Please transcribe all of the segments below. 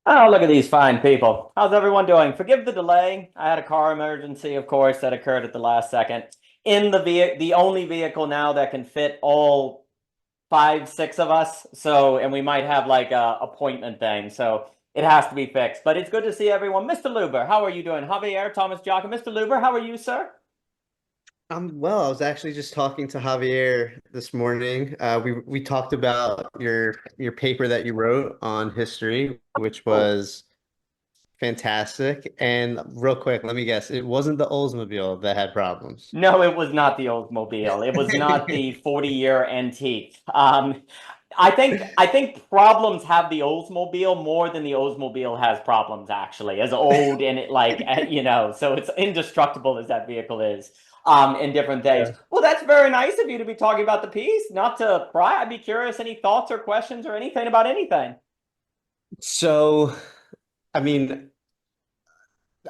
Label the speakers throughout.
Speaker 1: Oh, look at these fine people. How's everyone doing? Forgive the delay. I had a car emergency, of course, that occurred at the last second. In the only vehicle now that can fit all five, six of us. So, and we might have like a appointment thing. So it has to be fixed. But it's good to see everyone. Mr. Luber, how are you doing? Javier, Thomas Jock, Mr. Luber, how are you, sir?
Speaker 2: Well, I was actually just talking to Javier this morning. We talked about your paper that you wrote on history, which
Speaker 1: Oh,
Speaker 2: was fantastic. And real quick, let me guess, it wasn't the Oldsmobile that had problems.
Speaker 1: no, it was not the Oldsmobile. It was not the 40-year antique. I think problems have the Oldsmobile more than the Oldsmobile has problems, actually, as old and it so it's indestructible as that vehicle is in different days.
Speaker 2: Yeah.
Speaker 1: Well, that's very nice of you to be talking about the piece. Not to pry, I'd be curious, any thoughts or questions or anything about anything.
Speaker 2: So, I mean,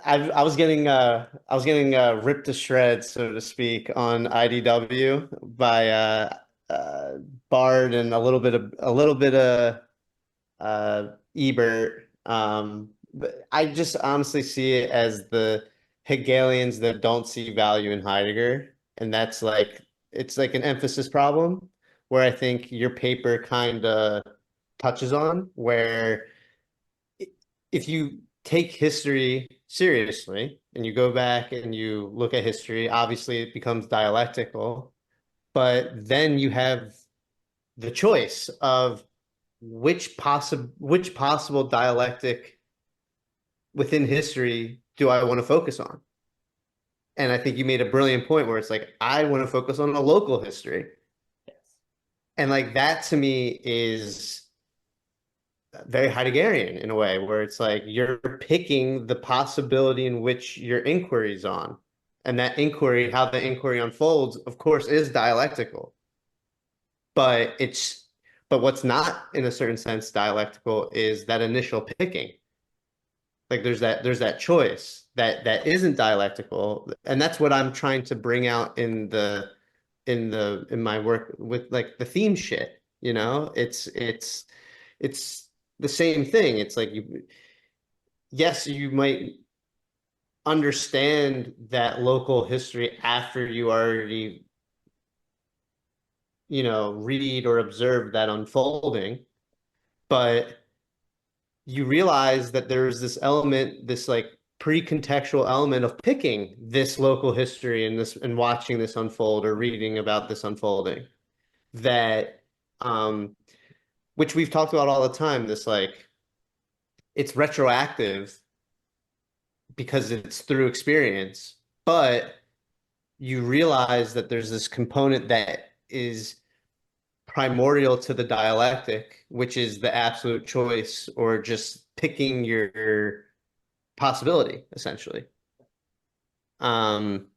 Speaker 2: I was getting ripped to shreds, so to speak, on IDW by uh, Bard and a little bit of Ebert. But I just honestly see it as the Hegelians that don't see value in Heidegger, and that's like it's like an emphasis problem where I think your paper kind of touches on where if you take history seriously and you go back and you look at history, obviously it becomes dialectical, but then you have the choice of which possible dialectic within history do I want to focus on? And I think you made a brilliant point where it's like I want to focus on a local history.
Speaker 1: Yes.
Speaker 2: And like that to me is very Heideggerian in a way, where it's like you're picking the possibility in which your inquiry's on. And that inquiry, how the inquiry unfolds, of course, is dialectical. But it's but what's not in a certain sense dialectical is that initial picking. Like there's that choice that isn't dialectical, and that's what I'm trying to bring out in my work with like the theme shit, you know? It's the same thing. It's like yes, you might understand that local history after you already, read or observe that unfolding, but you realize that there's this element, this like pre-contextual element of picking this local history and this and watching this unfold or reading about this unfolding that um which we've talked about all the time, this like it's retroactive because it's through experience, but you realize that there's this component that is primordial to the dialectic, which is the absolute choice or just picking your possibility, essentially. Um,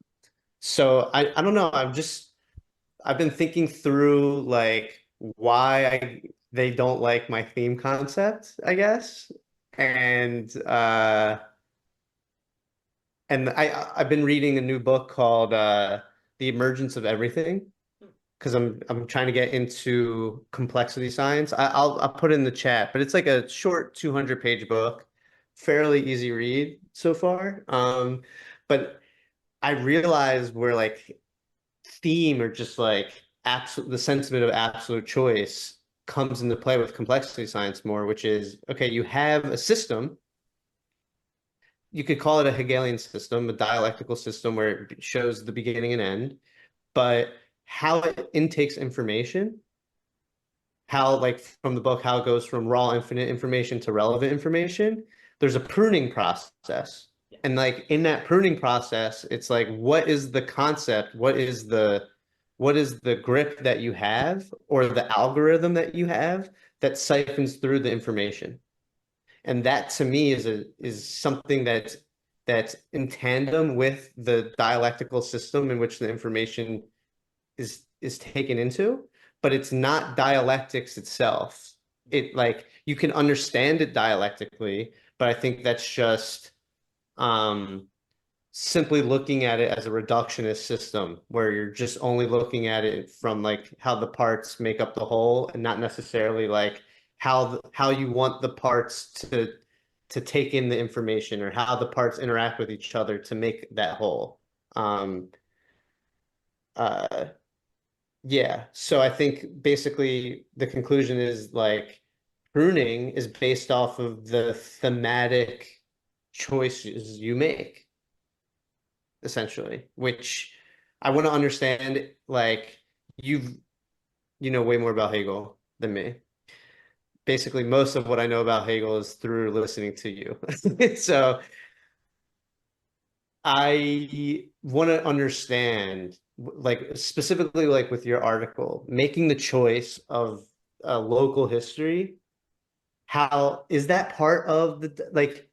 Speaker 2: so I don't know. I've been thinking through like why they don't like my theme concept, I guess. And I've been reading a new book called The Emergence of Everything because I'm trying to get into complexity science. I'll put it in the chat, but it's like a short 200 page book, fairly easy read so far. But I realized where like theme or just like absolute the sentiment of absolute choice comes into play with complexity science more, which is okay, you have a system. You could call it a Hegelian system, a dialectical system where it shows the beginning and end, but how it intakes information, how like from the book, how it goes from raw infinite information to relevant information, there's a pruning process. And like in that pruning process, it's like what is the concept? What is the grip that you have or the algorithm that you have that siphons through the information? And that to me is something that's in tandem with the dialectical system in which the information is taken into, but it's not dialectics itself. It like you can understand it dialectically, but I think that's just um simply looking at it as a reductionist system where you're just only looking at it from like how the parts make up the whole and not necessarily like how you want the parts to take in the information or how the parts interact with each other to make that whole. Uh, yeah, so I think basically the conclusion is like pruning is based off of the thematic choices you make, essentially, which I want to understand. Like you know way more about Hegel than me. Basically, most of what I know about Hegel is through listening to you. So I want to understand, like specifically, like with your article, making the choice of a local history. How is that part of the like?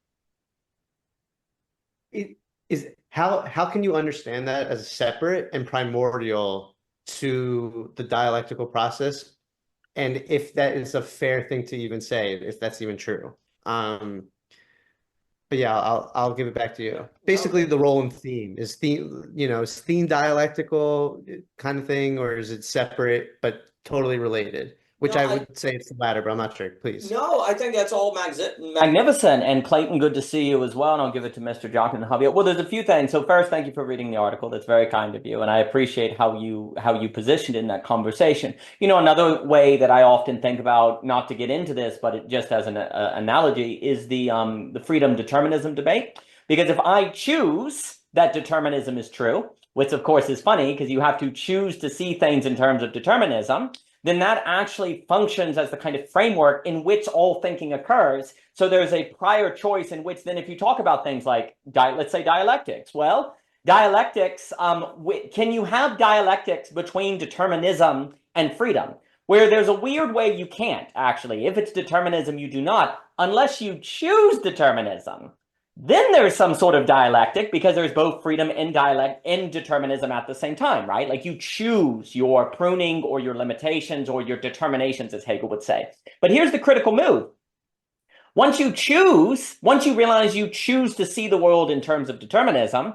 Speaker 2: It is how can you understand that as separate and primordial to the dialectical process? And if that is a fair thing to even say, if that's even true. But yeah, I'll give it back to you. Basically, the role and theme is is theme dialectical kind of thing, or is it separate but totally related? Which
Speaker 3: No,
Speaker 2: I would say it's the latter, but I'm not sure. Please.
Speaker 3: No, I think that's all
Speaker 1: Magnificent. And Clayton, good to see you as well. And I'll give it to Mr. Jock and Javier. Well, there's a few things. So first, thank you for reading the article. That's very kind of you. And I appreciate how you positioned in that conversation. You know, another way that I often think about, not to get into this, but it just as an analogy, is the freedom determinism debate. Because if I choose that determinism is true, which of course is funny because you have to choose to see things in terms of determinism, then that actually functions as the kind of framework in which all thinking occurs. So there's a prior choice in which then if you talk about things like, let's say dialectics, well, dialectics, can you have dialectics between determinism and freedom? Where there's a weird way you can't, actually. If it's determinism, you do not, unless you choose determinism. Then there's some sort of dialectic because there's both freedom and determinism at the same time, right? Like you choose your pruning or your limitations or your determinations, as Hegel would say. But here's the critical move. Once you realize you choose to see the world in terms of determinism,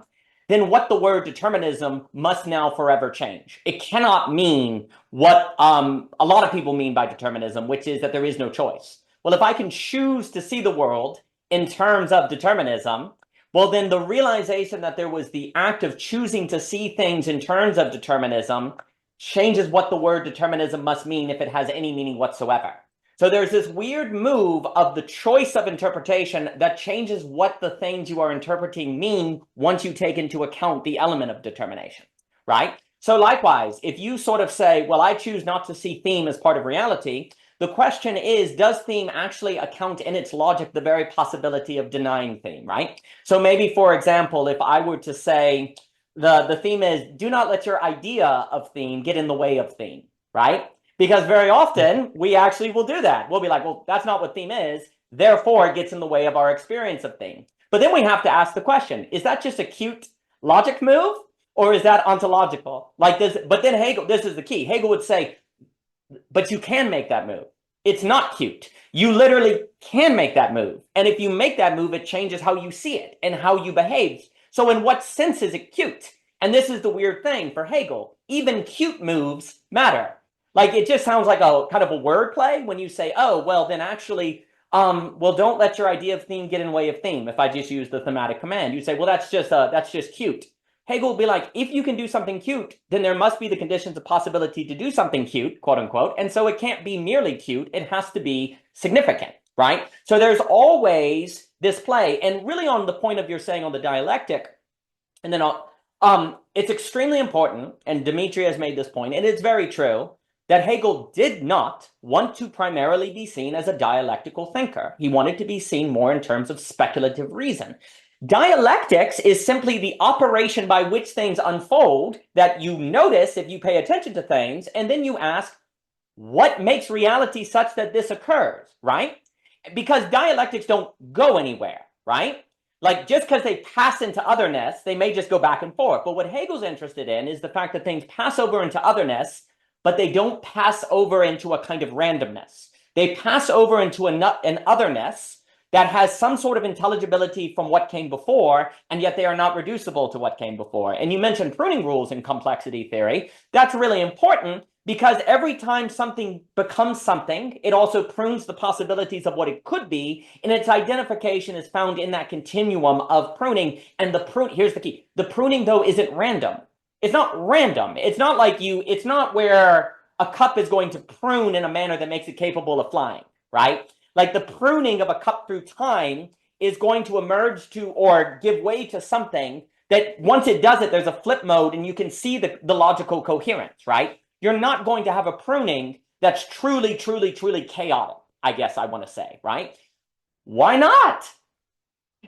Speaker 1: then what the word determinism must now forever change. It cannot mean what a lot of people mean by determinism, which is that there is no choice. Well, if I can choose to see the world in terms of determinism, well, then the realization that there was the act of choosing to see things in terms of determinism changes what the word determinism must mean if it has any meaning whatsoever. So there's this weird move of the choice of interpretation that changes what the things you are interpreting mean once you take into account the element of determination, right? So likewise, if you sort of say, well, I choose not to see theme as part of reality, the question is, does theme actually account in its logic the very possibility of denying theme, right? So maybe, for example, if I were to say the theme is, do not let your idea of theme get in the way of theme, right? Because very often we actually will do that. We'll be like, well, that's not what theme is. Therefore, it gets in the way of our experience of theme. But then we have to ask the question, is that just a cute logic move? Or is that ontological? Like this, but then Hegel, this is the key. Hegel would say, but you can make that move. It's not cute. You literally can make that move. And if you make that move, it changes how you see it and how you behave. So in what sense is it cute? And this is the weird thing for Hegel. Even cute moves matter. Like it just sounds like a kind of a word play when you say, oh, well, then actually, well, don't let your idea of theme get in the way of theme. If I just use the thematic command, you say, well, that's just cute. Hegel will be like, if you can do something cute, then there must be the conditions of possibility to do something cute, quote unquote. And so it can't be merely cute. It has to be significant, right? So there's always this play. And really on the point of your saying on the dialectic, and then it's extremely important, and Dmitry has made this point, and it's very true, that Hegel did not want to primarily be seen as a dialectical thinker. He wanted to be seen more in terms of speculative reason. Dialectics is simply the operation by which things unfold that you notice if you pay attention to things, and then you ask, what makes reality such that this occurs, right? Because dialectics don't go anywhere, right? Like just because they pass into otherness, they may just go back and forth. But what Hegel's interested in is the fact that things pass over into otherness, but they don't pass over into a kind of randomness. They pass over into an otherness that has some sort of intelligibility from what came before, and yet they are not reducible to what came before. And you mentioned pruning rules in complexity theory. That's really important because every time something becomes something, it also prunes the possibilities of what it could be, and its identification is found in that continuum of pruning. And here's the key. The pruning, though, isn't random. It's not random. It's not like it's not where a cup is going to prune in a manner that makes it capable of flying, right? Like the pruning of a cup through time is going to emerge to or give way to something that once it does it, there's a flip mode and you can see the logical coherence, right? You're not going to have a pruning that's truly, truly, truly chaotic, I guess I want to say, right? Why not?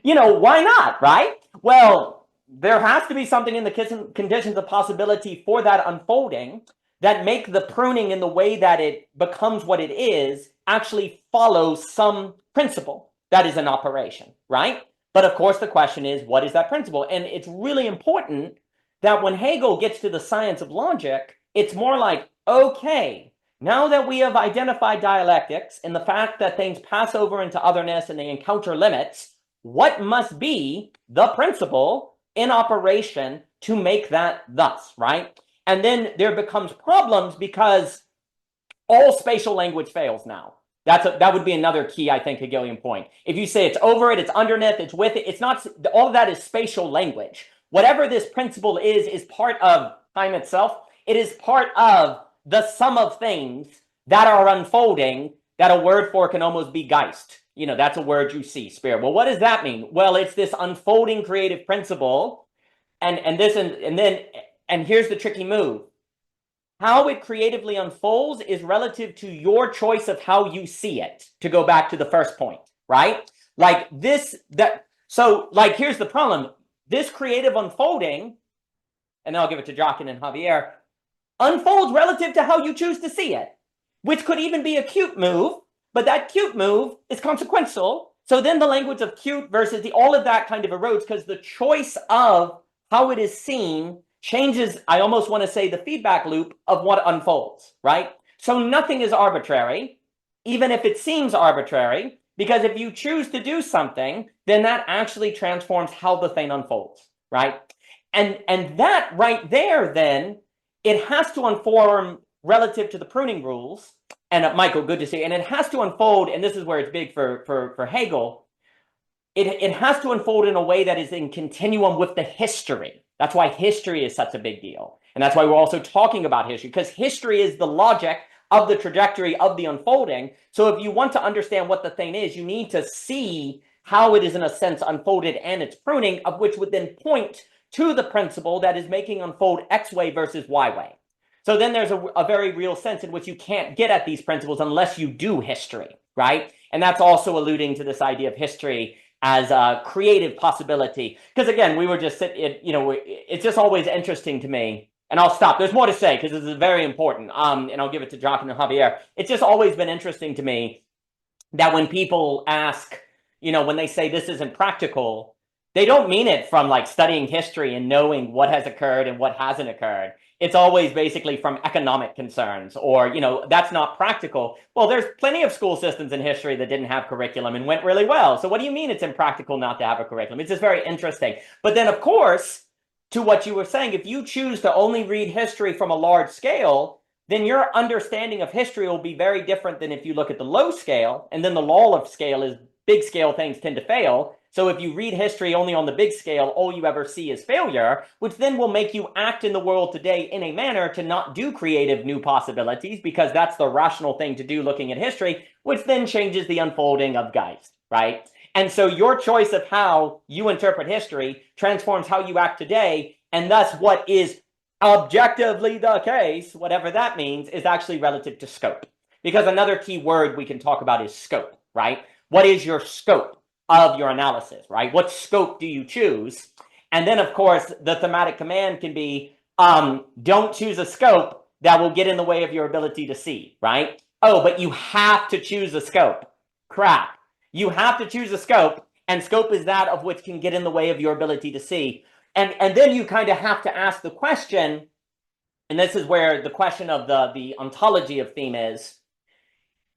Speaker 1: Why not, right? Well, there has to be something in the conditions of possibility for that unfolding that make the pruning in the way that it becomes what it is actually follows some principle that is in operation, right? But of course, the question is, what is that principle? And it's really important that when Hegel gets to the science of logic, it's more like, okay, now that we have identified dialectics and the fact that things pass over into otherness and they encounter limits, what must be the principle in operation to make that thus, right? And then there becomes problems because all spatial language fails now. That would be another key, I think, Hegelian point. If you say it's over it, it's underneath, it's with it, it's not, all of that is spatial language. Whatever this principle is part of time itself. It is part of the sum of things that are unfolding that a word for can almost be Geist. That's a word you see, spirit. Well, what does that mean? Well, it's this unfolding creative principle. And here's the tricky move. How it creatively unfolds is relative to your choice of how you see it, to go back to the first point, right? Here's the problem. This creative unfolding, and then I'll give it to Joaquin and Javier, unfolds relative to how you choose to see it, which could even be a cute move, but that cute move is consequential. So then the language of cute versus all of that kind of erodes because the choice of how it is seen changes, I almost want to say, the feedback loop of what unfolds, right? So nothing is arbitrary, even if it seems arbitrary, because if you choose to do something, then that actually transforms how the thing unfolds, right? And that right there, then, it has to unform relative to the pruning rules. And Michael, good to see you. And it has to unfold, and this is where it's big for Hegel, it has to unfold in a way that is in continuum with the history. That's why history is such a big deal. And that's why we're also talking about history, because history is the logic of the trajectory of the unfolding. So if you want to understand what the thing is, you need to see how it is in a sense unfolded and its pruning, of which would then point to the principle that is making unfold X way versus Y way. So then there's a very real sense in which you can't get at these principles unless you do history, right? And that's also alluding to this idea of history as a creative possibility. Because again, we were just it's just always interesting to me. And I'll stop. There's more to say because this is very important. And I'll give it to Joaquin and Javier. It's just always been interesting to me that when people ask, when they say this isn't practical, they don't mean it from studying history and knowing what has occurred and what hasn't occurred. It's always basically from economic concerns or, that's not practical. Well, there's plenty of school systems in history that didn't have curriculum and went really well. So what do you mean it's impractical not to have a curriculum? It's just very interesting. But then, of course, to what you were saying, if you choose to only read history from a large scale, then your understanding of history will be very different than if you look at the low scale. And then the law of scale is big scale things tend to fail. So if you read history only on the big scale, all you ever see is failure, which then will make you act in the world today in a manner to not do creative new possibilities, because that's the rational thing to do looking at history, which then changes the unfolding of Geist, right? And so your choice of how you interpret history transforms how you act today, and thus what is objectively the case, whatever that means, is actually relative to scope. Because another key word we can talk about is scope, right? What is your scope of your analysis, right? What scope do you choose? And then, of course, the thematic command can be, don't choose a scope that will get in the way of your ability to see, right? Oh, but you have to choose a scope. Crap. You have to choose a scope, and scope is that of which can get in the way of your ability to see. And then you kind of have to ask the question, and this is where the question of the ontology of theme is,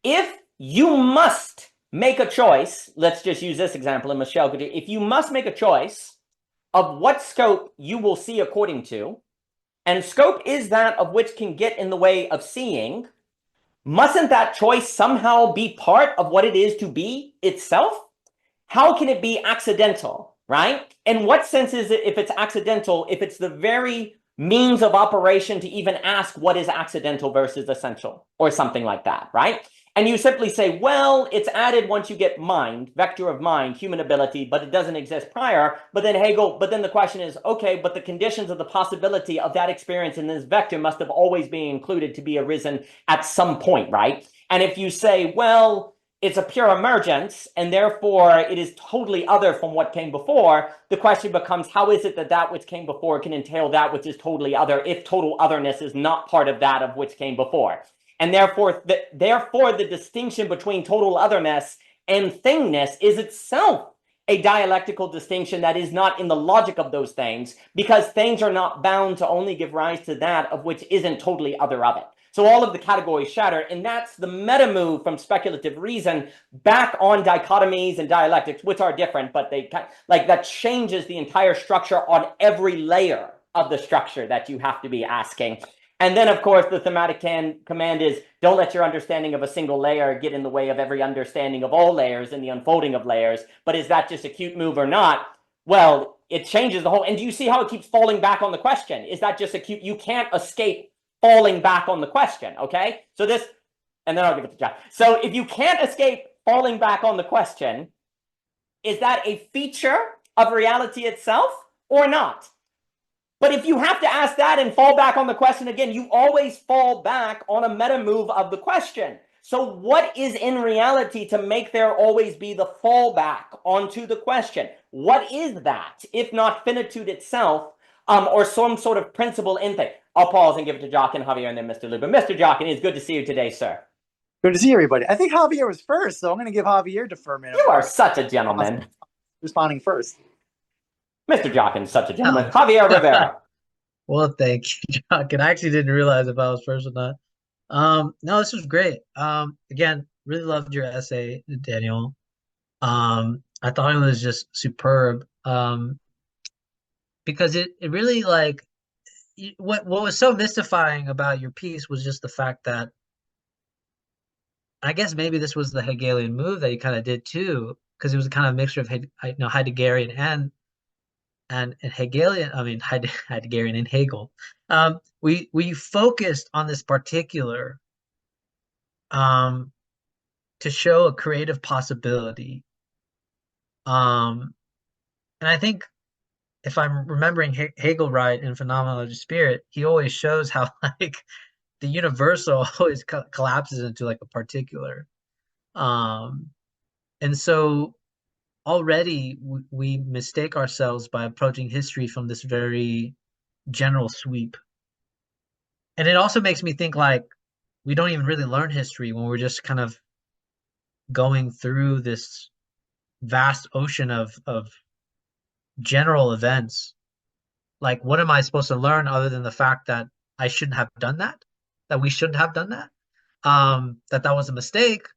Speaker 1: if you must make a choice, let's just use this example, and Michelle could do, if you must make a choice of what scope you will see according to, and scope is that of which can get in the way of seeing, mustn't that choice somehow be part of what it is to be itself? How can it be accidental, right? In what sense is it, if it's accidental, if it's the very means of operation to even ask what is accidental versus essential, or something like that, right? And you simply say, well, it's added once you get mind, vector of mind, human ability, but it doesn't exist prior. But then the question is, okay, but the conditions of the possibility of that experience in this vector must have always been included to be arisen at some point, right? And if you say, well, it's a pure emergence, and therefore it is totally other from what came before, the question becomes, how is it that that which came before can entail that which is totally other, if total otherness is not part of that of which came before? And therefore the distinction between total otherness and thingness is itself a dialectical distinction that is not in the logic of those things, because things are not bound to only give rise to that of which isn't totally other of it. So all of the categories shatter, and that's the meta move from speculative reason back on dichotomies and dialectics, which are different, but they like that changes the entire structure on every layer of the structure that you have to be asking. And then, of course, the thematic command is, don't let your understanding of a single layer get in the way of every understanding of all layers in the unfolding of layers. But is that just a cute move or not? Well, it changes the whole. And do you see how it keeps falling back on the question? Is that just a cute? You can't escape falling back on the question, okay? So this, and then I'll give it to John. So if you can't escape falling back on the question, is that a feature of reality itself or not? But if you have to ask that and fall back on the question again, you always fall back on a meta move of the question. So what is in reality to make there always be the fallback onto the question? What is that, if not finitude itself, or some sort of principle in thing? I'll pause and give it to Jock and Javier and then Mr. Luber. Mr. Jock, it's good to see you today, sir.
Speaker 3: Good to see everybody. I think Javier was first, so I'm going to give Javier deferment.
Speaker 1: You are such a gentleman.
Speaker 3: Responding first.
Speaker 1: Mr. Jockin, such a gentleman. Javier Rivera.
Speaker 4: Well, thank you, Jock. I actually didn't realize if I was first or not. No, this was great. Again, really loved your essay, Daniel. I thought it was just superb. Because it really like what was so mystifying about your piece was just the fact that I guess maybe this was the Hegelian move that you kind of did too, because it was a kind of mixture of Heideggerian and Hegelian. I mean Heideggerian and Hegel. We focused on this particular to show a creative possibility. And I think if I'm remembering Hegel right in Phenomenology of Spirit, he always shows how like the universal always collapses into like a particular. And so already we mistake ourselves by approaching history from this very general sweep. And it also makes me think like we don't even really learn history when we're just kind of going through this vast ocean of general events. Like, what am I supposed to learn other than the fact that I shouldn't have done that? That we shouldn't have done that? That was a mistake.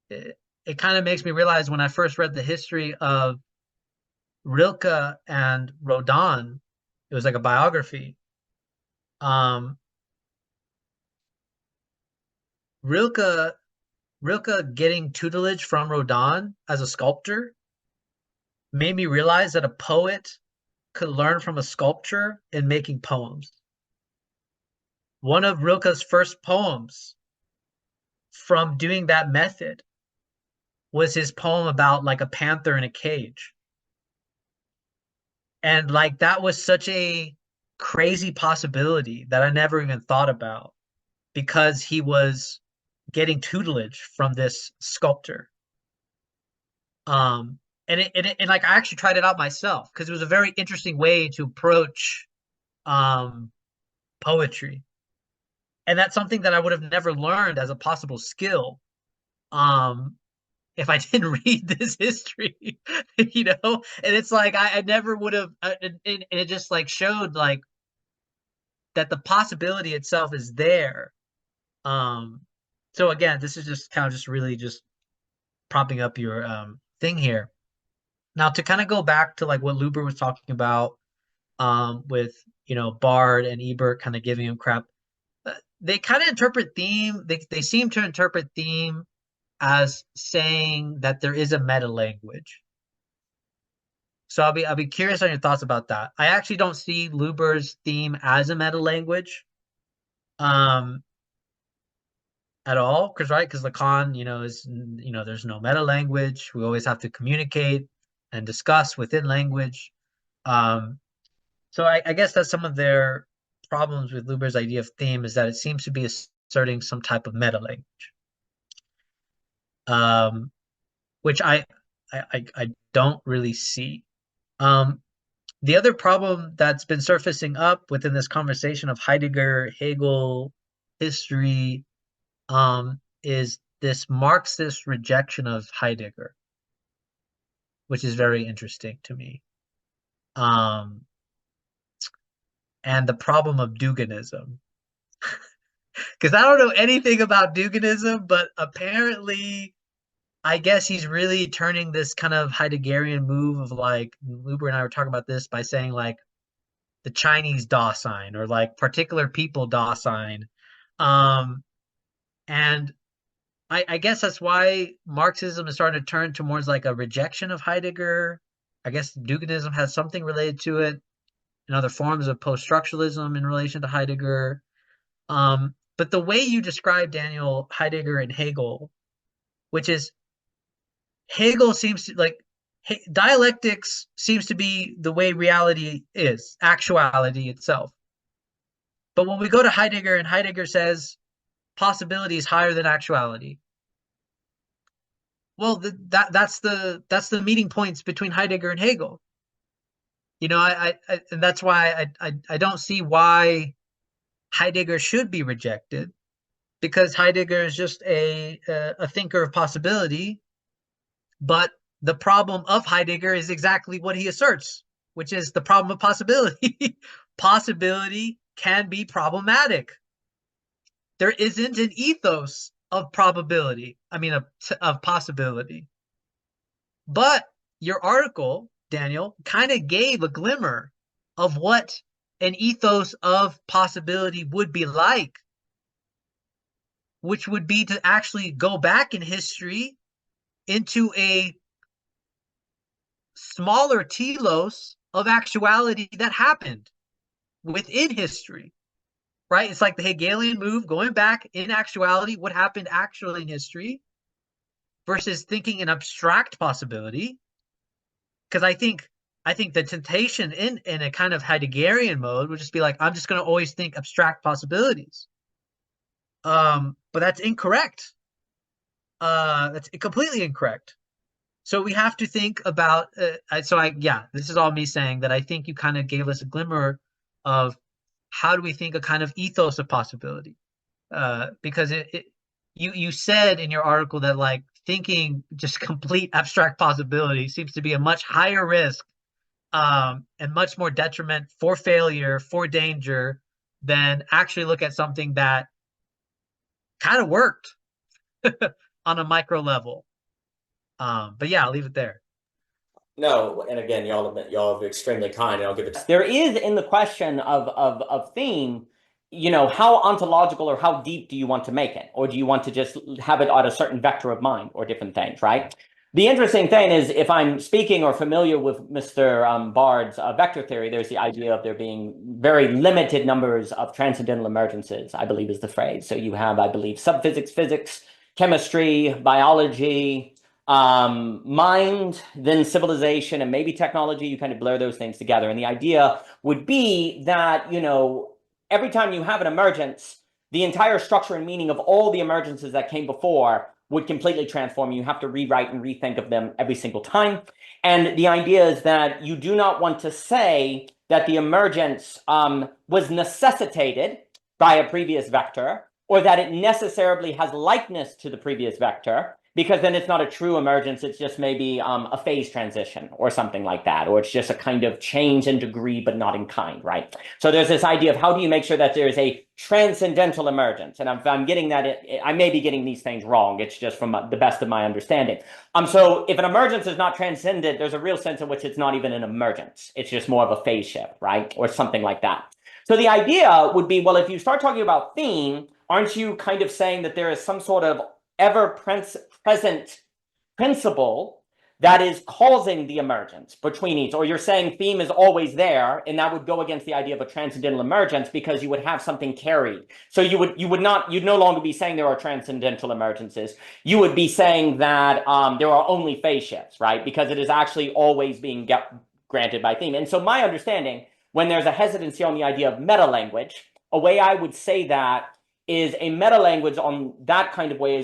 Speaker 4: It kind of makes me realize when I first read the history of Rilke and Rodin, it was like a biography. Rilke getting tutelage from Rodin as a sculptor made me realize that a poet could learn from a sculptor in making poems. One of Rilke's first poems from doing that method was his poem about like a panther in a cage. And like that was such a crazy possibility that I never even thought about because he was getting tutelage from this sculptor. And like I actually tried it out myself because it was a very interesting way to approach poetry. And that's something that I would have never learned as a possible skill if I didn't read this history, you know? And it's like I never would have and it just like showed like that the possibility itself is there. So again, this is just kind of just really just propping up your thing here. Now to kind of go back to like what Luber was talking about with Bard and Ebert kind of giving him crap. They kind of interpret theme. They seem to interpret theme as saying that there is a meta language. So I'll be curious on your thoughts about that. I actually don't see Luber's theme as a meta language, at all. Because Lacan, is there's no meta language. We always have to communicate and discuss within language. So I guess that's some of their problems with Luber's idea of theme is that it seems to be asserting some type of meta language, which I don't really see. The other problem that's been surfacing up within this conversation of Heidegger, Hegel, history, is this Marxist rejection of Heidegger, which is very interesting to me. And the problem of Duginism. Because I don't know anything about Duginism, but apparently, I guess he's really turning this kind of Heideggerian move of like, Luber and I were talking about this by saying like the Chinese Dasein or like particular people Dasein. And I guess that's why Marxism is starting to turn towards like a rejection of Heidegger. I guess Duginism has something related to it, and other forms of post-structuralism in relation to Heidegger. But the way you describe, Daniel, Heidegger and Hegel, which is Hegel seems to like dialectics seems to be the way reality is, actuality itself. But when we go to Heidegger and Heidegger says possibility is higher than actuality, well, that's the meeting points between Heidegger and Hegel. I and that's why I don't see why Heidegger should be rejected, because Heidegger is just a thinker of possibility. But the problem of Heidegger is exactly what he asserts, which is the problem of possibility. Possibility can be problematic. There isn't an ethos of probability. I mean, of possibility. But your article, Daniel, kind of gave a glimmer of what an ethos of possibility would be like, which would be to actually go back in history into a smaller telos of actuality that happened within history, right? It's like the Hegelian move, going back in actuality, what happened actually in history, versus thinking an abstract possibility. Because I think the temptation in a kind of Heideggerian mode would just be like, I'm just going to always think abstract possibilities. But that's incorrect. That's completely incorrect. So we have to think about. This is all me saying that I think you kind of gave us a glimmer of how do we think a kind of ethos of possibility. Because you said in your article that like thinking just complete abstract possibility seems to be a much higher risk and much more detriment for failure, for danger, than actually look at something that kind of worked on a micro level. But yeah, I'll leave it there.
Speaker 1: No, and again, y'all are extremely kind, and I'll give it. There is in the question of theme, how ontological or how deep do you want to make it, or do you want to just have it at a certain vector of mind, or different things, right? The interesting thing is, if I'm speaking or familiar with Mr. Bard's vector theory, there's the idea of there being very limited numbers of transcendental emergences, I believe is the phrase. So you have, I believe, subphysics, physics, chemistry, biology, mind, then civilization, and maybe technology. You kind of blur those things together. And the idea would be that, every time you have an emergence, the entire structure and meaning of all the emergences that came before would completely transform. You have to rewrite and rethink of them every single time. And the idea is that you do not want to say that the emergence was necessitated by a previous vector, or that it necessarily has likeness to the previous vector. because then it's not a true emergence. It's just maybe a phase transition or something like that, or it's just a kind of change in degree, but not in kind, right? So there's this idea of how do you make sure that there is a transcendental emergence? And if I'm getting that, I may be getting these things wrong. It's just from the best of my understanding. So if an emergence is not transcendent, there's a real sense in which it's not even an emergence. It's just more of a phase shift, right? Or something like that. So the idea would be, well, if you start talking about theme, aren't you kind of saying that there is some sort of ever-present principle that is causing the emergence between each? Or you're saying theme is always there, and that would go against the idea of a transcendental emergence because you would have something carried. So you'd no longer be saying there are transcendental emergences. You would be saying that there are only phase shifts, right? Because it is actually always being granted by theme. And so my understanding, when there's a hesitancy on the idea of meta-language, a way I would say that is a meta-language on that kind of way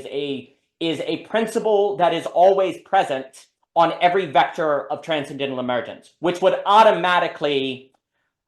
Speaker 1: is a principle that is always present on every vector of transcendental emergence, which would automatically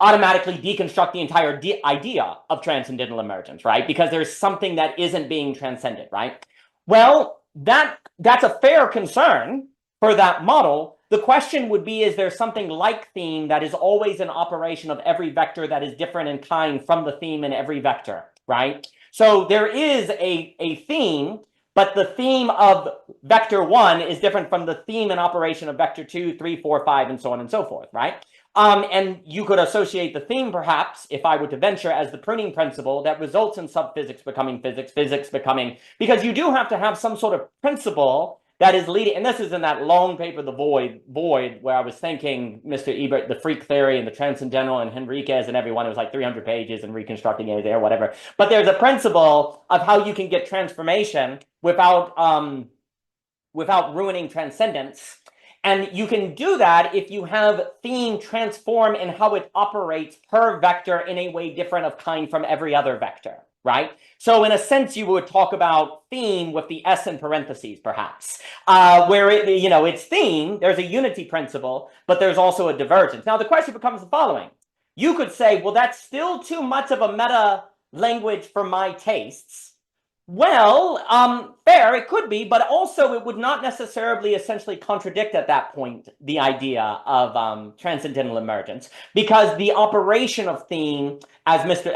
Speaker 1: deconstruct the entire idea of transcendental emergence, right? Because there's something that isn't being transcended, right? Well, that's a fair concern for that model. The question would be, is there something like theme that is always an operation of every vector that is different in kind from the theme in every vector, right? So there is a theme, but the theme of vector 1 is different from the theme and operation of vector 2, 3, 4, 5, and so on and so forth, right? And you could associate the theme, perhaps, if I were to venture, as the pruning principle that results in subphysics becoming physics, physics becoming, because you do have to have some sort of principle that is leading, and this is in that long paper, The Void, where I was thinking Mr. Ebert, the freak theory and the transcendental and Henriquez and everyone, it was like 300 pages and reconstructing it there, whatever. But there's a principle of how you can get transformation without ruining transcendence. And you can do that if you have theme transform in how it operates per vector in a way different of kind from every other vector, right? So in a sense, you would talk about theme with the S in parentheses, perhaps, where it's theme, there's a unity principle, but there's also a divergence. Now, the question becomes the following. You could say, well, that's still too much of a meta language for my tastes. Well, fair, it could be, but also it would not necessarily essentially contradict at that point the idea of transcendental emergence, because the operation of theme, as Mr.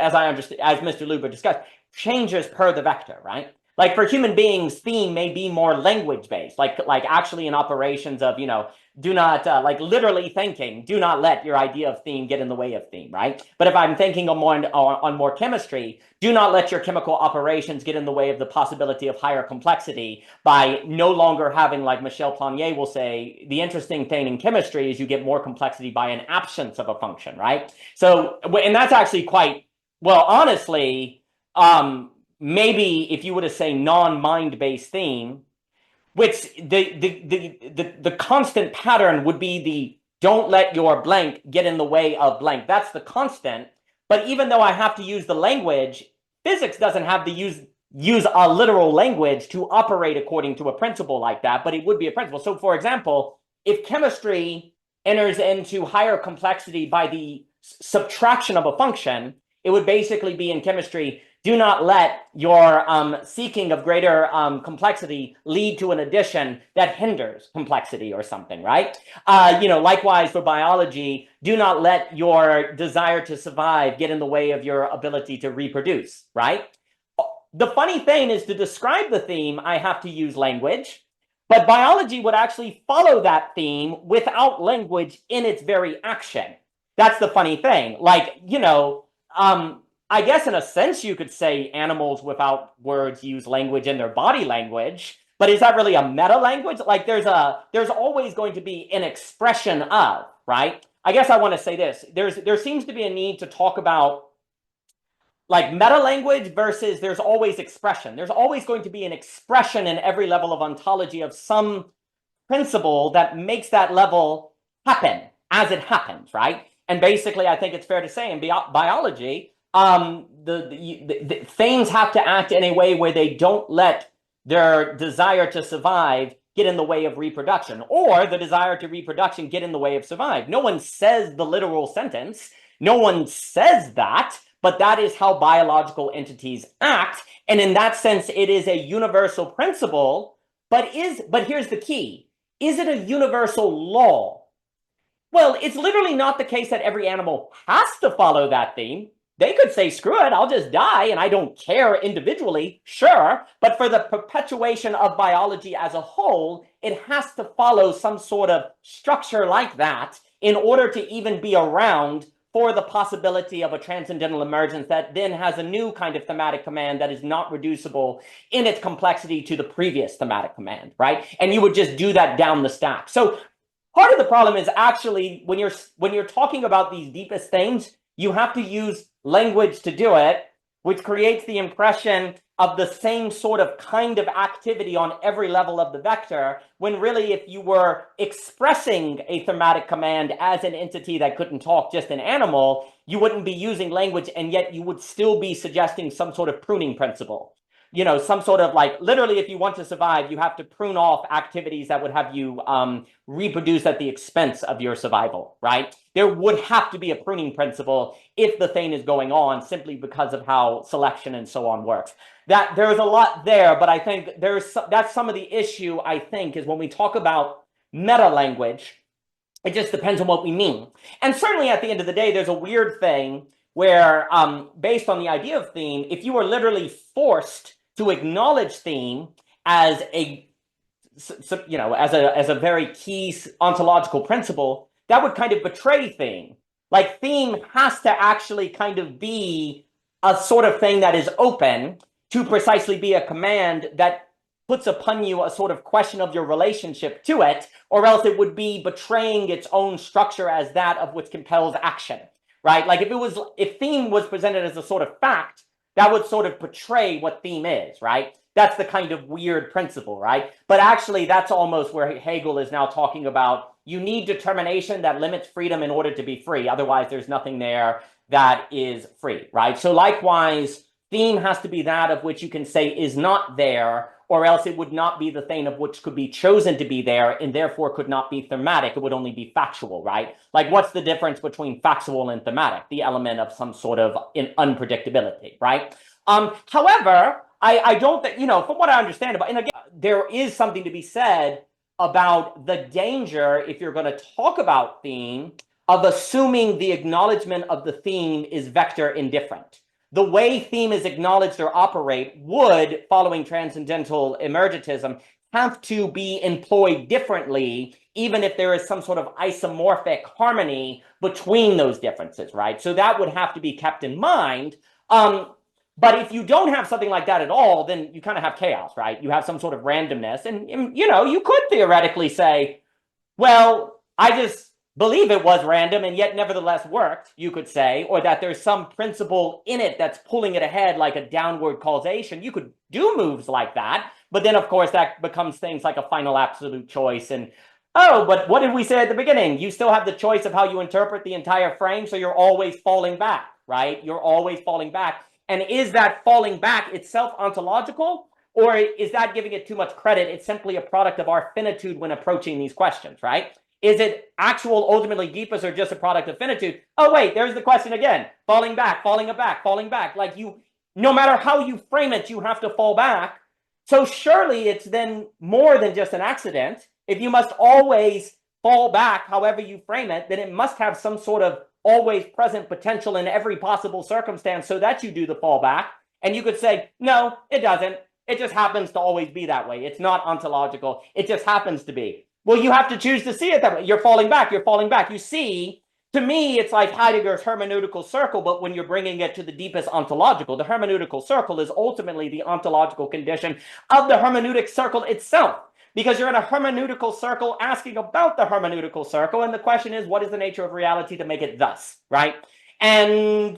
Speaker 1: Luber discussed, changes per the vector, right? Like for human beings, theme may be more language-based, like actually in operations of, do not, like literally thinking, do not let your idea of theme get in the way of theme, right? But if I'm thinking on more chemistry, do not let your chemical operations get in the way of the possibility of higher complexity by no longer having, like Michel Planier will say, the interesting thing in chemistry is you get more complexity by an absence of a function, right? So, and that's actually quite, well, honestly, maybe if you were to say non-mind-based theme, which the constant pattern would be the don't let your blank get in the way of blank. That's the constant. But even though I have to use the language, physics doesn't have to use a literal language to operate according to a principle like that, but it would be a principle. So for example, if chemistry enters into higher complexity by the subtraction of a function, it would basically be in chemistry, do not let your seeking of greater complexity lead to an addition that hinders complexity or something, right? Likewise for biology, do not let your desire to survive get in the way of your ability to reproduce, right? The funny thing is, to describe the theme, I have to use language, but biology would actually follow that theme without language in its very action. That's the funny thing. Like, I guess in a sense you could say animals without words use language in their body language, but is that really a meta language? Like there's always going to be an expression of, right? I guess I want to say this. There seems to be a need to talk about like meta language versus there's always expression. There's always going to be an expression in every level of ontology of some principle that makes that level happen as it happens, right? And basically, I think it's fair to say in biology, the things have to act in a way where they don't let their desire to survive get in the way of reproduction, or the desire to reproduction get in the way of survive. No one says the literal sentence. No one says that, but that is how biological entities act. And in that sense, it is a universal principle But here's the key. Is it a universal law? Well, it's literally not the case that every animal has to follow that theme. They could say, screw it, I'll just die and I don't care individually, sure. But for the perpetuation of biology as a whole, it has to follow some sort of structure like that in order to even be around for the possibility of a transcendental emergence that then has a new kind of thematic command that is not reducible in its complexity to the previous thematic command, right? And you would just do that down the stack. So part of the problem is actually when you're talking about these deepest themes, you have to use language to do it, which creates the impression of the same sort of kind of activity on every level of the vector, when really if you were expressing a thematic command as an entity that couldn't talk, just an animal, you wouldn't be using language, and yet you would still be suggesting some sort of pruning principle. You know, some sort of like, literally, if you want to survive, you have to prune off activities that would have you reproduce at the expense of your survival, right? There would have to be a pruning principle if the thing is going on, simply because of how selection and so on works. That there's a lot there, but I think that's some of the issue, I think, is when we talk about meta language, it just depends on what we mean. And certainly at the end of the day, there's a weird thing where, based on the idea of theme, if you were literally forced to acknowledge theme as a, you know, as a very key ontological principle, that would kind of betray theme. Like, theme has to actually kind of be a sort of thing that is open to precisely be a command that puts upon you a sort of question of your relationship to it, or else it would be betraying its own structure as that of which compels action, right? Like, if theme was presented as a sort of fact, that would sort of betray what theme is, right? That's the kind of weird principle, right? But actually, that's almost where Hegel is now talking about, you need determination that limits freedom in order to be free. Otherwise, there's nothing there that is free, right? So likewise, theme has to be that of which you can say is not there, or else it would not be the thing of which could be chosen to be there, and therefore could not be thematic. It would only be factual, right? Like, what's the difference between factual and thematic? The element of some sort of unpredictability, right? However, I don't think, you know, from what I understand about, and again, there is something to be said about the danger, if you're going to talk about theme, of assuming the acknowledgement of the theme is vector indifferent. The way theme is acknowledged or operate would, following transcendental emergentism, have to be employed differently, even if there is some sort of isomorphic harmony between those differences, right? So that would have to be kept in mind. But if you don't have something like that at all, then you kind of have chaos, right? You have some sort of randomness. And you know, you could theoretically say, well, I just believe it was random and yet nevertheless worked, you could say, or that there's some principle in it that's pulling it ahead, like a downward causation. You could do moves like that, but then of course that becomes things like a final absolute choice. And oh, but what did we say at the beginning? You still have the choice of how you interpret the entire frame, so you're always falling back, right? You're always falling back. And is that falling back itself ontological, or is that giving it too much credit? It's simply a product of our finitude when approaching these questions, right? Is it actual, ultimately deepest, or just a product of finitude? Oh, wait, there's the question again. Falling back, falling back, falling back. Like, you, no matter how you frame it, you have to fall back. So surely it's then more than just an accident. If you must always fall back, however you frame it, then it must have some sort of always present potential in every possible circumstance so that you do the fallback. And you could say, no, it doesn't. It just happens to always be that way. It's not ontological. It just happens to be. Well, you have to choose to see it that way. You're falling back. You're falling back. You see, to me, it's like Heidegger's hermeneutical circle, but when you're bringing it to the deepest ontological, the hermeneutical circle is ultimately the ontological condition of the hermeneutic circle itself. Because you're in a hermeneutical circle asking about the hermeneutical circle, and the question is, what is the nature of reality to make it thus, right? And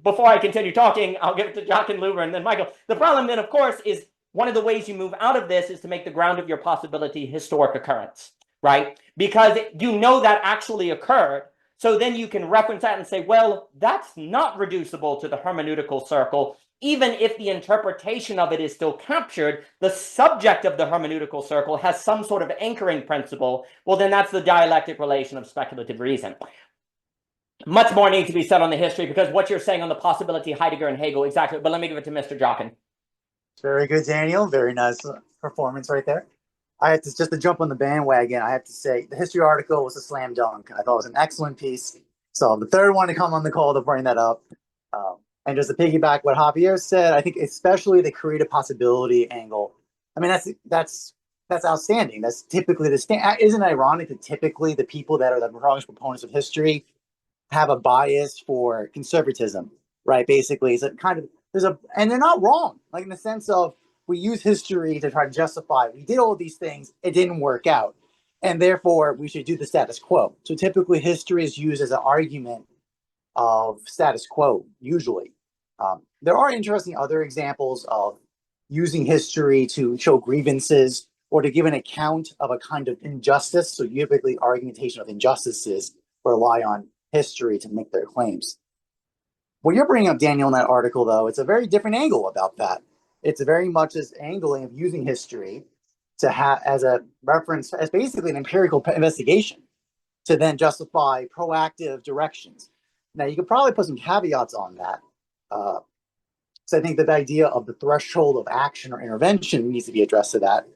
Speaker 1: before I continue talking, I'll give it to Jock and Luber and then Michael. The problem then, of course, is one of the ways you move out of this is to make the ground of your possibility historic occurrence, right? Because you know that actually occurred, so then you can reference that and say, well, that's not reducible to the hermeneutical circle. Even if the interpretation of it is still captured, the subject of the hermeneutical circle has some sort of anchoring principle. Well, then that's the dialectic relation of speculative reason. Much more needs to be said on the history, because what you're saying on the possibility, Heidegger and Hegel, exactly. But let me give it to Mr. Jochen.
Speaker 3: Very good, Daniel. Very nice performance right there. I have to just to jump on the bandwagon. I have to say the history article was a slam dunk. I thought it was an excellent piece. So the third one to come on the call to bring that up. And just to piggyback what Javier said, I think especially the creative possibility angle. I mean, that's outstanding. That's typically the stand. Isn't it ironic that typically the people that are the strongest proponents of history have a bias for conservatism, right? Basically, it's a kind of and they're not wrong. Like in the sense of we use history to try to justify we did all these things, it didn't work out, and therefore we should do the status quo. So typically, history is used as an argument of status quo. Usually, there are interesting other examples of using history to show grievances or to give an account of a kind of injustice. So typically, argumentation of injustices rely on history to make their claims. What you're bringing up, Daniel, in that article, though, it's a very different angle about that. It's very much this angling of using history to have as a reference, as basically an empirical investigation to then justify proactive directions. Now, you could probably put some caveats on that. So I think that the idea of the threshold of action or intervention needs to be addressed to that.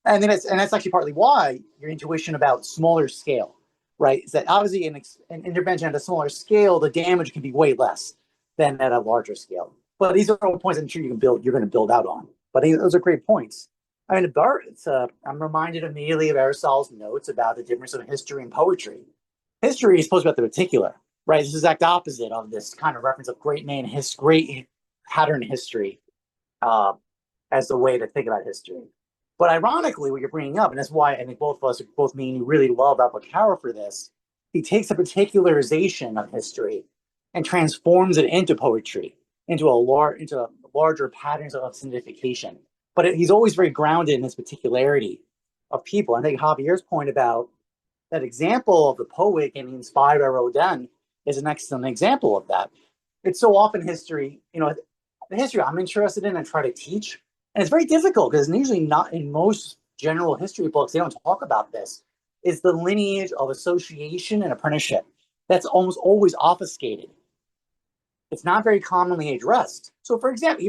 Speaker 3: And then that's actually partly why your intuition about smaller scale, right? Is that obviously an intervention at a smaller scale, the damage can be way less than at a larger scale. But these are all points I'm sure you're going to build out on. But those are great points. I mean, I'm reminded immediately of Aristotle's notes about the difference of history and poetry. History is supposed to be about the particular, right? This is the exact opposite of this kind of reference of great pattern history as the way to think about history. But ironically, what you're bringing up, and that's why I think both of us, both me and you, really love Abacaro for this, he takes a particularization of history and transforms it into poetry, into larger patterns of signification. But he's always very grounded in this particularity of people. I think Javier's point about that example of the poet getting inspired by Rodin is an excellent example of that. It's so often history, the history I'm interested in and try to teach. And it's very difficult because usually not in most general history books, they don't talk about this. Is the lineage of association and apprenticeship. That's almost always obfuscated. It's not very commonly addressed. So, for example,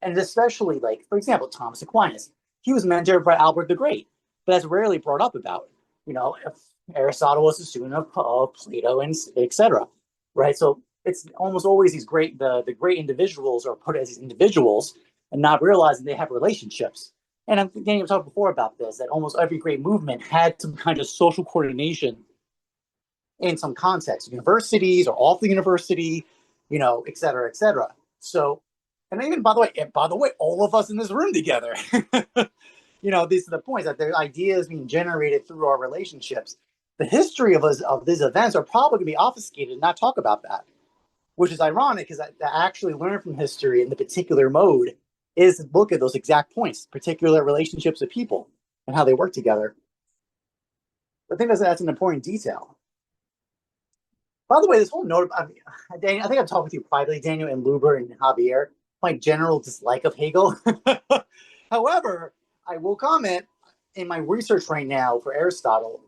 Speaker 3: and especially for example, Thomas Aquinas, he was mentored by Albert the Great, but that's rarely brought up about. If Aristotle was a student of Plato and etc. Right? So it's almost always these the great individuals are put as these individuals and not realizing they have relationships. And I'm Daniel talked before about this, that almost every great movement had some kind of social coordination in some context, universities or off the university, et cetera, et cetera. So, and even by the way, all of us in this room together, these are the points that the ideas being generated through our relationships. The history of these events are probably going to be obfuscated and not talk about that, which is ironic because I actually learn from history in the particular mode is look at those exact points, particular relationships of people and how they work together. I think that's an important detail. By the way, this whole note, Daniel, I think I've talked with you privately, Daniel and Luber and Javier, my general dislike of Hegel. However, I will comment in my research right now for Aristotle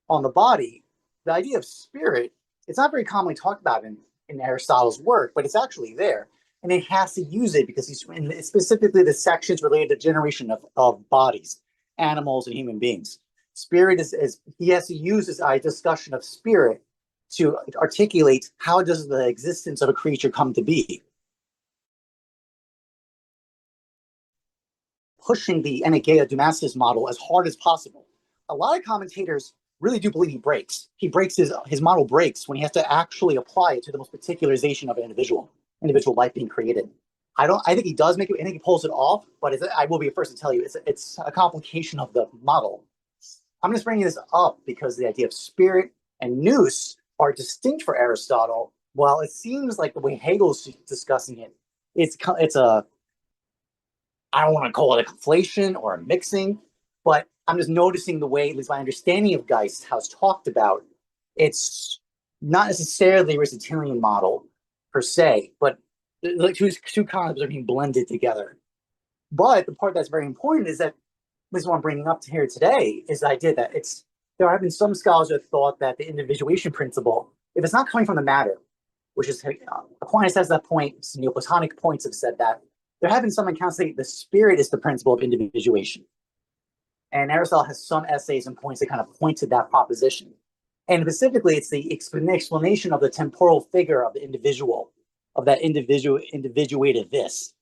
Speaker 3: on the body, the idea of spirit, it's not very commonly talked about in Aristotle's work, but it's actually there. And it has to use it because he's specifically the sections related to generation of bodies, animals and human beings. Spirit is he has to use this discussion of spirit to articulate how does the existence of a creature come to be. Pushing the Energeia Damascus model as hard as possible. A lot of commentators really do believe he breaks. His model breaks when he has to actually apply it to the most particularization of an individual life being created. I think he does make it. I think he pulls it off, but I will be the first to tell you it's a complication of the model. I'm just bringing this up because the idea of spirit and nous are distinct for Aristotle. While it seems like the way Hegel's discussing it, it's a I don't want to call it a conflation or a mixing, but I'm just noticing the way, at least my understanding of Geist, how it's talked about. It's not necessarily the Aristotelian model per se, but like two concepts are being blended together. But the part that's very important is that this is what I'm bringing up here today is the idea that there have been some scholars who have thought that the individuation principle, if it's not coming from the matter, which is Aquinas has that point, some Neoplatonic points have said that, there have been some accounts that the spirit is the principle of individuation. And Aristotle has some essays and points that kind of point to that proposition. And specifically, it's the explanation of the temporal figure of the individual, of that individuated this.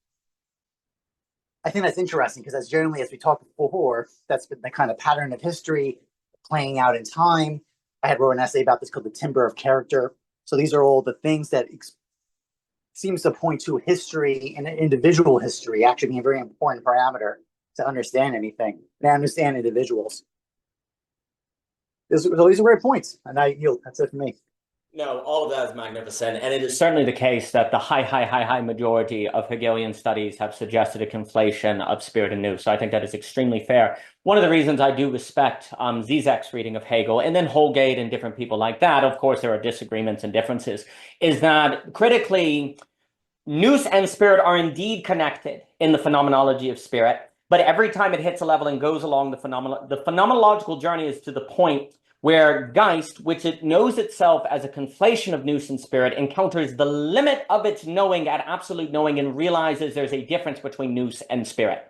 Speaker 3: I think that's interesting because that's generally, as we talked before, that's been the kind of pattern of history playing out in time. I had wrote an essay about this called the timbre of character. So these are all the things that seems to point to history and individual history actually being a very important parameter to understand anything and understand individuals. These are great points, and I yield. That's it for me.
Speaker 1: No, all of that is magnificent. And it is certainly the case that the high majority of Hegelian studies have suggested a conflation of spirit and nous. So I think that is extremely fair. One of the reasons I do respect Zizek's reading of Hegel, and then Holgate and different people like that, of course, there are disagreements and differences, is that critically, nous and spirit are indeed connected in the phenomenology of spirit. But every time it hits a level and goes along the phenomenological journey is to the point where Geist, which it knows itself as a conflation of nous and spirit, encounters the limit of its knowing at absolute knowing and realizes there's a difference between nous and spirit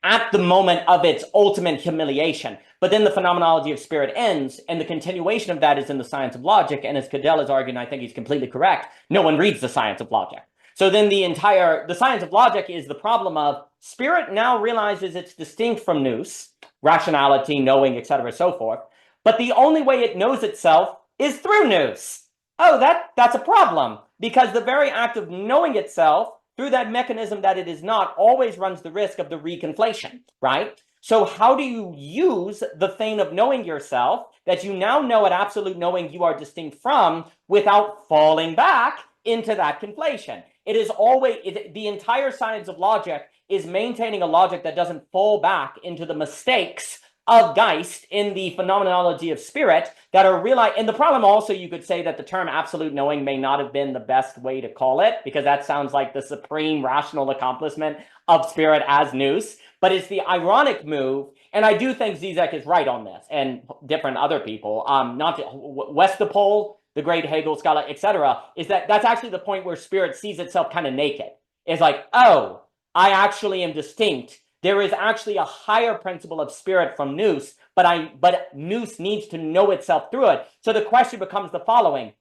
Speaker 1: at the moment of its ultimate humiliation. But then the phenomenology of spirit ends, and the continuation of that is in the science of logic. And as Cadell is arguing, I think he's completely correct, no one reads the science of logic. So then the science of logic is the problem of spirit now realizes it's distinct from nous, rationality, knowing, etc., so forth. But the only way it knows itself is through nous. Oh, that's a problem, because the very act of knowing itself through that mechanism that it is not always runs the risk of the reconflation, right? So how do you use the thing of knowing yourself that you now know at absolute knowing you are distinct from without falling back into that conflation? It is always, the entire science of logic is maintaining a logic that doesn't fall back into the mistakes of Geist in the phenomenology of spirit that are realized. And the problem also, you could say that the term absolute knowing may not have been the best way to call it, because that sounds like the supreme rational accomplishment of spirit as nous. But it's the ironic move, and I do think Zizek is right on this, and different other people, Westapol, the great Hegel scholar, etc., is that's actually the point where spirit sees itself kind of naked. It's like, oh, I actually am distinct. There is actually a higher principle of spirit from nous, but nous needs to know itself through it. So the question becomes the following: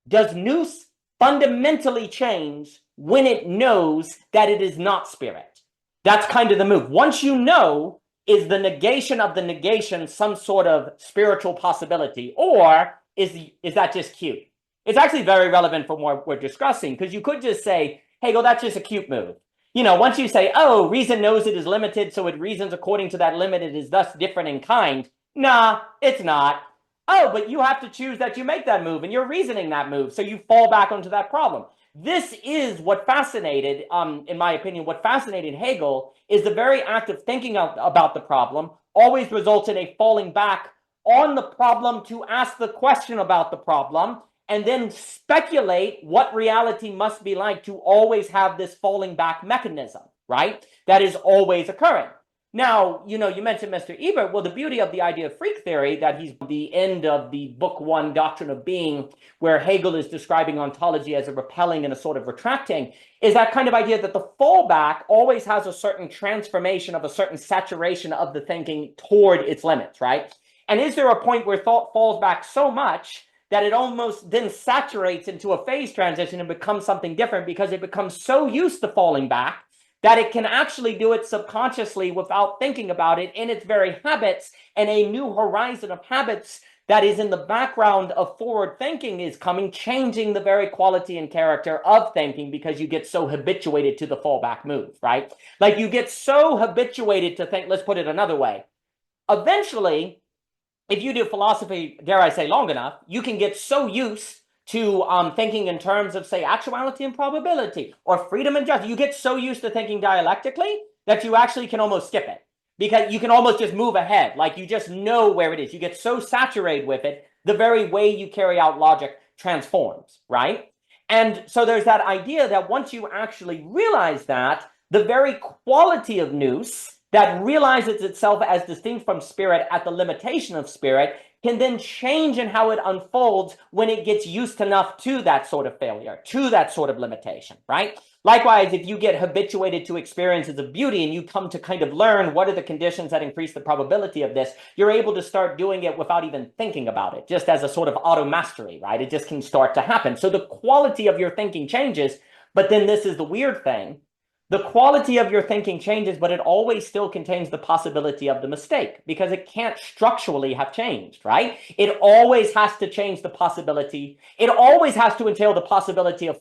Speaker 1: does nous fundamentally change when it knows that it is not spirit? That's kind of the move. Once you know, is the negation of the negation some sort of spiritual possibility, or is that just cute? It's actually very relevant for what we're discussing, because you could just say, hey, well, that's just a cute move. You know, once you say, oh, reason knows it is limited, so it reasons according to that limit, it is thus different in kind. Nah, it's not. Oh, but you have to choose that you make that move, and you're reasoning that move, so you fall back onto that problem. This is what fascinated, in my opinion, what fascinated Hegel is the very act of thinking about the problem always results in a falling back on the problem to ask the question about the problem, and then speculate what reality must be like to always have this falling back mechanism, right? That is always occurring. Now, you know, you mentioned Mr. Ebert. Well, the beauty of the idea of freak theory, that he's the end of the book 1 Doctrine of Being, where Hegel is describing ontology as a repelling and a sort of retracting, is that kind of idea that the fallback always has a certain transformation of a certain saturation of the thinking toward its limits, right? And is there a point where thought falls back so much that it almost then saturates into a phase transition and becomes something different, because it becomes so used to falling back that it can actually do it subconsciously without thinking about it in its very habits, and a new horizon of habits that is in the background of forward thinking is coming, changing the very quality and character of thinking, because you get so habituated to the fallback move, right? Like you get so habituated to think, let's put it another way. Eventually, if you do philosophy, dare I say, long enough, you can get so used to thinking in terms of, say, actuality and probability, or freedom and justice. You get so used to thinking dialectically that you actually can almost skip it, because you can almost just move ahead. Like you just know where it is. You get so saturated with it, the very way you carry out logic transforms, right? And so there's that idea that once you actually realize that, the very quality of nous that realizes itself as distinct from spirit at the limitation of spirit can then change in how it unfolds when it gets used enough to that sort of failure, to that sort of limitation, right? Likewise, if you get habituated to experiences of beauty and you come to kind of learn what are the conditions that increase the probability of this, you're able to start doing it without even thinking about it, just as a sort of auto mastery, right? It just can start to happen. So the quality of your thinking changes, but then this is the weird thing. The quality of your thinking changes, but it always still contains the possibility of the mistake because it can't structurally have changed, right? It always has to change the possibility. It always has to entail the possibility of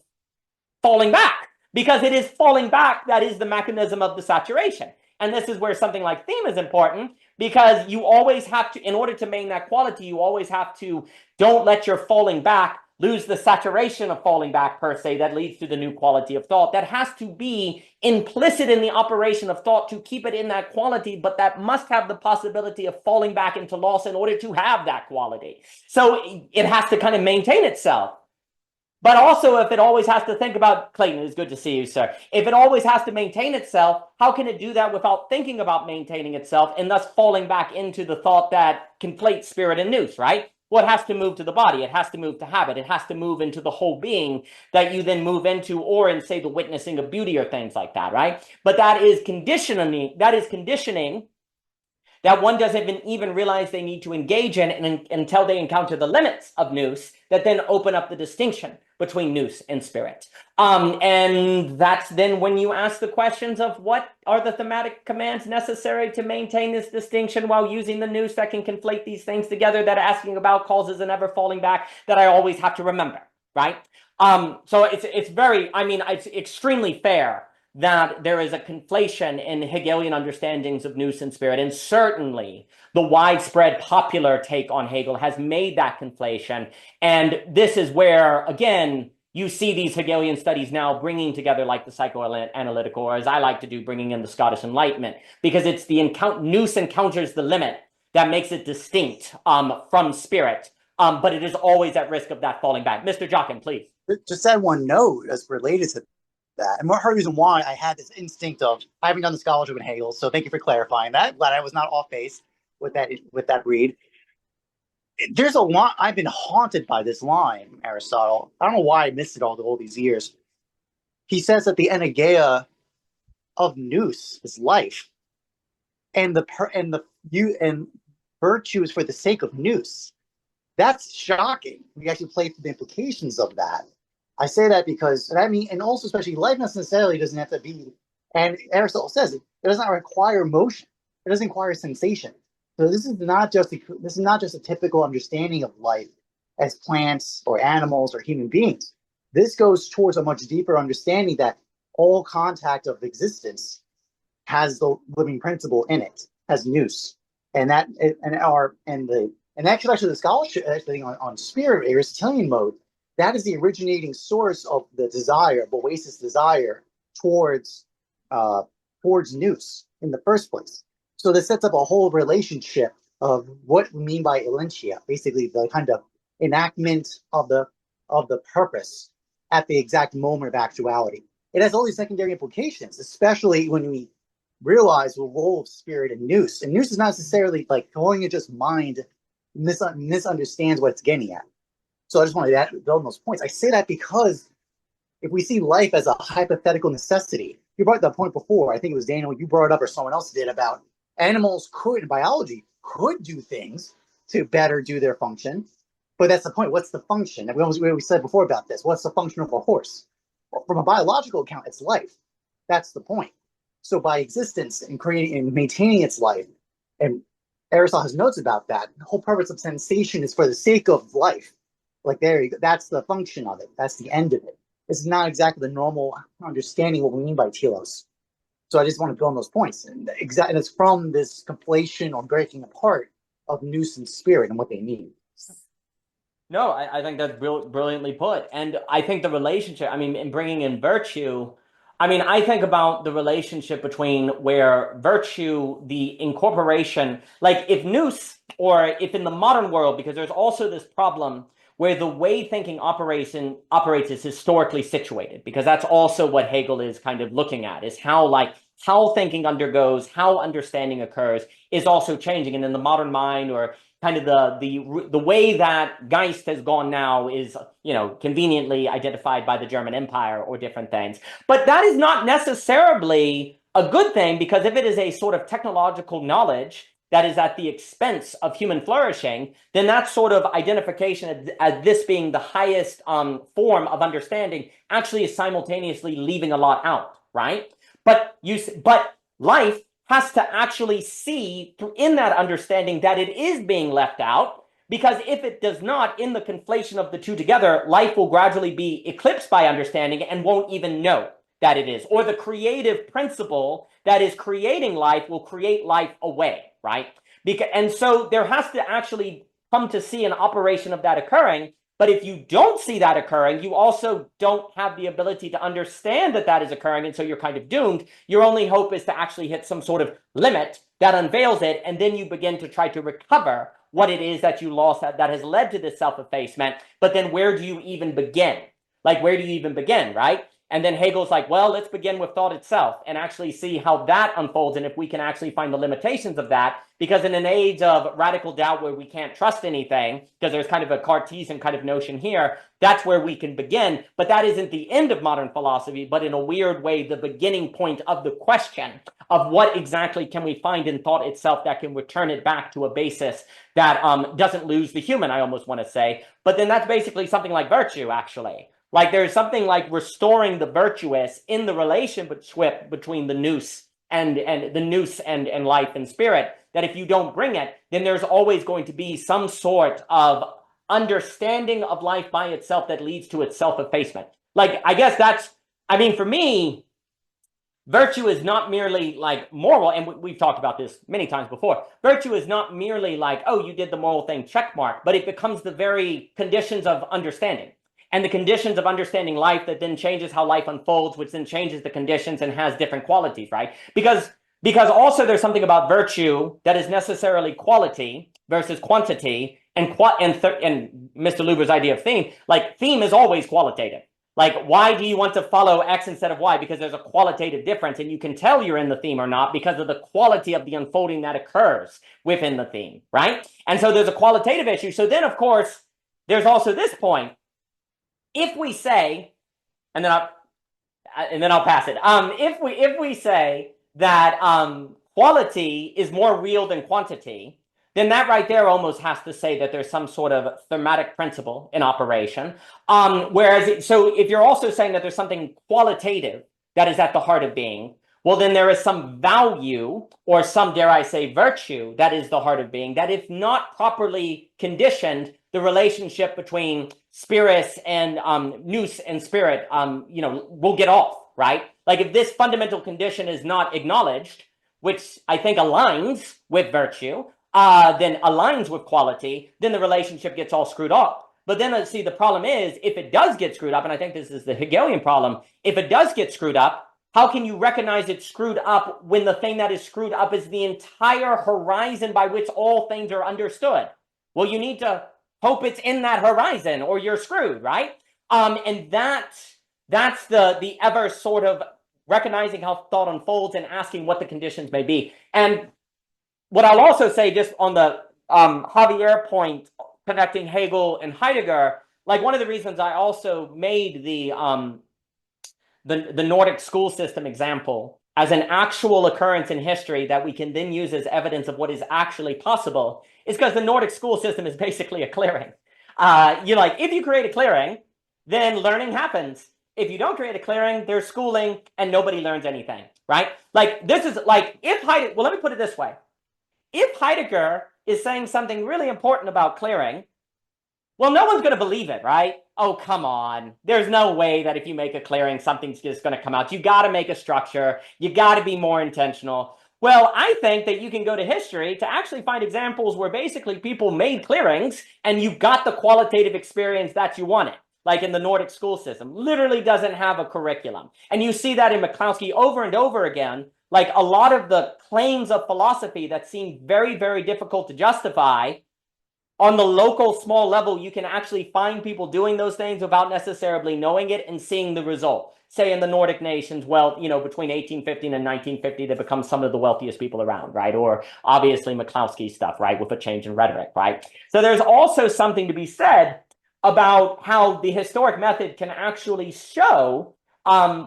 Speaker 1: falling back because it is falling back that is the mechanism of the saturation. And this is where something like theme is important because you always have to, in order to maintain that quality, you always have to don't let your falling back lose the saturation of falling back per se that leads to the new quality of thought. That has to be implicit in the operation of thought to keep it in that quality, but that must have the possibility of falling back into loss in order to have that quality. So it has to kind of maintain itself. But also, if it always has to think about, Clayton, it's good to see you, sir. If it always has to maintain itself, how can it do that without thinking about maintaining itself and thus falling back into the thought that conflates spirit and nous, right? Well, it has to move to the body. It has to move to habit. It has to move into the whole being that you then move into, or in, say, the witnessing of beauty or things like that, right? But that is conditioning. That is conditioning that one doesn't even realize they need to engage in until they encounter the limits of nous that then open up the distinction between nous and spirit. And that's then when you ask the questions of what are the thematic commands necessary to maintain this distinction while using the nous that can conflate these things together that asking about causes an ever falling back that I always have to remember, right? So it's very, I mean, it's extremely fair that there is a conflation in Hegelian understandings of nous and spirit. And certainly the widespread popular take on Hegel has made that conflation. And this is where, again, you see these Hegelian studies now bringing together like the psychoanalytical, or as I like to do, bringing in the Scottish Enlightenment, because it's the nous encounters the limit that makes it distinct from spirit. But it is always at risk of that falling back. Mr. Jockin, please.
Speaker 3: Just add one note as related to that. And part of the reason why I had this instinct of, I haven't done the scholarship in Hegel, so thank you for clarifying that. Glad I was not off base with that read. There's a lot, I've been haunted by this line, Aristotle. I don't know why I missed it all these years. He says that the energeia of nous is life. And virtue is for the sake of nous. That's shocking. We actually play through the implications of that. I say that because, and also especially life necessarily doesn't have to be, and Aristotle says it doesn't require motion. It doesn't require sensation. So this is not just a typical understanding of life as plants or animals or human beings. This goes towards a much deeper understanding that all contact of existence has the living principle in it, has nous, and actually the scholarship on spirit, Aristotelian mode. That is the originating source of the desire, Boasi's desire towards nous in the first place. So this sets up a whole relationship of what we mean by elentia, basically the kind of enactment of the purpose at the exact moment of actuality. It has all these secondary implications, especially when we realize the role of spirit in nous. And nous is not necessarily like going to just mind misunderstands what it's getting at. So I just wanted to build on those points. I say that because if we see life as a hypothetical necessity, you brought that point before. I think it was Daniel, you brought it up, or someone else did, about animals biology could do things to better do their function. But that's the point. What's the function? And we said before about this. What's the function of a horse? Well, from a biological account, it's life. That's the point. So by existence and creating and maintaining its life, and Aristotle has notes about that, the whole purpose of sensation is for the sake of life. Like there you go. That's the function of it. That's the end of it. This is not exactly the normal understanding of what we mean by telos. So I just want to build on those points. And it's from this conflation or breaking apart of nous and spirit and what they mean.
Speaker 1: No, I think that's brilliantly put. And I think the relationship, I mean, in bringing in virtue, I mean, I think about the relationship between where virtue, the incorporation, like if nous, or if in the modern world, because there's also this problem where the way thinking operates is historically situated, because that's also what Hegel is kind of looking at, is how like how thinking undergoes, how understanding occurs is also changing. And in the modern mind, or kind of the way that Geist has gone now is, you know, conveniently identified by the German Empire or different things. But that is not necessarily a good thing, because if it is a sort of technological knowledge that is at the expense of human flourishing, then that sort of identification as this being the highest form of understanding actually is simultaneously leaving a lot out, right? But life has to actually see in that understanding that it is being left out, because if it does not, in the conflation of the two together, life will gradually be eclipsed by understanding and won't even know that it is. Or the creative principle that is creating life will create life away, right? And so there has to actually come to see an operation of that occurring. But if you don't see that occurring, you also don't have the ability to understand that that is occurring, and so you're kind of doomed. Your only hope is to actually hit some sort of limit that unveils it, and then you begin to try to recover what it is that you lost that has led to this self-effacement. But then where do you even begin? Like, where do you even begin, right? And then Hegel's like, well, let's begin with thought itself and actually see how that unfolds, and if we can actually find the limitations of that. Because in an age of radical doubt where we can't trust anything, because there's kind of a Cartesian kind of notion here, that's where we can begin. But that isn't the end of modern philosophy, but in a weird way, the beginning point of the question of what exactly can we find in thought itself that can return it back to a basis that doesn't lose the human, I almost want to say. But then that's basically something like virtue, actually. Like, there's something like restoring the virtuous in the relationship between the nous and the nous and life and spirit, that if you don't bring it, then there's always going to be some sort of understanding of life by itself that leads to its self-effacement. Like, I guess that's, I mean, for me, virtue is not merely like moral, and we've talked about this many times before. Virtue is not merely like, oh, you did the moral thing, check mark, but it becomes the very conditions of understanding. And the conditions of understanding life that then changes how life unfolds, which then changes the conditions and has different qualities, right? Because also there's something about virtue that is necessarily quality versus quantity, and Mr. Luber's idea of theme, like theme is always qualitative. Like, why do you want to follow X instead of Y? Because there's a qualitative difference, and you can tell you're in the theme or not because of the quality of the unfolding that occurs within the theme, right? And so there's a qualitative issue. So then, of course, there's also this point. If we say, and then I'll pass it. If we say that quality is more real than quantity, then that right there almost has to say that there's some sort of thematic principle in operation. So if you're also saying that there's something qualitative that is at the heart of being, well, then there is some value or some, dare I say, virtue that is the heart of being, that if not properly conditioned, the relationship between spirits and nous and spirit, will get off, right? Like, if this fundamental condition is not acknowledged, which I think aligns with virtue, then aligns with quality, then the relationship gets all screwed up. But then, see, the problem is, if it does get screwed up, and I think this is the Hegelian problem, if it does get screwed up, how can you recognize it's screwed up when the thing that is screwed up is the entire horizon by which all things are understood? Well, you need to hope it's in that horizon or you're screwed, right? And that's the ever sort of recognizing how thought unfolds and asking what the conditions may be. And what I'll also say, just on the Javier point, connecting Hegel and Heidegger, like, one of the reasons I also made the Nordic school system example as an actual occurrence in history that we can then use as evidence of what is actually possible is because the Nordic school system is basically a clearing. If you create a clearing, then learning happens. If you don't create a clearing, there's schooling and nobody learns anything, right? Like, this is like, let me put it this way. If Heidegger is saying something really important about clearing, well, no one's going to believe it, right? Oh, come on. There's no way that if you make a clearing, something's just going to come out. You got to make a structure. You got to be more intentional. Well, I think that you can go to history to actually find examples where basically people made clearings and you got the qualitative experience that you wanted. Like in the Nordic school system, literally doesn't have a curriculum. And you see that in McCloskey over and over again. Like, a lot of the claims of philosophy that seem very, very difficult to justify, on the local small level, you can actually find people doing those things without necessarily knowing it and seeing the result. say in the Nordic nations, well, you know, between 1850 and 1950, they become some of the wealthiest people around, right? Or obviously McCloskey stuff, right? With a change in rhetoric, right? So there's also something to be said about how the historic method can actually show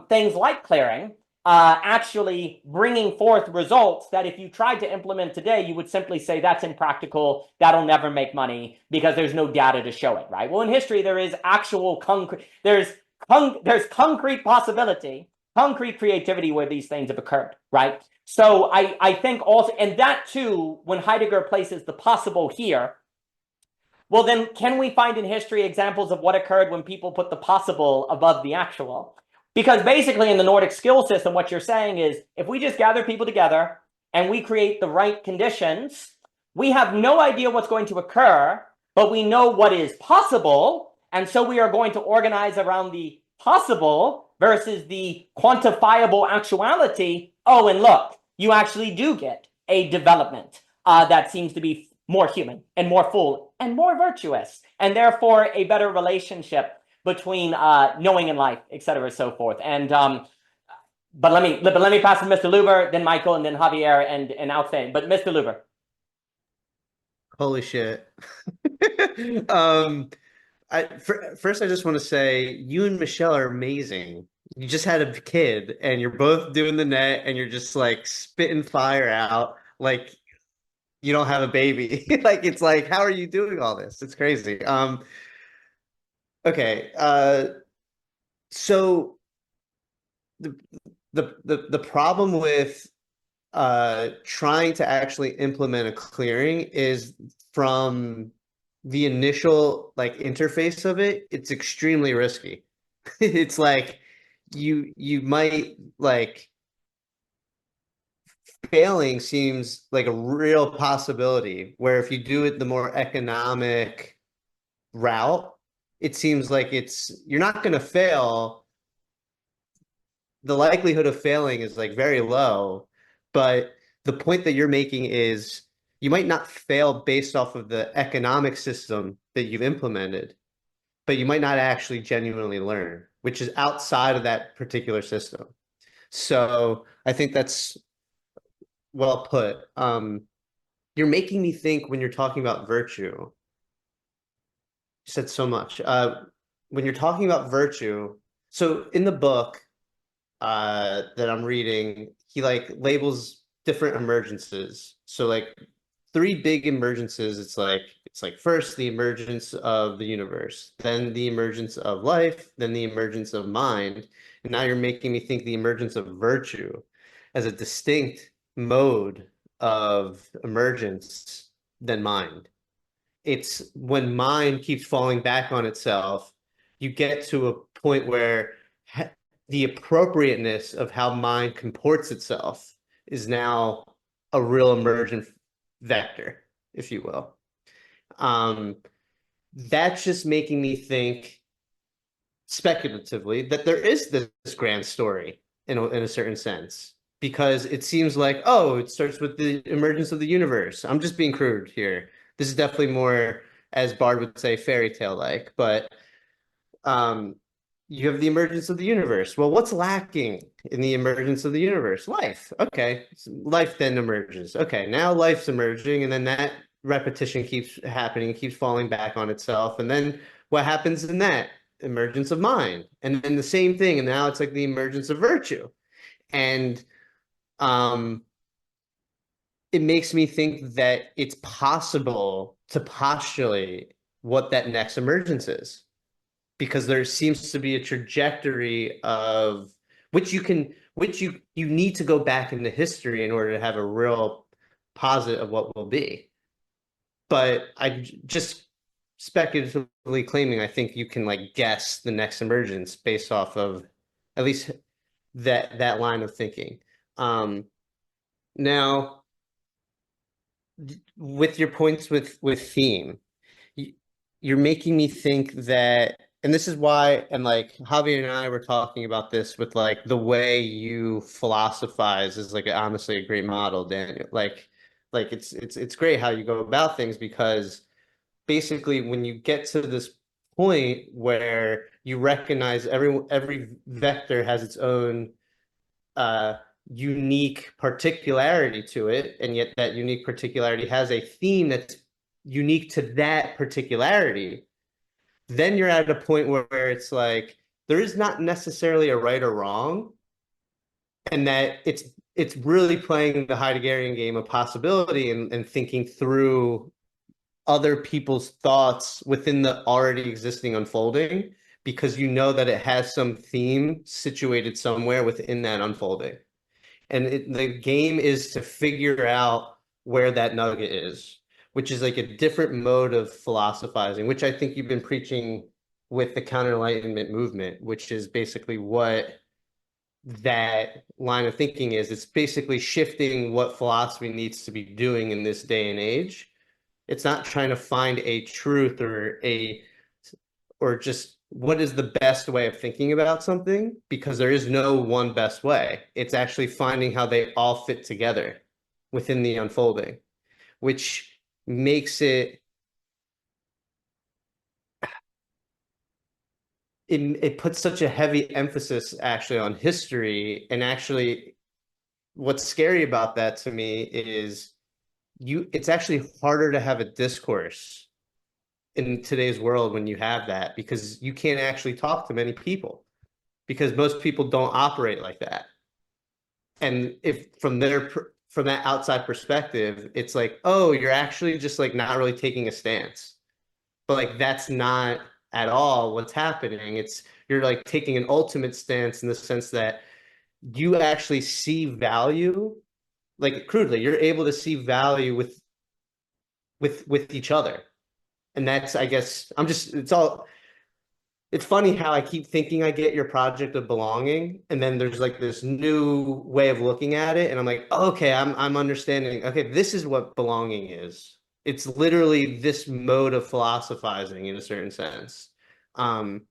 Speaker 1: things like clearing, actually bringing forth results that if you tried to implement today, you would simply say that's impractical, that'll never make money because there's no data to show it, right? Well, in history, there is actual concrete, there's concrete possibility, concrete creativity where these things have occurred, right? So I think also, and that too, when Heidegger places the possible here, well, then can we find in history examples of what occurred when people put the possible above the actual? Because basically in the Nordic skill system, what you're saying is if we just gather people together and we create the right conditions, we have no idea what's going to occur, but we know what is possible. And so we are going to organize around the possible versus the quantifiable actuality. Oh, and look, you actually do get a development that seems to be more human and more full and more virtuous, and therefore a better relationship between knowing and life, et cetera, so forth. And but let me pass to Mr. Luber, then Michael, and then Javier, and outstanding. But Mr. Luber.
Speaker 2: Holy shit. First, I just want to say you and Michelle are amazing. You just had a kid, and you're both doing the net, and you're just like spitting fire out, like you don't have a baby. Like it's like, how are you doing all this? It's crazy. Okay. So the problem with trying to actually implement a clearing is from the initial like interface of it, it's extremely risky. It's like you might like failing seems like a real possibility, where if you do it the more economic route, it seems like you're not going to fail. The likelihood of failing is like very low, but the point that you're making is you might not fail based off of the economic system that you've implemented, but you might not actually genuinely learn, which is outside of that particular system. So I think that's well put. You're making me think when you're talking about virtue. You said so much. When you're talking about virtue, so in the book that I'm reading, he like labels different emergences. So like three big emergences. It's like first the emergence of the universe, then the emergence of life, then the emergence of mind. And now you're making me think the emergence of virtue as a distinct mode of emergence than mind. It's when mind keeps falling back on itself, you get to a point where the appropriateness of how mind comports itself is now a real emergent vector, if you will. That's just making me think speculatively that there is this grand story in a certain sense, because it seems like, oh, it starts with the emergence of the universe. I'm just being crude here. This is definitely more, as Bard would say, fairy tale like, but you have the emergence of the universe. Well, what's lacking in the emergence of the universe? Life. Okay. Life then emerges. Okay. Now life's emerging, and then that repetition keeps happening, keeps falling back on itself. And then what happens in that? Emergence of mind. And then the same thing. And now it's like the emergence of virtue. And it makes me think that it's possible to postulate what that next emergence is, because there seems to be a trajectory of which you need to go back into history in order to have a real posit of what will be. But I just speculatively claiming, I think you can like guess the next emergence based off of at least that line of thinking. Now, with your points with theme, you're making me think that, and this is why, and like Javier and I were talking about this with like the way you philosophize is like honestly a great model, Daniel. Like it's great how you go about things, because basically when you get to this point where you recognize every vector has its own unique particularity to it, and yet that unique particularity has a theme that's unique to that particularity, then you're at a point where it's like there is not necessarily a right or wrong, and that it's really playing the Heideggerian game of possibility and thinking through other people's thoughts within the already existing unfolding, because you know that it has some theme situated somewhere within that unfolding. And the game is to figure out where that nugget is, which is like a different mode of philosophizing, which I think you've been preaching with the counter-enlightenment movement, which is basically what that line of thinking is. It's basically shifting what philosophy needs to be doing in this day and age. It's not trying to find a truth or just what is the best way of thinking about something, because there is no one best way. It's actually finding how they all fit together within the unfolding, which makes it puts such a heavy emphasis actually on history. And actually what's scary about that to me is it's actually harder to have a discourse in today's world when you have that, because you can't actually talk to many people, because most people don't operate like that. And if from that outside perspective, it's like, oh, you're actually just like not really taking a stance. But like that's not at all what's happening. You're like taking an ultimate stance in the sense that you actually see value, like crudely, you're able to see value with each other. And that's, I guess, it's funny how I keep thinking I get your project of belonging, and then there's like this new way of looking at it, and I'm like, oh, okay, I'm understanding. Okay, this is what belonging is. It's literally this mode of philosophizing in a certain sense. And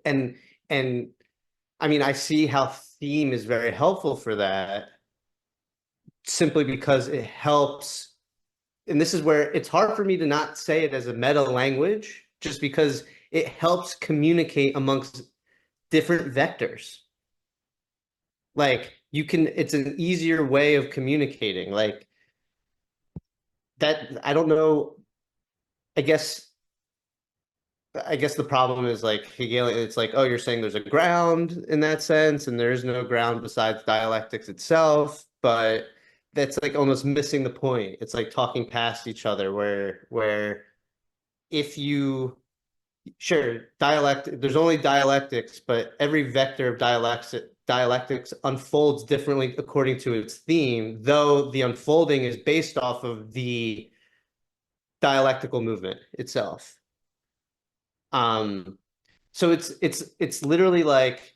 Speaker 2: I mean, I see how theme is very helpful for that, simply because it helps. And this is where it's hard for me to not say it as a meta language, just because it helps communicate amongst different vectors. Like it's an easier way of communicating. Like that, I don't know. I guess the problem is like Hegelian, it's like, oh, you're saying there's a ground in that sense, and there is no ground besides dialectics itself, but that's like almost missing the point. It's like talking past each other, where if you there's only dialectics, but every vector of dialectics unfolds differently according to its theme, though the unfolding is based off of the dialectical movement itself. So it's literally like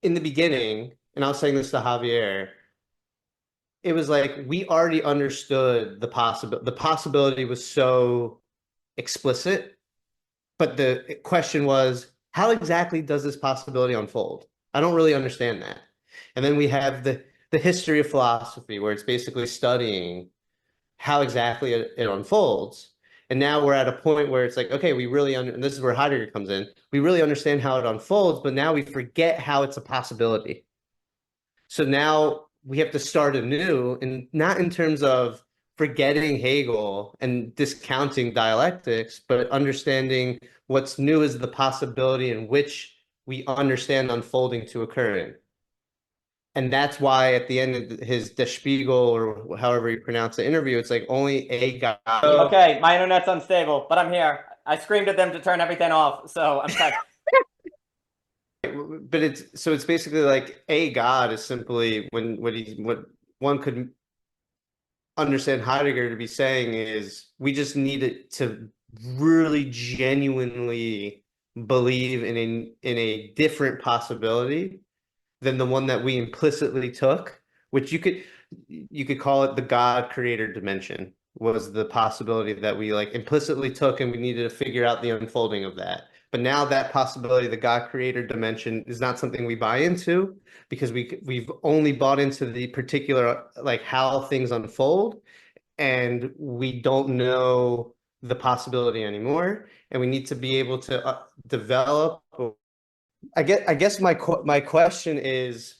Speaker 2: in the beginning, and I was saying this to Javier, it was like we already understood the possibility was so explicit, but the question was, how exactly does this possibility unfold? I don't really understand that. And then we have the history of philosophy, where it's basically studying how exactly it unfolds. And now we're at a point where it's like, okay, and this is where Heidegger comes in, we really understand how it unfolds, but now we forget how it's a possibility. So now we have to start anew, and not in terms of forgetting Hegel and discounting dialectics, but understanding what's new is the possibility in which we understand unfolding to occur in. And that's why at the end of his Der Spiegel, or however you pronounce the interview, it's like only a guy.
Speaker 1: Okay, my internet's unstable, but I'm here. I screamed at them to turn everything off, so I'm back.
Speaker 2: But it's basically like a God is simply what one could understand Heidegger to be saying is we just need to really genuinely believe in a different possibility than the one that we implicitly took, which you could call it the God creator dimension, was the possibility that we like implicitly took, and we needed to figure out the unfolding of that. But now that possibility, the God creator dimension, is not something we buy into, because we've only bought into the particular like how things unfold, and we don't know the possibility anymore, and we need to be able to develop. I guess my question is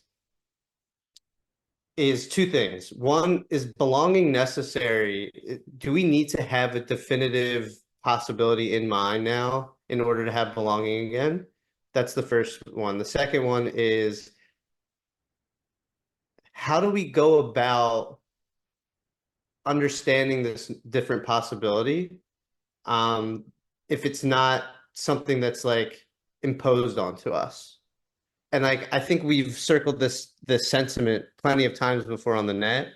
Speaker 2: two things. One, is belonging necessary? Do we need to have a definitive possibility in mind now in order to have belonging again? That's the first one. The second one is, how do we go about understanding this different possibility if it's not something that's like imposed onto us? And like, I think we've circled this sentiment plenty of times before on the net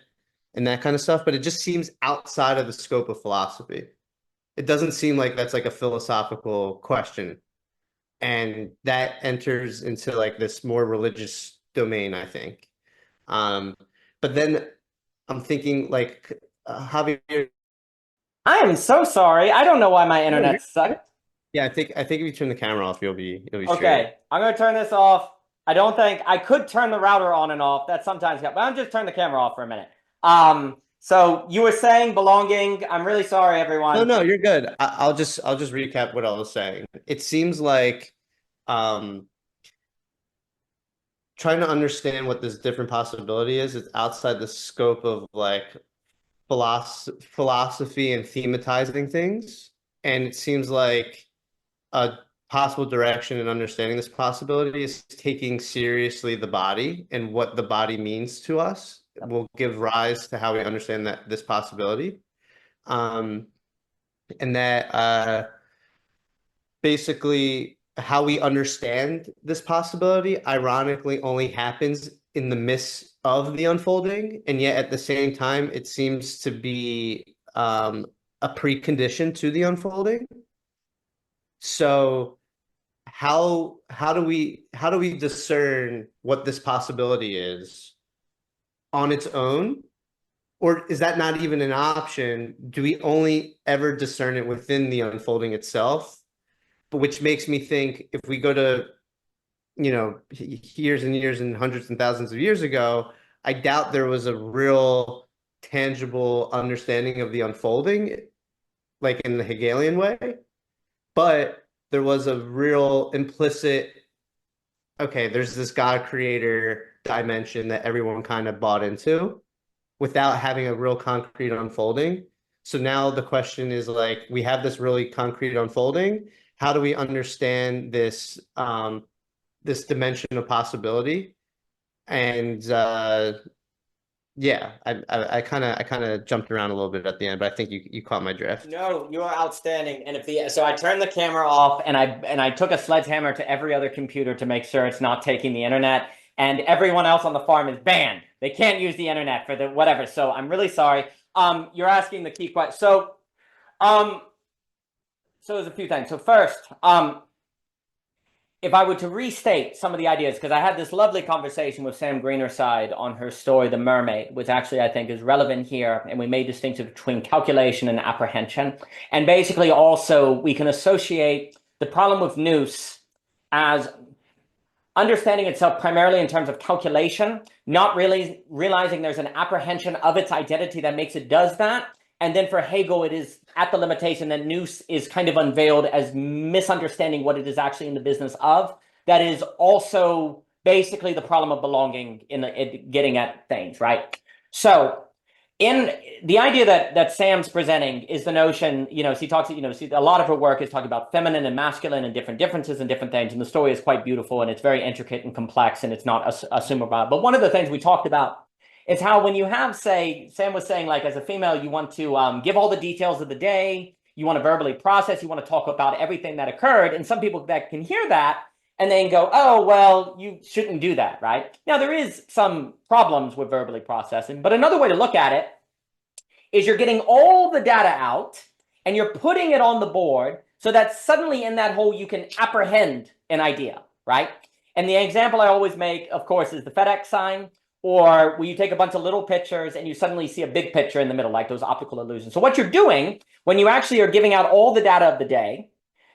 Speaker 2: and that kind of stuff, but it just seems outside of the scope of philosophy. It doesn't seem like that's like a philosophical question, and that enters into like this more religious domain, I think. But then I'm thinking like, Javier.
Speaker 1: I am so sorry. I don't know why my internet sucked.
Speaker 2: Yeah, I think if you turn the camera off, you'll be straight.
Speaker 1: Okay, I'm gonna turn this off. I don't think I could turn the router on and off. That sometimes happens. But I'm just turn the camera off for a minute. So you were saying belonging. I'm really sorry, everyone.
Speaker 2: No, you're good. I'll just recap what I was saying. It seems like trying to understand what this different possibility is, it's outside the scope of like philosophy and thematizing things. And it seems like a possible direction in understanding this possibility is taking seriously the body and what the body means to us will give rise to how we understand this possibility. And that basically how we understand this possibility ironically only happens in the midst of the unfolding, and yet at the same time it seems to be a precondition to the unfolding. So how do we discern what this possibility is on its own? Or is that not even an option? Do we only ever discern it within the unfolding itself? But which makes me think, if we go to, years and years and hundreds and thousands of years ago, I doubt there was a real tangible understanding of the unfolding, like in the Hegelian way. But there was a real implicit, okay, there's this God creator dimension that everyone kind of bought into without having a real concrete unfolding. So now the question is like, we have this really concrete unfolding. How do we understand this this dimension of possibility? And yeah, I kind of jumped around a little bit at the end, but I think you caught my drift.
Speaker 1: No, you are outstanding. And so I turned the camera off, and I took a sledgehammer to every other computer to make sure it's not taking the internet. And everyone else on the farm is banned. They can't use the internet for the whatever. So I'm really sorry. You're asking the key question. So there's a few things. So first, if I were to restate some of the ideas, because I had this lovely conversation with Sam Greenerside on her story, The Mermaid, which actually I think is relevant here, and we made distinction between calculation and apprehension. And basically also we can associate the problem with nous as understanding itself primarily in terms of calculation, not really realizing there's an apprehension of its identity that makes it does that. And then for Hegel, it is at the limitation that nous is kind of unveiled as misunderstanding what it is actually in the business of. That is also basically the problem of belonging in getting at things, right? So in the idea that Sam's presenting is the notion, she talks, a lot of her work is talking about feminine and masculine and different differences and different things. And the story is quite beautiful, and it's very intricate and complex, and it's not assumable. But one of the things we talked about is how when you have, say, Sam was saying, like, as a female, you want to give all the details of the day, you want to verbally process, you want to talk about everything that occurred. And some people that can hear that and then go, oh, well, you shouldn't do that, right? Now, there is some problems with verbally processing, but another way to look at it is you're getting all the data out and you're putting it on the board so that suddenly in that whole you can apprehend an idea, right? And the example I always make, of course, is the FedEx sign, or where you take a bunch of little pictures and you suddenly see a big picture in the middle, like those optical illusions. So what you're doing when you actually are giving out all the data of the day,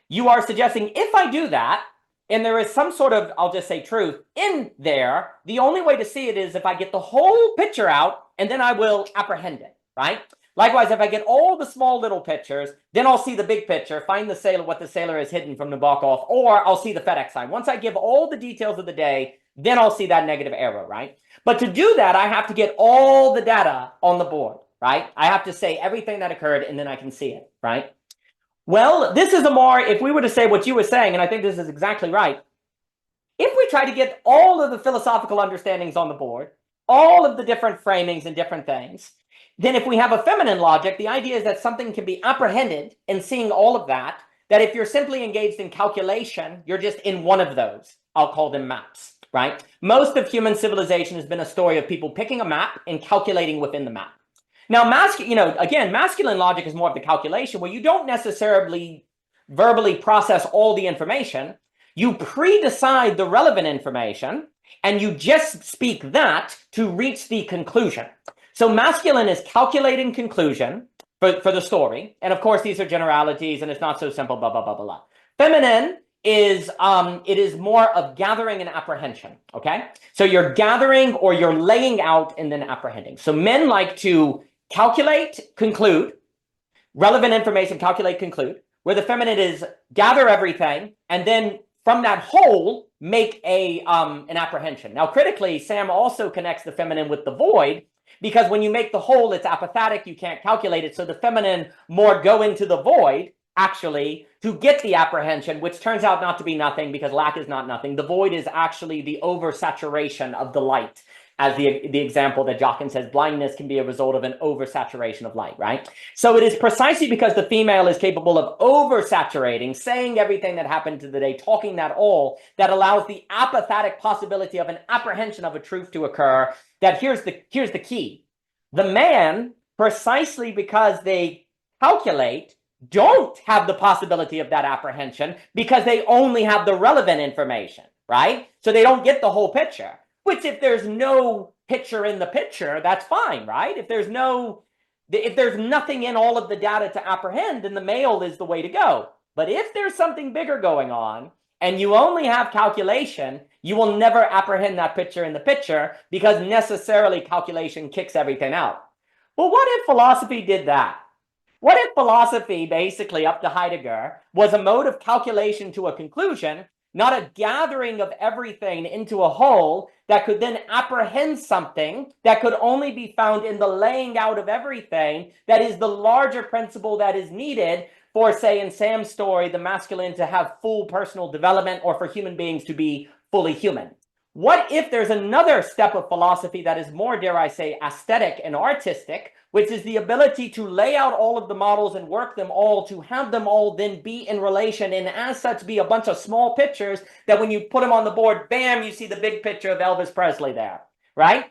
Speaker 1: you are suggesting, if I do that, and there is some sort of, I'll just say, truth in there, the only way to see it is if I get the whole picture out, and then I will apprehend it, right? Likewise, if I get all the small little pictures, then I'll see the big picture, find the sailor, what the sailor has hidden from the buck off, or I'll see the FedEx sign. Once I give all the details of the day, then I'll see that negative arrow, right? But to do that, I have to get all the data on the board, right? I have to say everything that occurred, and then I can see it, right? Well, this is a more, if we were to say what you were saying, and I think this is exactly right, if we try to get all of the philosophical understandings on the board, all of the different framings and different things, then if we have a feminine logic, the idea is that something can be apprehended in seeing all of that, that if you're simply engaged in calculation, you're just in one of those. I'll call them maps, right? Most of human civilization has been a story of people picking a map and calculating within the map. Now, again, masculine logic is more of the calculation where you don't necessarily verbally process all the information. You pre-decide the relevant information and you just speak that to reach the conclusion. So masculine is calculating conclusion for the story. And of course, these are generalities and it's not so simple, blah, blah, blah, blah, blah. Feminine is, it is more of gathering and apprehension, okay? So you're gathering or you're laying out and then apprehending. So men like to calculate, conclude, relevant information, calculate, conclude, where the feminine is gather everything and then from that whole, make an apprehension. Now, critically, Sam also connects the feminine with the void, because when you make the whole, it's apathetic, you can't calculate it. So the feminine more go into the void, actually, to get the apprehension, which turns out not to be nothing, because lack is not nothing. The void is actually the oversaturation of the light. As the example that Jockin says, blindness can be a result of an oversaturation of light, right? So it is precisely because the female is capable of oversaturating, saying everything that happened to the day, talking that all, that allows the apathetic possibility of an apprehension of a truth to occur. That here's the key. The man, precisely because they calculate, don't have the possibility of that apprehension because they only have the relevant information, right? So they don't get the whole picture. Which, if there's no picture in the picture, that's fine, right? If there's nothing in all of the data to apprehend, then the male is the way to go. But if there's something bigger going on, and you only have calculation, you will never apprehend that picture in the picture, because necessarily calculation kicks everything out. Well, what if philosophy did that? What if philosophy, basically up to Heidegger, was a mode of calculation to a conclusion, not a gathering of everything into a whole that could then apprehend something that could only be found in the laying out of everything that is the larger principle that is needed for, say, in Sam's story, the masculine to have full personal development or for human beings to be fully human? What if there's another step of philosophy that is more, dare I say, aesthetic and artistic, which is the ability to lay out all of the models and work them all, to have them all then be in relation and as such be a bunch of small pictures that when you put them on the board, bam, you see the big picture of Elvis Presley there, right?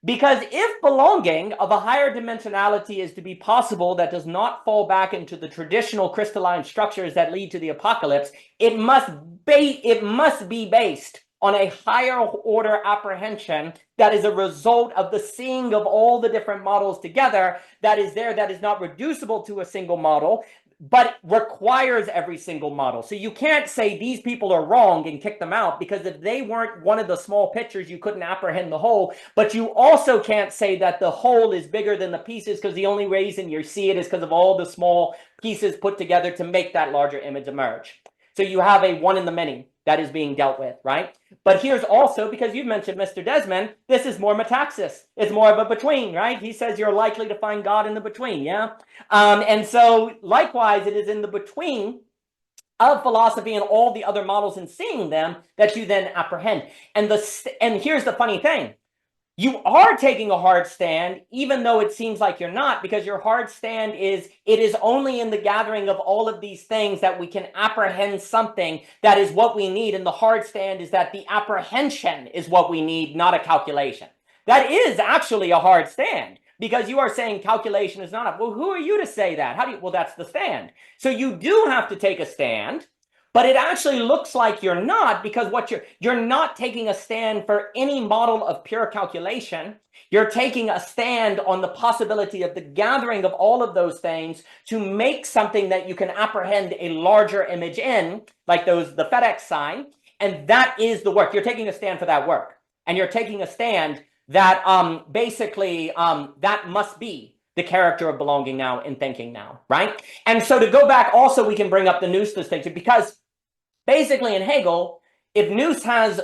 Speaker 1: Because if belonging of a higher dimensionality is to be possible that does not fall back into the traditional crystalline structures that lead to the apocalypse, it must be based on a higher order apprehension that is a result of the seeing of all the different models together that is there, that is not reducible to a single model, but requires every single model. So you can't say these people are wrong and kick them out, because if they weren't one of the small pictures, you couldn't apprehend the whole. But you also can't say that the whole is bigger than the pieces, because the only reason you see it is because of all the small pieces put together to make that larger image emerge. So you have a one in the many that is being dealt with, right? But here's also, because you mentioned Mr. Desmond, this is more metaxis. It's more of a between, right? He says you're likely to find God in the between, yeah? And so likewise, it is in the between of philosophy and all the other models and seeing them that you then apprehend. And here's the funny thing. You are taking a hard stand, even though it seems like you're not, because your hard stand is, it is only in the gathering of all of these things that we can apprehend something that is what we need. And the hard stand is that the apprehension is what we need, not a calculation. That is actually a hard stand, because you are saying calculation is not. Well, who are you to say that? Well, that's the stand. So you do have to take a stand. But it actually looks like you're not, because you're not taking a stand for any model of pure calculation. You're taking a stand on the possibility of the gathering of all of those things to make something that you can apprehend a larger image in, like the FedEx sign. And that is the work. You're taking a stand for that work. And you're taking a stand that basically that must be the character of belonging now and thinking now, right? And so to go back, also we can bring up the nous distinction, because basically in Hegel, if nous has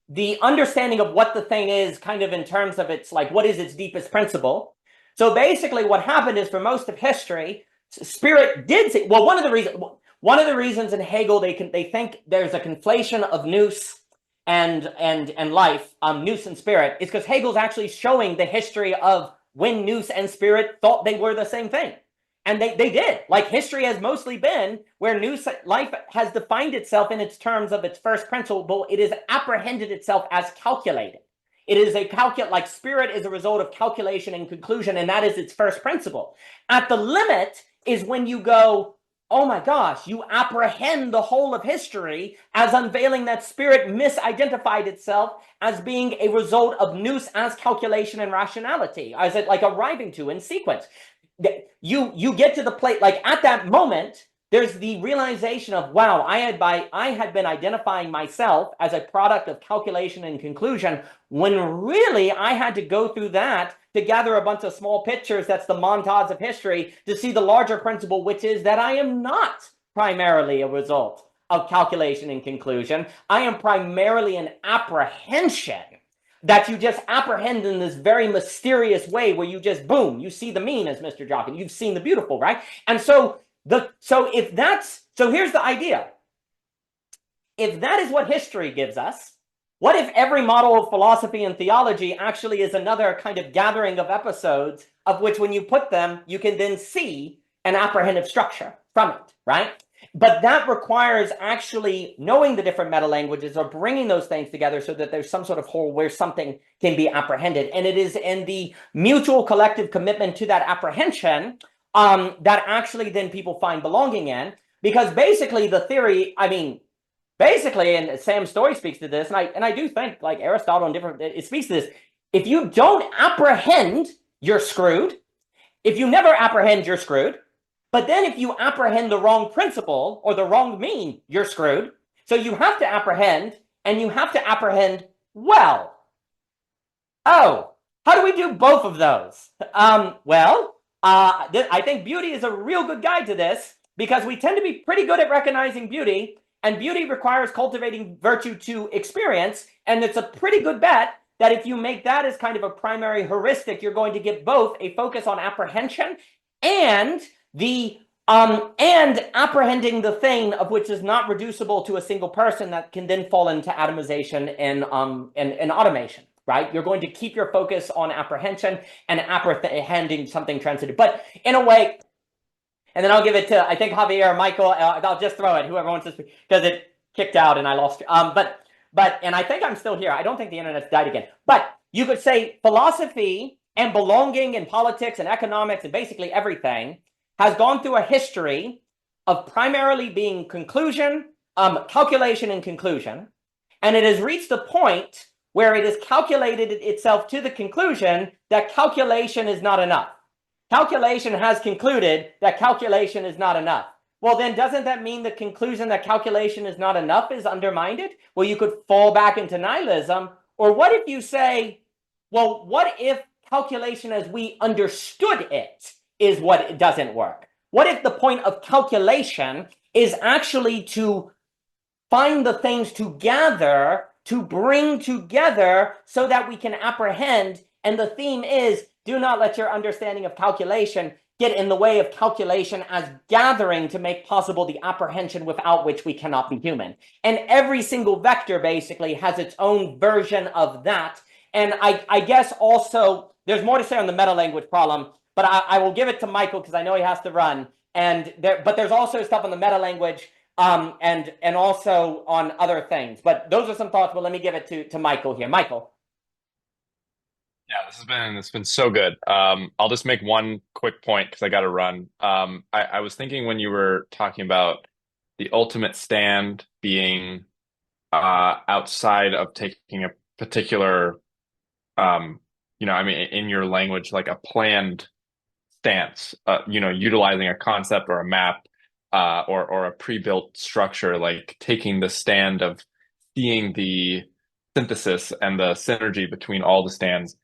Speaker 1: the understanding of what the thing is, kind of in terms of its like what is its deepest principle. So basically what happened is for most of history, spirit did say, well, one of the reasons in Hegel they think there's a conflation of nous and life, nous and spirit, is because Hegel's actually showing the history of when nous and spirit thought they were the same thing. And they did. Like, history has mostly been where nous life has defined itself in its terms of its first principle. It has apprehended itself as calculated. It is a like spirit is a result of calculation and conclusion, and that is its first principle. At the limit is when you go, oh my gosh, you apprehend the whole of history as unveiling that spirit misidentified itself as being a result of nous as calculation and rationality, as it like arriving to in sequence. You get to the place, like at that moment, there's the realization of, wow, I had been identifying myself as a product of calculation and conclusion, when really I had to go through that to gather a bunch of small pictures, that's the montage of history, to see the larger principle, which is that I am not primarily a result of calculation and conclusion. I am primarily an apprehension that you just apprehend in this very mysterious way where you just, boom, you see the mean, as Mr. Jock, and you've seen the beautiful, right? And so here's the idea. If that is what history gives us, what if every model of philosophy and theology actually is another kind of gathering of episodes of which when you put them, you can then see an apprehensive structure from it, right? But that requires actually knowing the different meta languages or bringing those things together so that there's some sort of whole where something can be apprehended. And it is in the mutual collective commitment to that apprehension that actually then people find belonging in. Because basically the theory, basically, and Sam Story speaks to this, and I do think like Aristotle and different, it speaks to this. If you don't apprehend, you're screwed. If you never apprehend, you're screwed. But then if you apprehend the wrong principle or the wrong mean, you're screwed. So you have to apprehend, and you have to apprehend well. Oh, how do we do both of those? I think beauty is a real good guide to this, because we tend to be pretty good at recognizing beauty, and beauty requires cultivating virtue to experience, and it's a pretty good bet that if you make that as kind of a primary heuristic, you're going to get both a focus on apprehension and and apprehending the thing of which is not reducible to a single person that can then fall into atomization and automation, right? You're going to keep your focus on apprehension and apprehending something transitive. But in a way, and then I'll give it to, I think, Javier or Michael. I'll just throw it, whoever wants to speak, because it kicked out and I lost. And I think I'm still here. I don't think the internet's died again. But you could say philosophy and belonging and politics and economics and basically everything has gone through a history of primarily being conclusion, calculation and conclusion. And it has reached a point where it has calculated itself to the conclusion that calculation is not enough. Calculation has concluded that calculation is not enough. Well, then doesn't that mean the conclusion that calculation is not enough is undermined? Well, you could fall back into nihilism. Or what if you say, well, what if calculation as we understood it is what it doesn't work? What if the point of calculation is actually to find the things together, to bring together so that we can apprehend? And the theme is, do not let your understanding of calculation get in the way of calculation as gathering to make possible the apprehension without which we cannot be human. And every single vector basically has its own version of that. And I guess also there's more to say on the meta language problem, but I will give it to Michael because I know he has to run. But there's also stuff on the meta language and also on other things. But those are some thoughts. But let me give it to Michael here. Michael.
Speaker 5: Yeah, it's been so good. I'll just make one quick point because I got to run. I was thinking when you were talking about the ultimate stand being outside of taking a particular, in your language, like a planned stance, utilizing a concept or a map or a pre-built structure, like taking the stand of seeing the synthesis and the synergy between all the stands.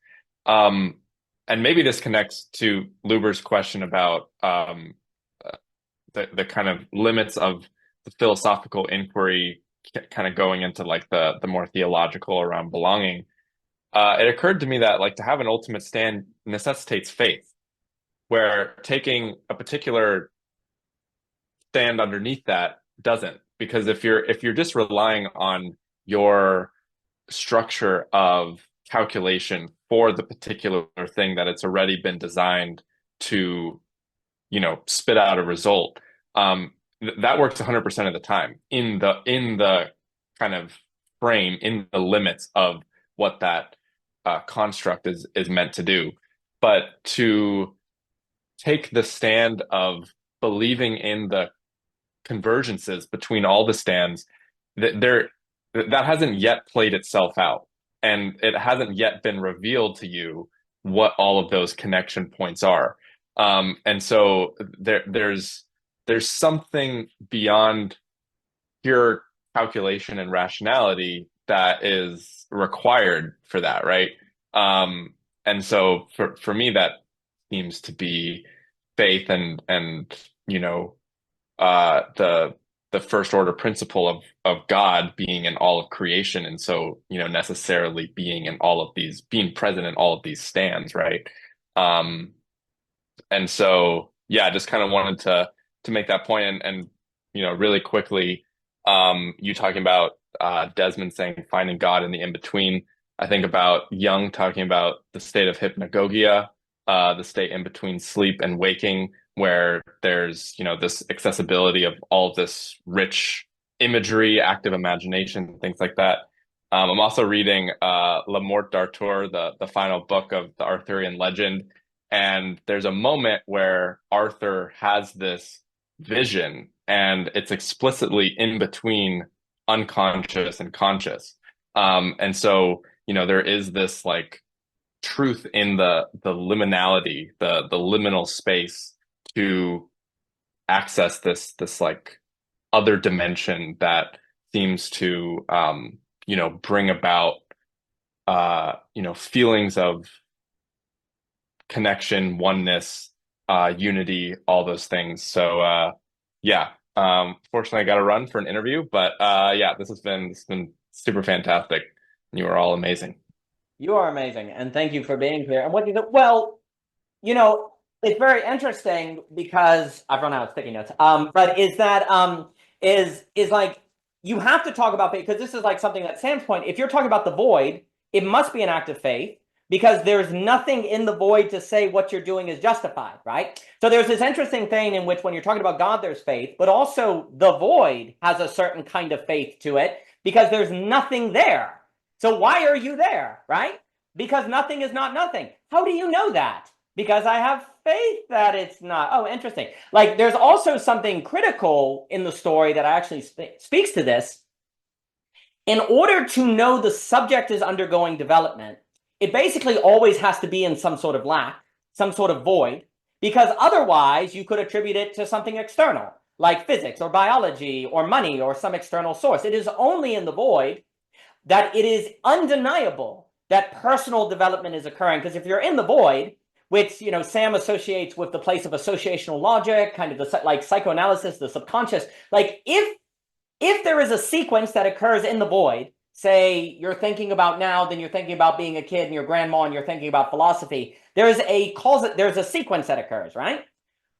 Speaker 5: And maybe this connects to Luber's question about the kind of limits of the philosophical inquiry, kind of going into like the more theological around belonging. It occurred to me that like to have an ultimate stand necessitates faith, where taking a particular stand underneath that doesn't, because if you're just relying on your structure of calculation for the particular thing that it's already been designed to, spit out a result, that works 100% of the time in the kind of frame, in the limits of what that construct is meant to do. But to take the stand of believing in the convergences between all the stands, that hasn't yet played itself out, and it hasn't yet been revealed to you what all of those connection points are. And so there's something beyond pure calculation and rationality that is required for that, right? And so for me, that seems to be faith and the first order principle of God being in all of creation, and so necessarily being present in all of these stands, right? And so yeah, just kind of wanted to make that point, and really quickly, you talking about Desmond saying finding God in the in-between. I think about Jung talking about the state of hypnagogia, the state in between sleep and waking, where there's this accessibility of all of this rich imagery, active imagination, things like that. I'm also reading La Mort d'Arthur, the final book of the Arthurian legend, and there's a moment where Arthur has this vision, and it's explicitly in between unconscious and conscious. And so there is this like truth in the liminality, the liminal space, to access this like other dimension that seems to bring about feelings of connection, oneness, unity, all those things. So yeah, fortunately I got to run for an interview, but yeah, this has been super fantastic. You are all amazing.
Speaker 1: You are amazing, and thank you for being here. And what you said, well, it's very interesting because I've run out of sticky notes. But is that is like you have to talk about faith, because this is like something that Sam's point. If you're talking about the void, it must be an act of faith, because there's nothing in the void to say what you're doing is justified, right? So there's this interesting thing in which when you're talking about God, there's faith, but also the void has a certain kind of faith to it, because there's nothing there. So why are you there, right? Because nothing is not nothing. How do you know that? Because I have faith that it's not. Oh, interesting. Like there's also something critical in the story that actually speaks to this. In order to know the subject is undergoing development, it basically always has to be in some sort of lack, some sort of void, because otherwise you could attribute it to something external, like physics or biology or money or some external source. It is only in the void that it is undeniable that personal development is occurring. Because if you're in the void, which Sam associates with the place of associational logic, kind of like psychoanalysis, the subconscious, like if there is a sequence that occurs in the void, say you're thinking about now, then you're thinking about being a kid and your grandma, and you're thinking about philosophy, there's a sequence that occurs, right?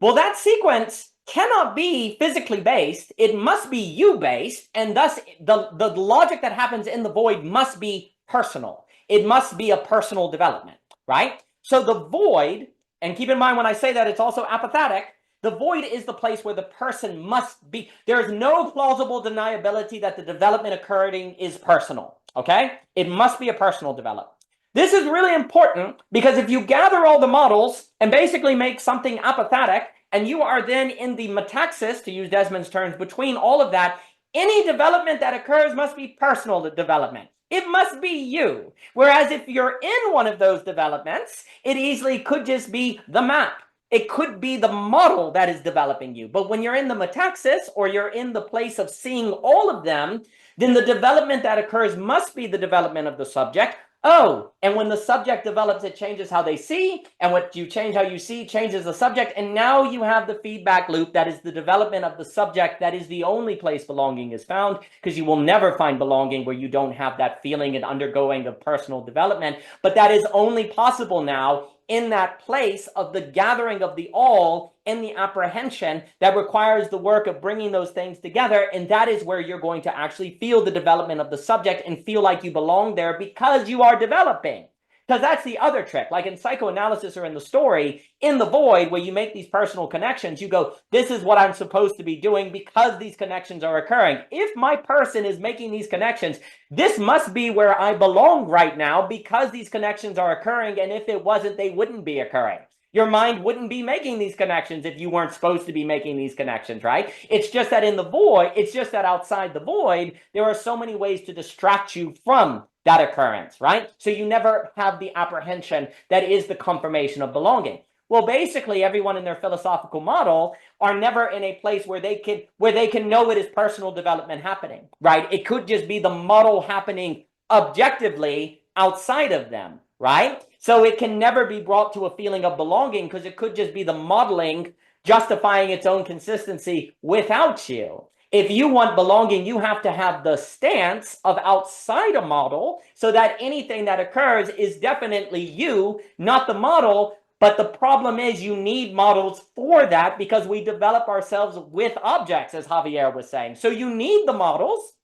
Speaker 1: Well, that sequence cannot be physically based. It must be you based, and thus the logic that happens in the void must be personal. It must be a personal development, right? So the void, and keep in mind when I say that, it's also apathetic. The void is the place where the person must be. There is no plausible deniability that the development occurring is personal, okay? It must be a personal development. This is really important, because if you gather all the models and basically make something apathetic, and you are then in the metaxis, to use Desmond's terms, between all of that, any development that occurs must be personal development. It must be you. Whereas if you're in one of those developments, it easily could just be the map. It could be the model that is developing you. But when you're in the metaxis, or you're in the place of seeing all of them, then the development that occurs must be the development of the subject. Oh, and when the subject develops, it changes how they see, and what you change how you see changes the subject, and now you have the feedback loop that is the development of the subject. That is the only place belonging is found, because you will never find belonging where you don't have that feeling and undergoing of personal development. But that is only possible now in that place of the gathering of the all and the apprehension that requires the work of bringing those things together. And that is where you're going to actually feel the development of the subject and feel like you belong there because you are developing. Because that's the other trick. Like in psychoanalysis or in the story, in the void, where you make these personal connections, you go, this is what I'm supposed to be doing because these connections are occurring. If my person is making these connections, this must be where I belong right now because these connections are occurring. And if it wasn't, they wouldn't be occurring. Your mind wouldn't be making these connections if you weren't supposed to be making these connections, right? It's just that in the void, it's just that outside the void, there are so many ways to distract you from that occurrence, right? So you never have the apprehension that is the confirmation of belonging. Well, basically, everyone in their philosophical model are never in a place where they can know it is personal development happening, right? It could just be the model happening objectively outside of them, right? So it can never be brought to a feeling of belonging because it could just be the modeling justifying its own consistency without you. If you want belonging, you have to have the stance of outside a model so that anything that occurs is definitely you, not the model. But the problem is you need models for that because we develop ourselves with objects, as Javier was saying. So you need the models.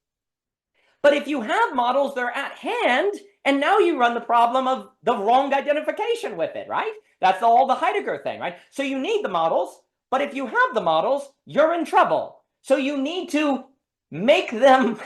Speaker 1: But if you have models, they're at hand, and now you run the problem of the wrong identification with it, right? That's all the Heidegger thing, right? So you need the models, but if you have the models, you're in trouble. So you need to make them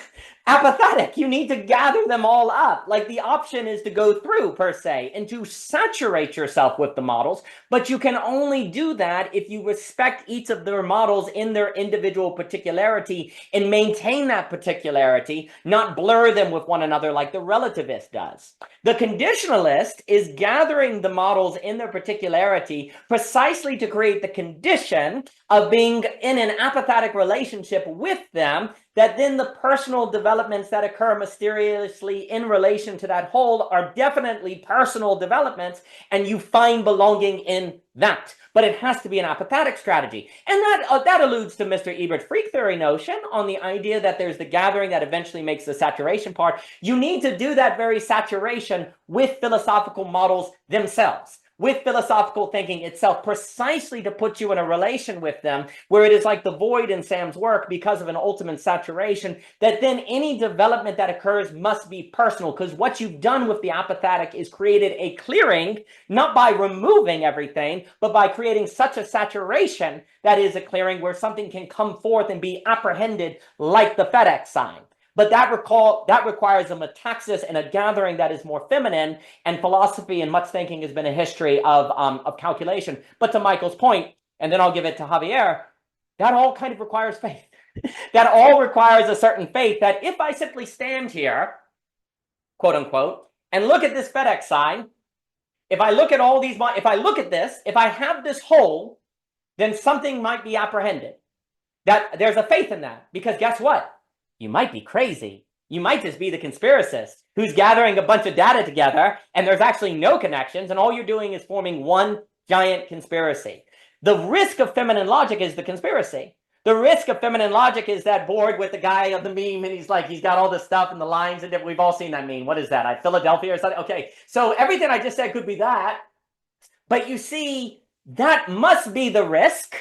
Speaker 1: apathetic. You need to gather them all up. Like the option is to go through per se and to saturate yourself with the models, but you can only do that if you respect each of their models in their individual particularity and maintain that particularity, not blur them with one another like the relativist does. The conditionalist is gathering the models in their particularity precisely to create the condition of being in an apathetic relationship with them, that then the personal developments that occur mysteriously in relation to that whole are definitely personal developments, and you find belonging in that. But it has to be an apathetic strategy. And that alludes to Mr. Ebert's freak theory notion on the idea that there's the gathering that eventually makes the saturation part. You need to do that very saturation with philosophical models themselves, with philosophical thinking itself, precisely to put you in a relation with them where it is like the void in Sam's work because of an ultimate saturation, that then any development that occurs must be personal, because what you've done with the apathetic is created a clearing, not by removing everything, but by creating such a saturation that is a clearing where something can come forth and be apprehended like the FedEx sign. But that requires a metaxis and a gathering that is more feminine, and philosophy and much thinking has been a history of calculation. But to Michael's point, and then I'll give it to Javier, that all kind of requires faith. That all requires a certain faith that if I simply stand here, quote unquote, and look at this FedEx sign, if I look at all these, if I look at this, if I have this whole, then something might be apprehended. That there's a faith in that, because guess what? You might be crazy. You might just be the conspiracist who's gathering a bunch of data together and there's actually no connections, and all you're doing is forming one giant conspiracy. The risk of feminine logic is the conspiracy. The risk of feminine logic is that board with the guy of the meme, and he's got all this stuff and the lines, and we've all seen that meme. What is that? Philadelphia or something? Okay, so everything I just said could be that. But you see, that must be the risk,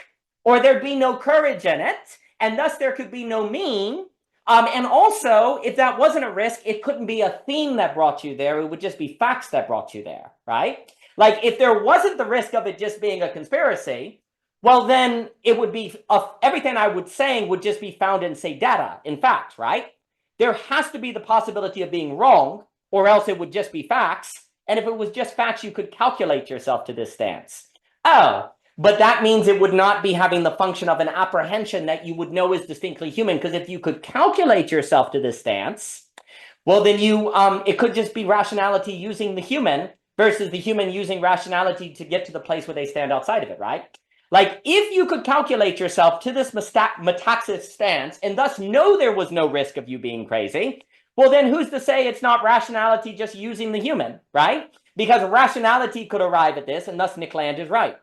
Speaker 1: or there'd be no courage in it, and thus there could be no meme. And also, if that wasn't a risk, it couldn't be a theme that brought you there. It would just be facts that brought you there, right? Like if there wasn't the risk of it just being a conspiracy, well, then it would be, everything I was saying would just be found in, say, data, in facts, right? There has to be the possibility of being wrong, or else it would just be facts. And if it was just facts, you could calculate yourself to this stance. Oh, but that means it would not be having the function of an apprehension that you would know is distinctly human, because if you could calculate yourself to this stance, well, then it could just be rationality using the human versus the human using rationality to get to the place where they stand outside of it, right? Like if you could calculate yourself to this metaxis stance and thus know there was no risk of you being crazy, Well, then who's to say it's not rationality just using the human, right? Because rationality could arrive at this, and thus Nick Land is right.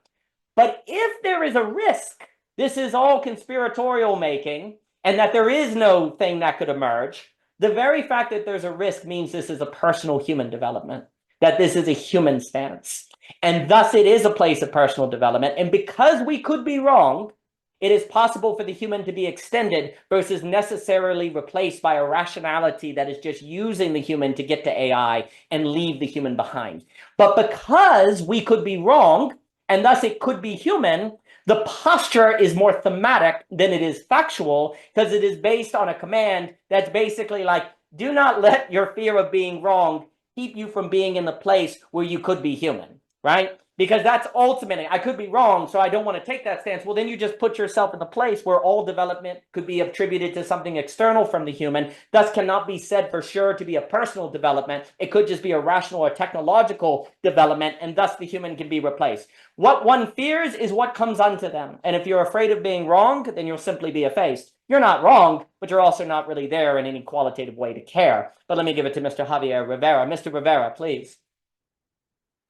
Speaker 1: But if there is a risk, this is all conspiratorial making, and that there is no thing that could emerge, the very fact that there's a risk means this is a personal human development, that this is a human stance. And thus it is a place of personal development. And because we could be wrong, it is possible for the human to be extended versus necessarily replaced by a rationality that is just using the human to get to AI and leave the human behind. But because we could be wrong, and thus it could be human, the posture is more thematic than it is factual, because it is based on a command that's basically like, do not let your fear of being wrong keep you from being in the place where you could be human, right? Because that's ultimately, I could be wrong, so I don't want to take that stance. Well, then you just put yourself in the place where all development could be attributed to something external from the human, thus cannot be said for sure to be a personal development. It could just be a rational or technological development, and thus the human can be replaced. What one fears is what comes unto them. And if you're afraid of being wrong, then you'll simply be effaced. You're not wrong, but you're also not really there in any qualitative way to care. But let me give it to Mr. Javier Rivera. Mr. Rivera, please.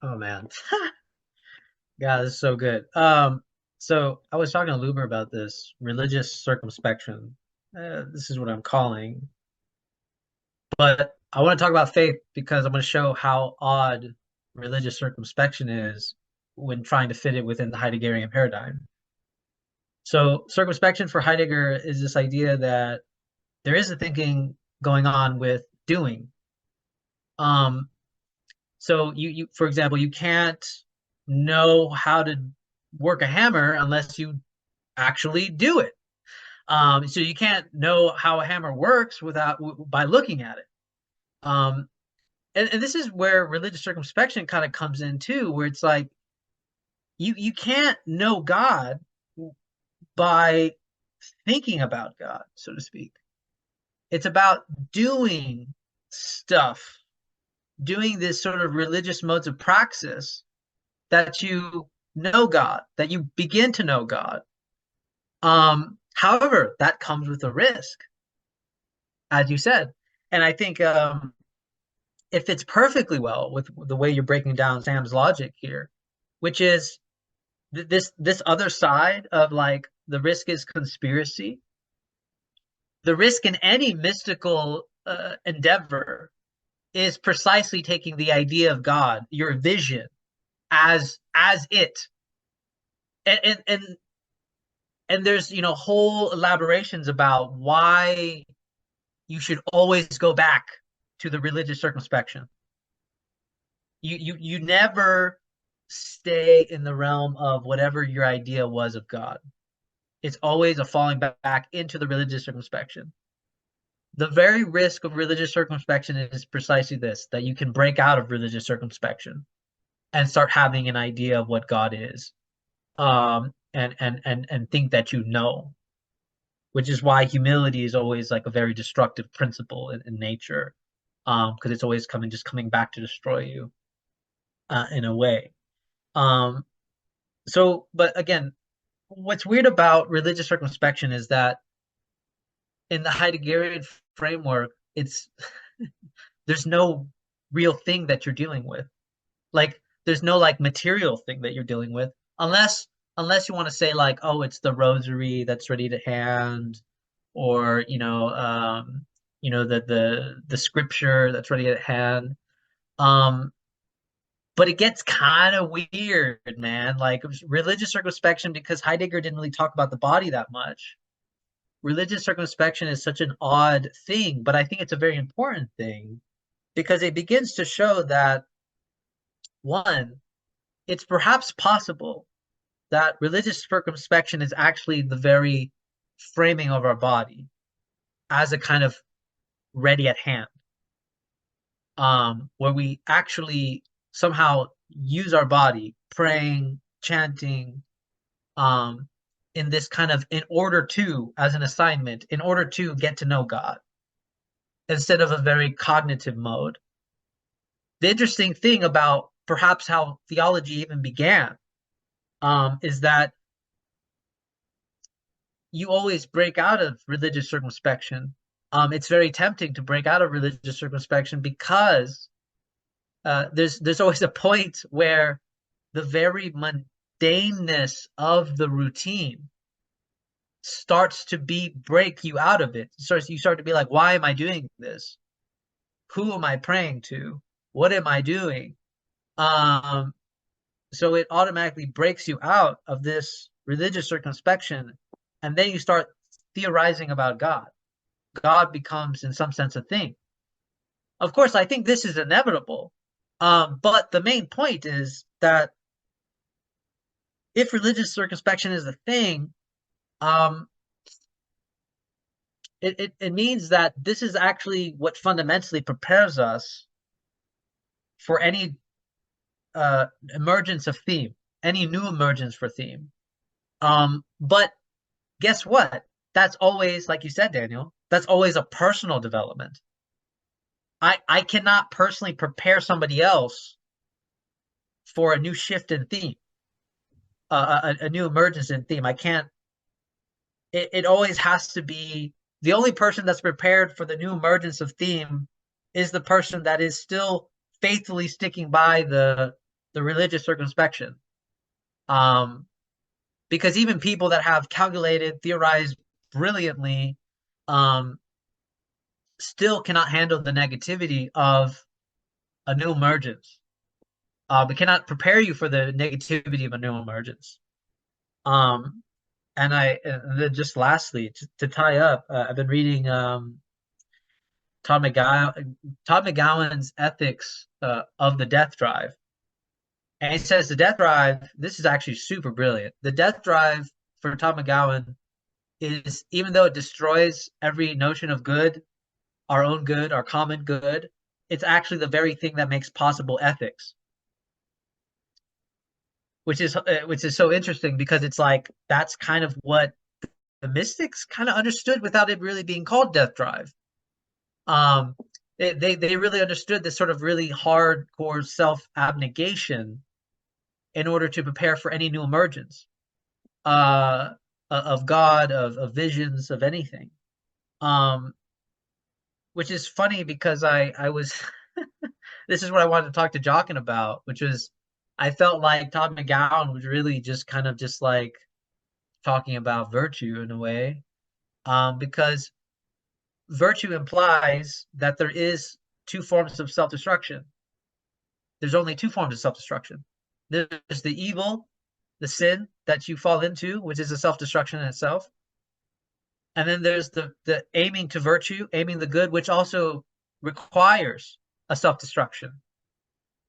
Speaker 4: Oh man. God, this is so good. So I was talking to Luber about this religious circumspection. This is what I'm calling. But I want to talk about faith because I'm going to show how odd religious circumspection is when trying to fit it within the Heideggerian paradigm. So circumspection for Heidegger is this idea that there is a thinking going on with doing. So you for example, you can't know how to work a hammer unless you actually do it. So you can't know how a hammer works by looking at it. And this is where religious circumspection kind of comes in too, where it's like you can't know God by thinking about God, so to speak. It's about doing stuff, doing this sort of religious modes of praxis that you know God, that you begin to know God. However, that comes with a risk, as you said. And I think it fits perfectly well with the way you're breaking down Sam's logic here, which is this other side of like the risk is conspiracy. The risk in any mystical endeavor is precisely taking the idea of God, your vision, as it, and there's whole elaborations about why you should always go back to the religious circumspection. You never stay in the realm of whatever your idea was of God. It's always a falling back into the religious circumspection. The very risk of religious circumspection is precisely this, that you can break out of religious circumspection and start having an idea of what God is, and think that you know, which is why humility is always like a very destructive principle in nature, because it's always coming back to destroy you, in a way. So, but again, what's weird about religious circumspection is that in the Heideggerian framework, it's there's no real thing that you're dealing with. Like there's no like material thing that you're dealing with, unless you want to say like, oh, it's the rosary that's ready to hand, or the scripture that's ready at hand. But it gets kind of weird, man. Like religious circumspection, because Heidegger didn't really talk about the body that much. Religious circumspection is such an odd thing, but I think it's a very important thing because it begins to show that, one, it's perhaps possible that religious circumspection is actually the very framing of our body as a kind of ready at hand, where we actually somehow use our body, praying, chanting, in this kind of as an assignment, in order to get to know God, instead of a very cognitive mode. The interesting thing about perhaps how theology even began, is that you always break out of religious circumspection it's very tempting to break out of religious circumspection because there's always a point where the very mundaneness of the routine starts to break you out of it. You start to be like, why am I doing this? Who am I praying to? What am I doing? So it automatically breaks you out of this religious circumspection, and then you start theorizing about God. God becomes, in some sense, a thing. Of course, I think this is inevitable. But the main point is that if religious circumspection is a thing, it means that this is actually what fundamentally prepares us for any emergence of theme, any new emergence for theme. But guess what? That's always, like you said, Daniel, that's always a personal development. I cannot personally prepare somebody else for a new shift in theme, a new emergence in theme. I can't. It always has to be the only person that's prepared for the new emergence of theme is the person that is still faithfully sticking by the religious circumspection. Because even people that have calculated, theorized brilliantly, still cannot handle the negativity of a new emergence. We cannot prepare you for the negativity of a new emergence. And then just lastly, to tie up, I've been reading Todd McGowan's Ethics of the Death Drive. And he says the death drive, this is actually super brilliant. The death drive for Todd McGowan is, even though it destroys every notion of good, our own good, our common good, it's actually the very thing that makes possible ethics. Which is so interesting because it's like that's kind of what the mystics kind of understood without it really being called death drive. They really understood this sort of really hardcore self-abnegation in order to prepare for any new emergence of God, of visions, of anything. Which is funny because I was this is what I wanted to talk to Jockin about, which was I felt like Todd McGowan was really just kind of just like talking about virtue in a way, because virtue implies that there is two forms of self-destruction. There's only two forms of self-destruction. There's the evil, the sin that you fall into, which is a self-destruction in itself. And then there's the aiming to virtue, aiming the good, which also requires a self-destruction.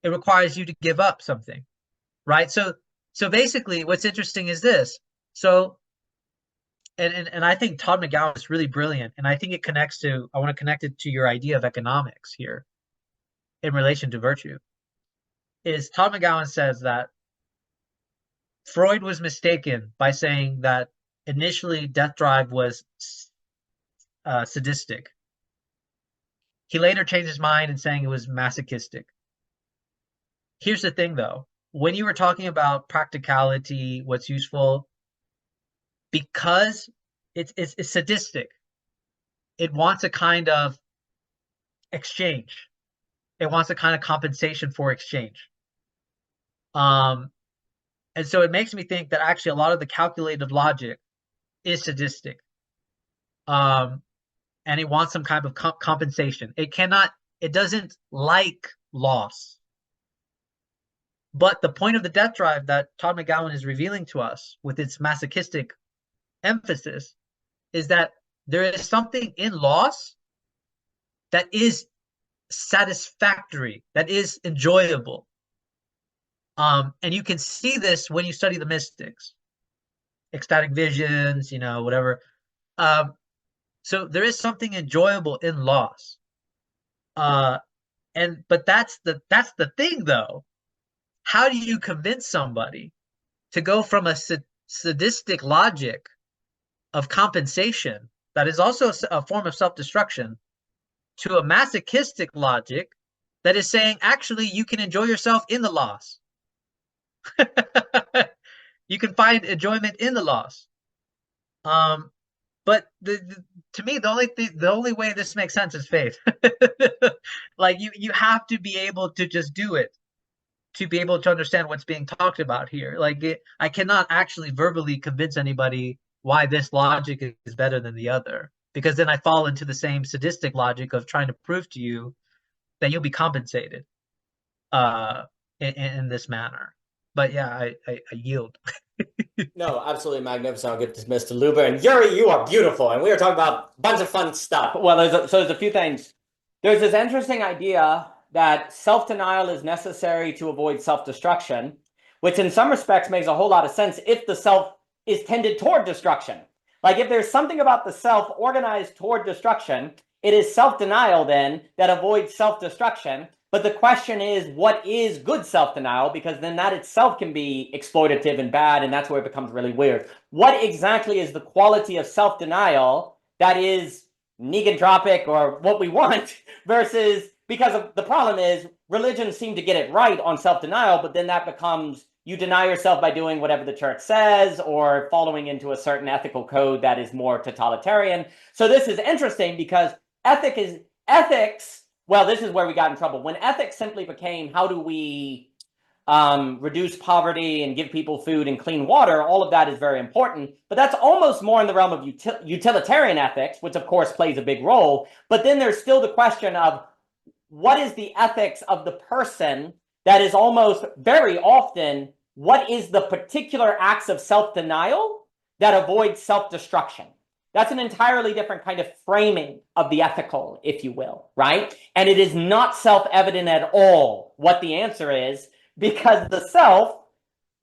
Speaker 4: It requires you to give up something, right? So basically what's interesting is this. So, and I think Todd McGowan is really brilliant. And I think it connects to, I want to connect it to your idea of economics here in relation to virtue. Is Todd McGowan says that Freud was mistaken by saying that initially death drive was sadistic. He later changed his mind and saying it was masochistic. Here's the thing though, when you were talking about practicality, what's useful, because it's sadistic, it wants a kind of exchange. It wants a kind of compensation for exchange. And so it makes me think that actually a lot of the calculated logic is sadistic. And it wants some kind of compensation. It doesn't like loss. But the point of the death drive that Todd McGowan is revealing to us with its masochistic emphasis is that there is something in loss that is satisfactory, that is enjoyable. And you can see this when you study the mystics, ecstatic visions, whatever. So there is something enjoyable in loss. But that's the thing though. How do you convince somebody to go from a sadistic logic of compensation that is also a form of self-destruction to a masochistic logic that is saying actually you can enjoy yourself in the loss? You can find enjoyment in the loss. But to me, the only way this makes sense is faith. Like you have to be able to just do it to be able to understand what's being talked about here. I cannot actually verbally convince anybody why this logic is better than the other, because then I fall into the same sadistic logic of trying to prove to you that you'll be compensated in this manner. But yeah, I yield.
Speaker 1: No, absolutely magnificent. I'll get dismissed to Luber. And Jurij, you are beautiful. And we were talking about a bunch of fun stuff. Well, there's a few things. There's this interesting idea that self-denial is necessary to avoid self-destruction, which in some respects makes a whole lot of sense if the self is tended toward destruction. Like if there's something about the self organized toward destruction, it is self-denial then that avoids self-destruction. But the question is, what is good self-denial? Because then that itself can be exploitative and bad, and that's where it becomes really weird. What exactly is the quality of self-denial that is negantropic or what we want versus, because of the problem is religions seem to get it right on self-denial, but then that becomes you deny yourself by doing whatever the church says or following into a certain ethical code that is more totalitarian. So this is interesting because ethics. Well, this is where we got in trouble. When ethics simply became how do we reduce poverty and give people food and clean water, all of that is very important. But that's almost more in the realm of utilitarian ethics, which of course plays a big role. But then there's still the question of what is the ethics of the person that is almost very often what is the particular acts of self-denial that avoid self-destruction. That's an entirely different kind of framing of the ethical, if you will, right? And it is not self-evident at all what the answer is because the self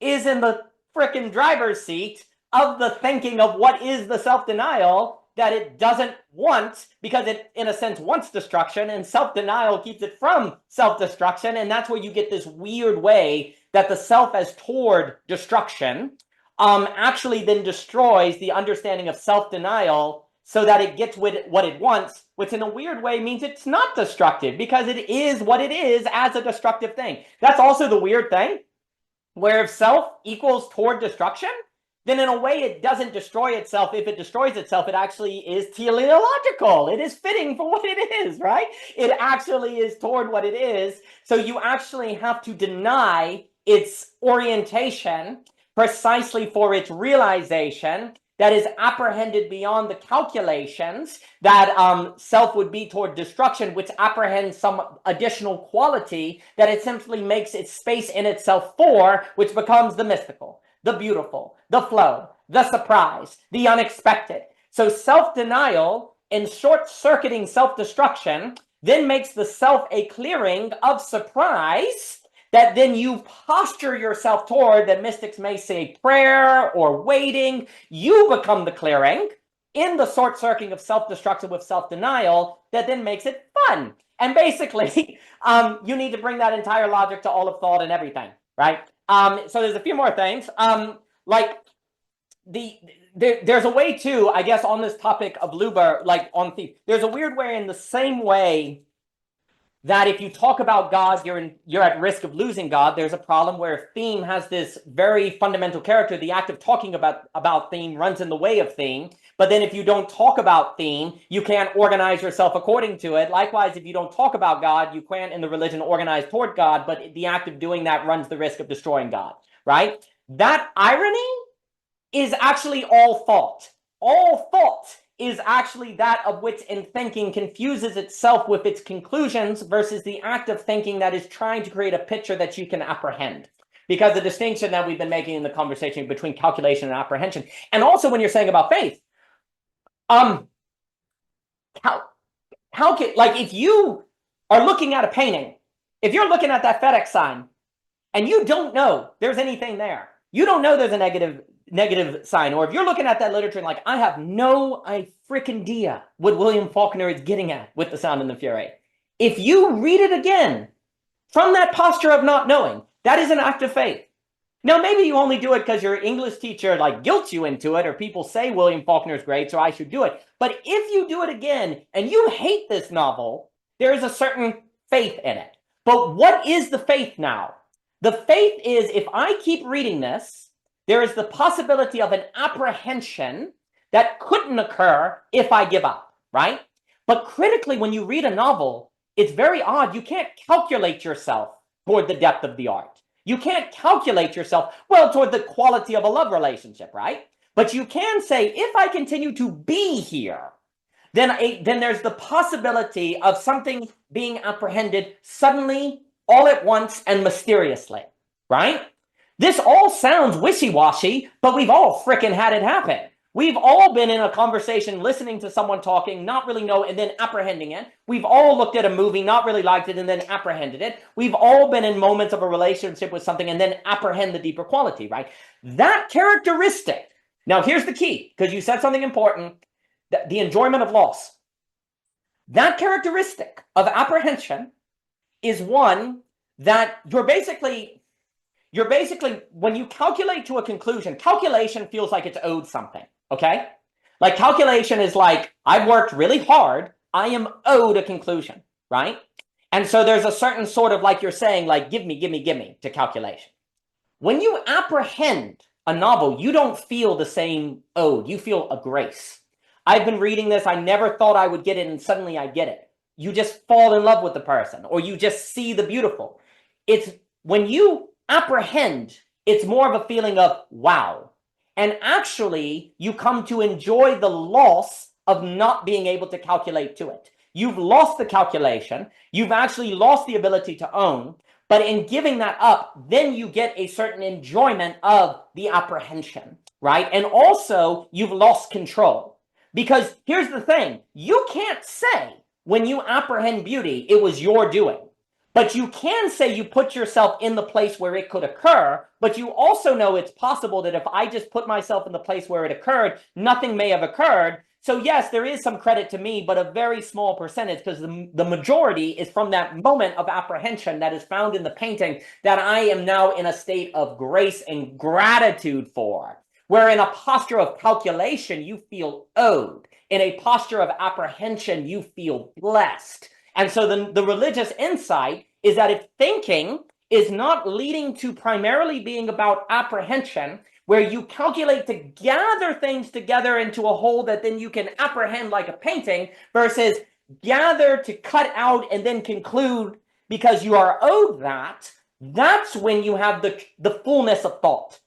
Speaker 1: is in the frickin' driver's seat of the thinking of what is the self-denial that it doesn't want because it, in a sense, wants destruction, and self-denial keeps it from self-destruction. And that's where you get this weird way that the self as toward destruction actually then destroys the understanding of self-denial so that it gets with what it wants, which in a weird way means it's not destructive because it is what it is as a destructive thing. That's also the weird thing, where if self equals toward destruction, then in a way it doesn't destroy itself. If it destroys itself, it actually is teleological. It is fitting for what it is, right? It actually is toward what it is. So you actually have to deny its orientation precisely for its realization that is apprehended beyond the calculations that self would be toward destruction, which apprehends some additional quality that it simply makes its space in itself for, which becomes the mystical, the beautiful, the flow, the surprise, the unexpected. So self-denial and short-circuiting self-destruction then makes the self a clearing of surprise that then you posture yourself toward, that mystics may say prayer or waiting. You become the clearing in the short-circuiting of self-destruction with self-denial that then makes it fun. And basically, you need to bring that entire logic to all of thought and everything, right? So there's a few more things. There's a way too, I guess, on this topic of Luber, like on theme. There's a weird way in the same way that if you talk about God, you're at risk of losing God. There's a problem where theme has this very fundamental character. The act of talking about theme runs in the way of theme. But then if you don't talk about theme, you can't organize yourself according to it. Likewise, if you don't talk about God, you can't in the religion organize toward God, but the act of doing that runs the risk of destroying God, right? That irony is actually all thought. All thought is actually that of which in thinking confuses itself with its conclusions versus the act of thinking that is trying to create a picture that you can apprehend. Because the distinction that we've been making in the conversation between calculation and apprehension, and also when you're saying about faith, like if you are looking at a painting, if you're looking at that FedEx sign and you don't know there's anything there, you don't know there's a negative sign, or if you're looking at that literature and like, I have no freaking idea what William Faulkner is getting at with The Sound and the Fury. If you read it again from that posture of not knowing, that is an act of faith. Now, maybe you only do it because your English teacher like guilts you into it, or people say William Faulkner is great, so I should do it. But if you do it again and you hate this novel, there is a certain faith in it. But what is the faith now? The faith is if I keep reading this, there is the possibility of an apprehension that couldn't occur if I give up, right? But critically, when you read a novel, it's very odd. You can't calculate yourself toward the depth of the art. You can't calculate yourself, well, toward the quality of a love relationship, right? But you can say, if I continue to be here, then there's the possibility of something being apprehended suddenly, all at once, and mysteriously, right? This all sounds wishy-washy, but we've all frickin' had it happen. We've all been in a conversation, listening to someone talking, not really know, and then apprehending it. We've all looked at a movie, not really liked it, and then apprehended it. We've all been in moments of a relationship with something and then apprehend the deeper quality, right? That characteristic. Now, here's the key, because you said something important, the enjoyment of loss. That characteristic of apprehension is one that you're basically, when you calculate to a conclusion, calculation feels like it's owed something, okay? Like calculation is like, I've worked really hard, I am owed a conclusion, right? And so there's a certain sort of, like you're saying, like, give me to calculation. When you apprehend a novel, you don't feel the same owed, you feel a grace. I've been reading this, I never thought I would get it, and suddenly I get it. You just fall in love with the person, or you just see the beautiful. It's when you apprehend, it's more of a feeling of wow. And actually, you come to enjoy the loss of not being able to calculate to it. You've lost the calculation. You've actually lost the ability to own. But in giving that up, then you get a certain enjoyment of the apprehension, right? And also, you've lost control. Because here's the thing. You can't say when you apprehend beauty, it was your doing. But you can say you put yourself in the place where it could occur, but you also know it's possible that if I just put myself in the place where it occurred, nothing may have occurred. So yes, there is some credit to me, but a very small percentage, because the majority is from that moment of apprehension that is found in the painting that I am now in a state of grace and gratitude for. Where in a posture of calculation, you feel owed. In a posture of apprehension, you feel blessed. And so the religious insight is that if thinking is not leading to primarily being about apprehension, where you calculate to gather things together into a whole that then you can apprehend like a painting, versus gather to cut out and then conclude because you are owed that, that's when you have the fullness of thought.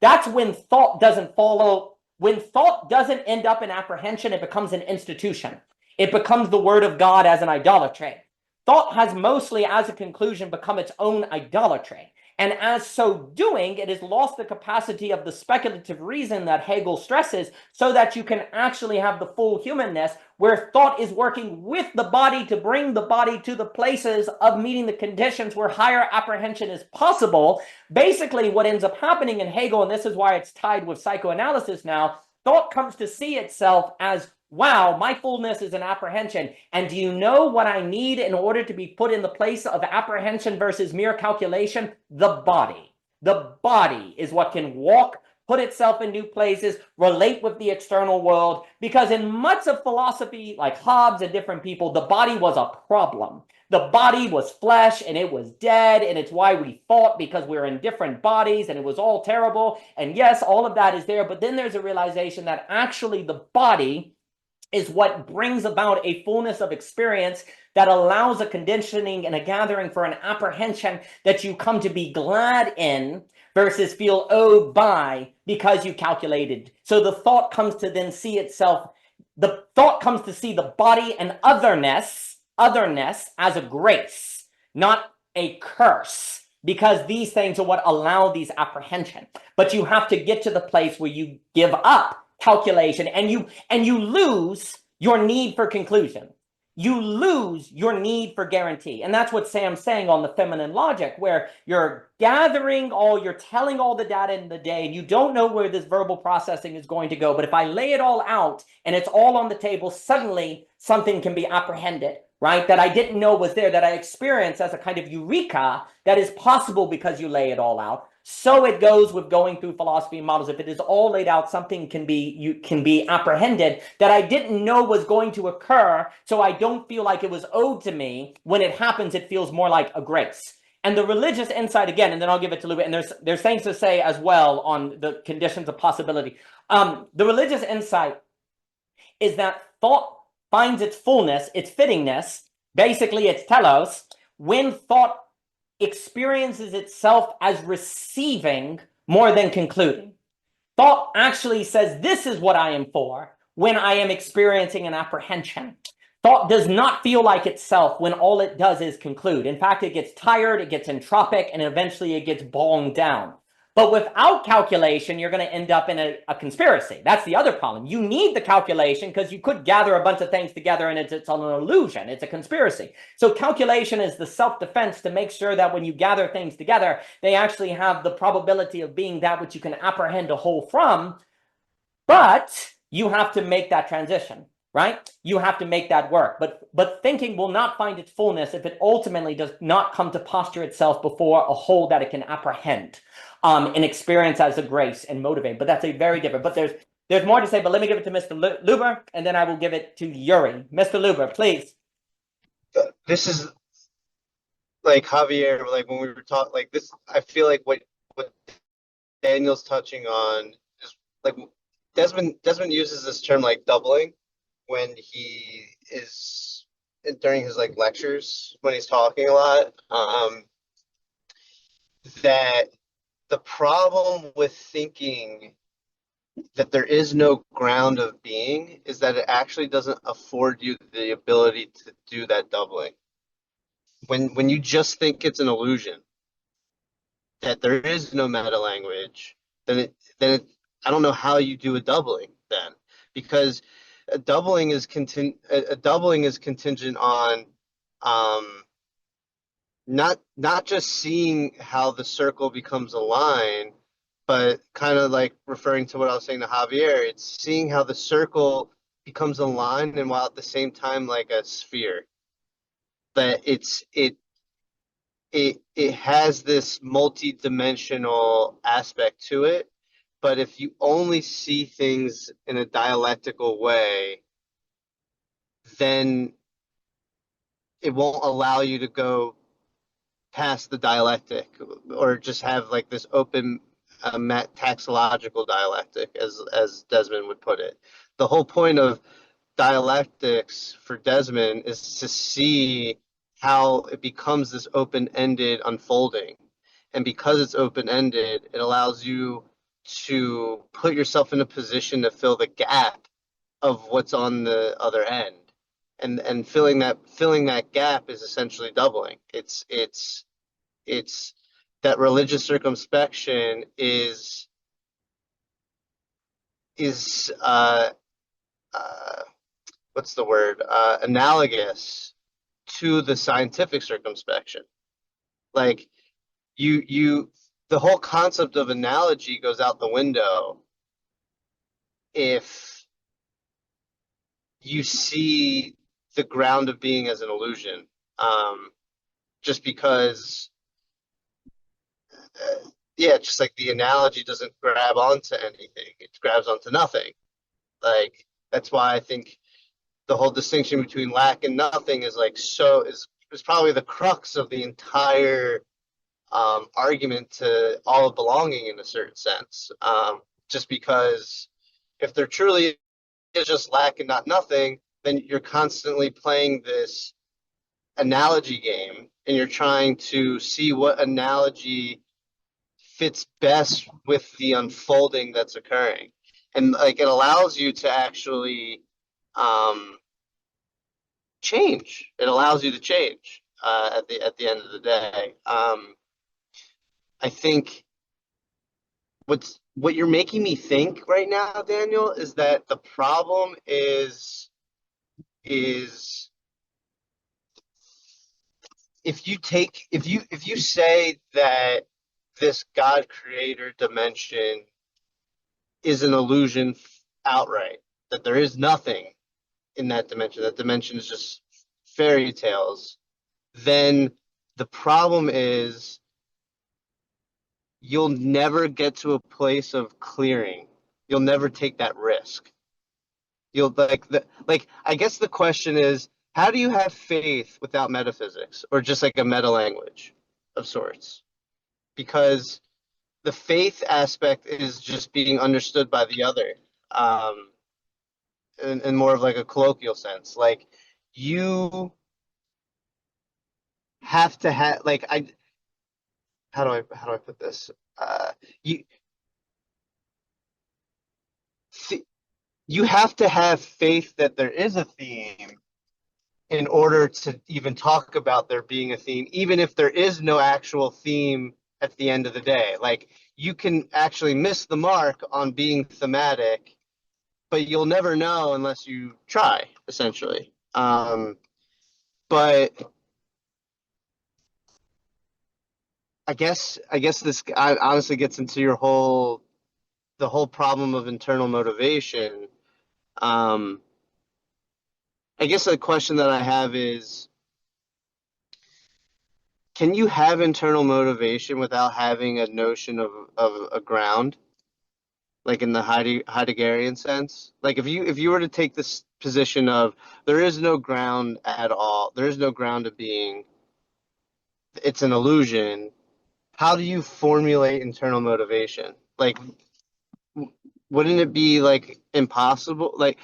Speaker 1: That's when thought doesn't follow. When thought doesn't end up in apprehension, it becomes an institution. It becomes the word of God as an idolatry. Thought has mostly, as a conclusion, become its own idolatry. And as so doing, it has lost the capacity of the speculative reason that Hegel stresses, so that you can actually have the full humanness, where thought is working with the body to bring the body to the places of meeting the conditions where higher apprehension is possible. Basically, what ends up happening in Hegel, and this is why it's tied with psychoanalysis now, thought comes to see itself as, wow, my fullness is an apprehension. And do you know what I need in order to be put in the place of apprehension versus mere calculation? The body. The body is what can walk, put itself in new places, relate with the external world. Because in much of philosophy, like Hobbes and different people, the body was a problem. The body was flesh and it was dead, and it's why we fought, because we're in different bodies and it was all terrible. And yes, all of that is there, but then there's a realization that actually the body is what brings about a fullness of experience that allows a conditioning and a gathering for an apprehension that you come to be glad in versus feel owed by because you calculated. So the thought comes to then see itself, the thought comes to see the body and otherness as a grace, not a curse, because these things are what allow these apprehension. But you have to get to the place where you give up calculation and you lose your need for conclusion. You lose your need for guarantee. And that's what Sam's saying on the feminine logic, where you're telling all the data in the day, and you don't know where this verbal processing is going to go. But if I lay it all out and it's all on the table, suddenly something can be apprehended, right? That I didn't know was there, that I experienced as a kind of eureka that is possible because you lay it all out. So it goes with going through philosophy and models. If it is all laid out, something can be apprehended that I didn't know was going to occur, so I don't feel like it was owed to me. When it happens, it feels more like a grace. And the religious insight, again, and then I'll give it to Luber, and there's things to say as well on the conditions of possibility. The religious insight is that thought finds its fullness, its fittingness, basically its telos, when thought experiences itself as receiving more than concluding. Thought actually says, this is what I am for, when I am experiencing an apprehension. Thought does not feel like itself when all it does is conclude. In fact, it gets tired, it gets entropic, and eventually it gets bogged down. But without calculation, you're going to end up in a conspiracy. That's the other problem. You need the calculation because you could gather a bunch of things together and it's an illusion. It's a conspiracy. So calculation is the self-defense to make sure that when you gather things together, they actually have the probability of being that which you can apprehend a whole from. But you have to make that transition, right? You have to make that work. But thinking will not find its fullness if it ultimately does not come to posture itself before a whole that it can apprehend. And experience as a grace and motivate. But that's a very different, but there's more to say, but let me give it to Mr. Luber, and then I will give it to Jurij. Mr. Luber, please.
Speaker 2: This is like Javier, like when we were talking, like this, I feel like what Daniel's touching on is like Desmond uses this term like doubling when he is during his like lectures when he's talking a lot. That the problem with thinking that there is no ground of being is that it actually doesn't afford you the ability to do that doubling. When you just think it's an illusion, that there is no meta language, then I don't know how you do a doubling then, because a doubling is contingent on not just seeing how the circle becomes a line, but kind of like referring to what I was saying to Javier, it's seeing how the circle becomes a line and while at the same time like a sphere. That it has this multi-dimensional aspect to it, but if you only see things in a dialectical way, then it won't allow you to go past the dialectic or just have like this open taxological dialectic, as Desmond would put it. The whole point of dialectics for Desmond is to see how it becomes this open-ended unfolding. And because it's open-ended, it allows you to put yourself in a position to fill the gap of what's on the other end. And filling that gap is essentially doubling. It's that religious circumspection is what's the word? Analogous to the scientific circumspection. Like the whole concept of analogy goes out the window if you see the ground of being as an illusion, just because, just like the analogy doesn't grab onto anything, it grabs onto nothing. Like that's why I think the whole distinction between lack and nothing is like is probably the crux of the entire argument to all of belonging in a certain sense. Just because if there truly is just lack and not nothing, then you're constantly playing this analogy game and you're trying to see what analogy fits best with the unfolding that's occurring. And like it allows you to actually change. It allows you to change at the end of the day. I think what you're making me think right now, Daniel, is that the problem is if you say that this God creator dimension is an illusion outright, that there is nothing in that dimension is just fairy tales, then the problem is you'll never get to a place of clearing. You'll never take that risk. You'll I guess the question is, how do you have faith without metaphysics or just like a meta language of sorts? Because the faith aspect is just being understood by the other. in more of like a colloquial sense. Like you have to have like how do I put this? You you have to have faith that there is a theme in order to even talk about there being a theme, even if there is no actual theme at the end of the day. Like you can actually miss the mark on being thematic, but you'll never know unless you try, essentially. But I guess this honestly gets into the whole problem of internal motivation. I guess the question that I have is, can you have internal motivation without having a notion of a ground, like in the Heideggerian sense? Like if you were to take this position of there is no ground at all, there is no ground of being, it's an illusion. How do you formulate internal motivation? Like, wouldn't it be like impossible? Like,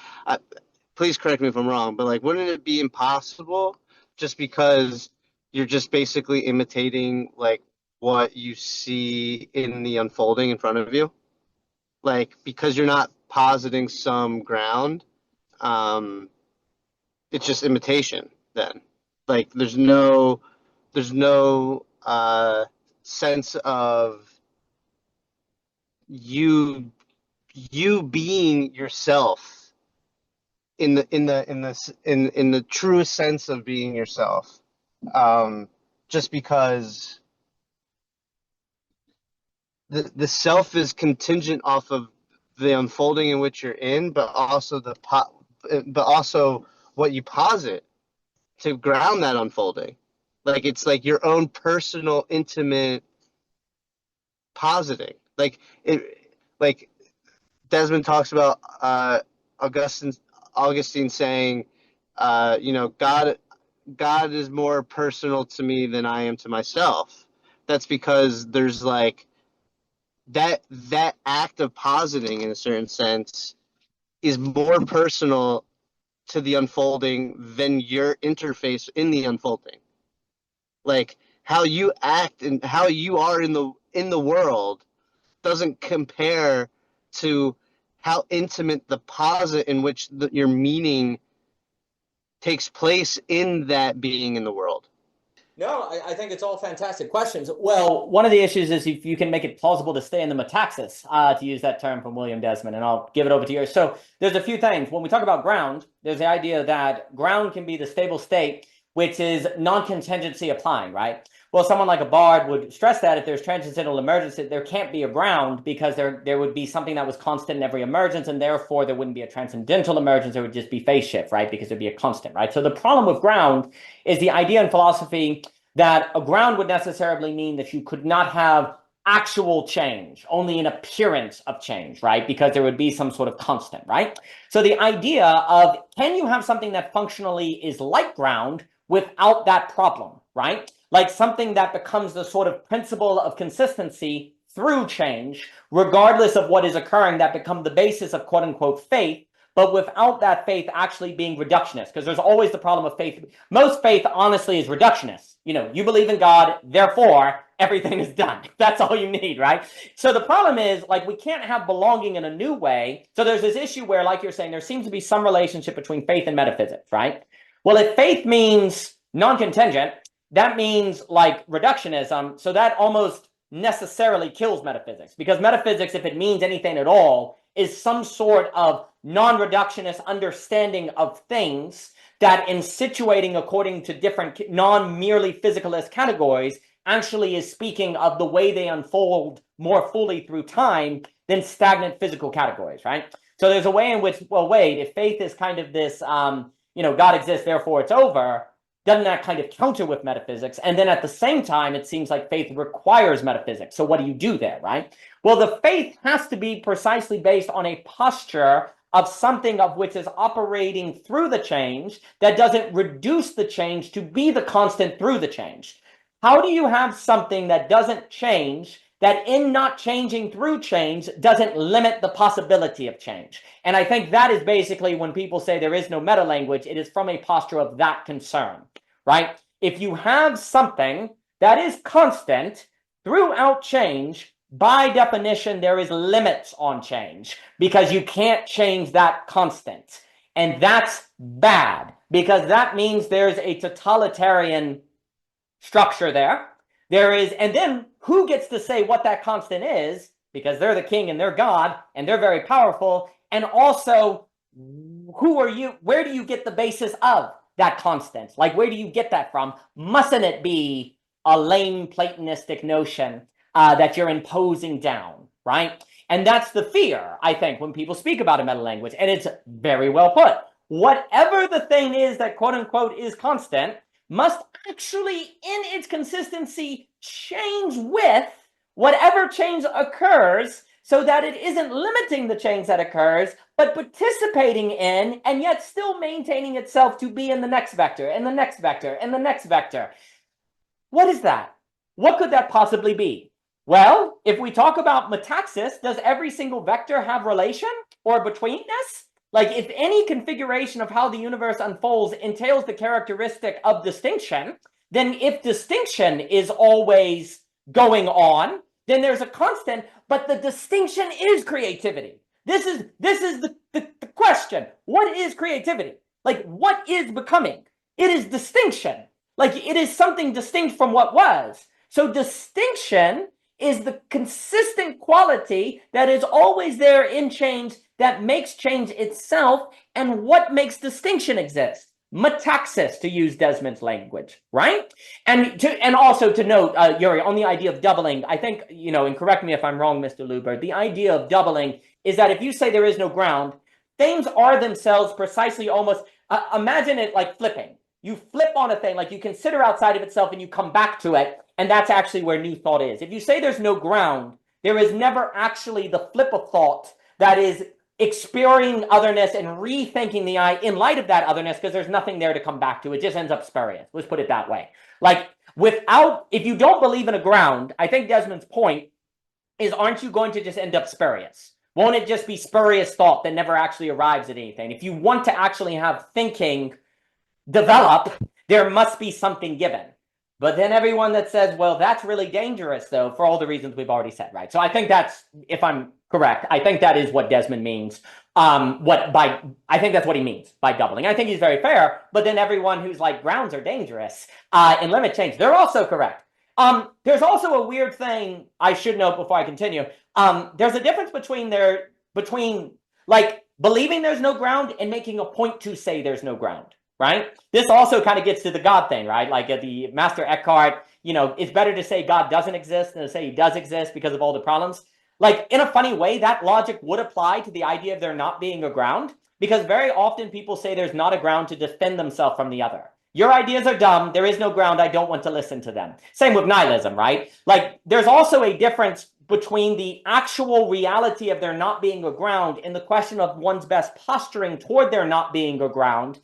Speaker 2: please correct me if I'm wrong, but like, wouldn't it be impossible just because you're just basically imitating like what you see in the unfolding in front of you? Like, because you're not positing some ground, it's just imitation then. Like, there's no sense of you being yourself in the truest sense of being yourself, just because the self is contingent off of the unfolding in which you're in, but also but also what you posit to ground that unfolding. Like it's like your own personal intimate positing. Like Desmond talks about Augustine saying, God is more personal to me than I am to myself. That's because there's like that act of positing in a certain sense is more personal to the unfolding than your interface in the unfolding. Like how you act and how you are in the world doesn't compare to how intimate the posit in which your meaning takes place in that being in the world.
Speaker 1: No, I think it's all fantastic questions. Well, one of the issues is if you can make it plausible to stay in the metaxis, to use that term from William Desmond, and I'll give it over to you. So there's a few things. When we talk about ground, there's the idea that ground can be the stable state, which is non-contingency applying, right? Well, someone like a bard would stress that if there's transcendental emergence, there can't be a ground because there would be something that was constant in every emergence, and therefore there wouldn't be a transcendental emergence, there would just be phase shift, right? Because there'd be a constant, right? So the problem with ground is the idea in philosophy that a ground would necessarily mean that you could not have actual change, only an appearance of change, right? Because there would be some sort of constant, right? So the idea of, can you have something that functionally is like ground without that problem, right? Like something that becomes the sort of principle of consistency through change, regardless of what is occurring, that become the basis of quote unquote faith, but without that faith actually being reductionist, because there's always the problem of faith. Most faith, honestly, is reductionist. You believe in God, therefore, everything is done. That's all you need, right? So the problem is, like, we can't have belonging in a new way. So there's this issue where, like you're saying, there seems to be some relationship between faith and metaphysics, right? Well, if faith means non-contingent, that means, like, reductionism. So that almost necessarily kills metaphysics, because metaphysics, if it means anything at all, is some sort of non-reductionist understanding of things that, in situating according to different non-merely physicalist categories, actually is speaking of the way they unfold more fully through time than stagnant physical categories, right? So there's a way in which, well, wait, if faith is kind of this, God exists, therefore it's over, doesn't that kind of counter with metaphysics? And then at the same time, it seems like faith requires metaphysics. So what do you do there, right? Well, the faith has to be precisely based on a posture of something of which is operating through the change that doesn't reduce the change to be the constant through the change. How do you have something that doesn't change that in not changing through change doesn't limit the possibility of change. And I think that is basically when people say there is no meta language, it is from a posture of that concern, right? If you have something that is constant throughout change, by definition, there is limits on change because you can't change that constant. And that's bad because that means there's a totalitarian structure there. There is, and then who gets to say what that constant is? Because they're the king and they're God and they're very powerful. And also, who are you? Where do you get the basis of that constant? Like, where do you get that from? Mustn't it be a lame Platonistic notion that you're imposing down, right? And that's the fear, I think, when people speak about a meta language. And it's very well put. Whatever the thing is that quote unquote is constant must actually, in its consistency, change with whatever change occurs so that it isn't limiting the change that occurs, but participating in and yet still maintaining itself to be in the next vector, and the next vector, and the next vector. What is that? What could that possibly be? Well, if we talk about metaxis, does every single vector have relation or betweenness? Like, if any configuration of how the universe unfolds entails the characteristic of distinction, then if distinction is always going on, then there's a constant, but the distinction is creativity. This is the question. What is creativity? Like, what is becoming? It is distinction. Like, it is something distinct from what was. So distinction is the consistent quality that is always there in change that makes change itself. And what makes distinction exist? Metaxis, to use Desmond's language, right? And also to note, Yuri, on the idea of doubling, I think, and correct me if I'm wrong, Mr. Luber, the idea of doubling is that if you say there is no ground, things are themselves precisely almost, imagine it like flipping. You flip on a thing, like you consider outside of itself and you come back to it, and that's actually where new thought is. If you say there's no ground, there is never actually the flip of thought that is experiencing otherness and rethinking the I in light of that otherness, because there's nothing there to come back to. It just ends up spurious. Let's put it that way. Like, if you don't believe in a ground, I think Desmond's point is, aren't you going to just end up spurious? Won't it just be spurious thought that never actually arrives at anything? If you want to actually have thinking develop, there must be something given. But then everyone that says, well, that's really dangerous, though, for all the reasons we've already said, right? So I think that's, if I'm correct, I think that is what Desmond means. I think that's what he means by doubling. I think he's very fair, but then everyone who's like, grounds are dangerous and limit change, they're also correct. There's also a weird thing I should note before I continue. There's a difference between like believing there's no ground and making a point to say there's no ground. Right? This also kind of gets to the God thing, right? Like the Master Eckhart, it's better to say God doesn't exist than to say he does exist because of all the problems. Like, in a funny way, that logic would apply to the idea of there not being a ground, because very often people say there's not a ground to defend themselves from the other. Your ideas are dumb. There is no ground. I don't want to listen to them. Same with nihilism, right? Like, there's also a difference between the actual reality of there not being a ground and the question of one's best posturing toward there not being a ground.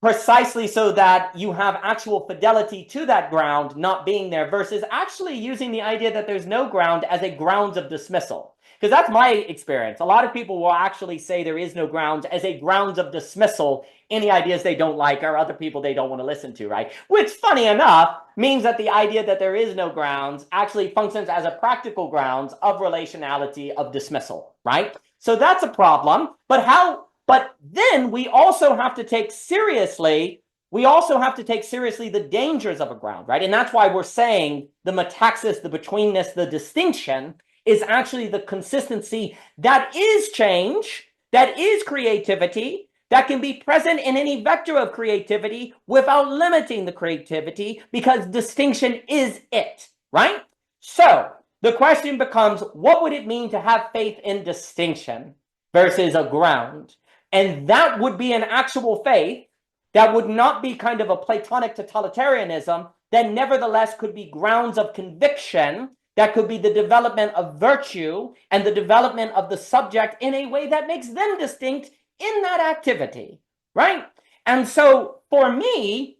Speaker 1: Precisely so that you have actual fidelity to that ground not being there, versus actually using the idea that there's no ground as a grounds of dismissal. Because that's my experience. A lot of people will actually say there is no grounds as a grounds of dismissal any ideas they don't like or other people they don't want to listen to, right? Which, funny enough, means that the idea that there is no grounds actually functions as a practical grounds of relationality of dismissal, right? So that's a problem. But then we also have to take seriously the dangers of a ground, right? And that's why we're saying the metaxis, the betweenness, the distinction is actually the consistency that is change, that is creativity, that can be present in any vector of creativity without limiting the creativity, because distinction is it, right? So the question becomes, what would it mean to have faith in distinction versus a ground? And that would be an actual faith that would not be kind of a Platonic totalitarianism, that nevertheless could be grounds of conviction, that could be the development of virtue and the development of the subject in a way that makes them distinct in that activity, right? And so for me,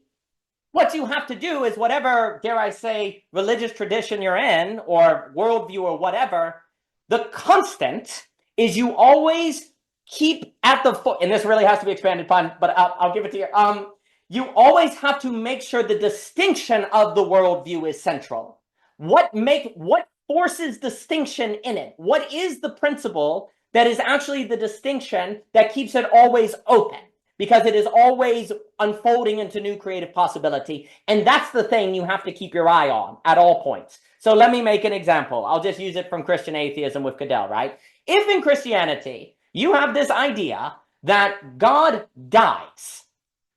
Speaker 1: What you have to do is whatever, dare I say, religious tradition you're in or worldview or whatever, the constant is you always keep at the foot, and this really has to be expanded upon, but I'll give it to you. You always have to make sure the distinction of the worldview is central. What forces distinction in it? What is the principle that is actually the distinction that keeps it always open? Because it is always unfolding into new creative possibility. And that's the thing you have to keep your eye on at all points. So let me make an example. I'll just use it from Christian atheism with Cadell, right? If in Christianity, you have this idea that God dies,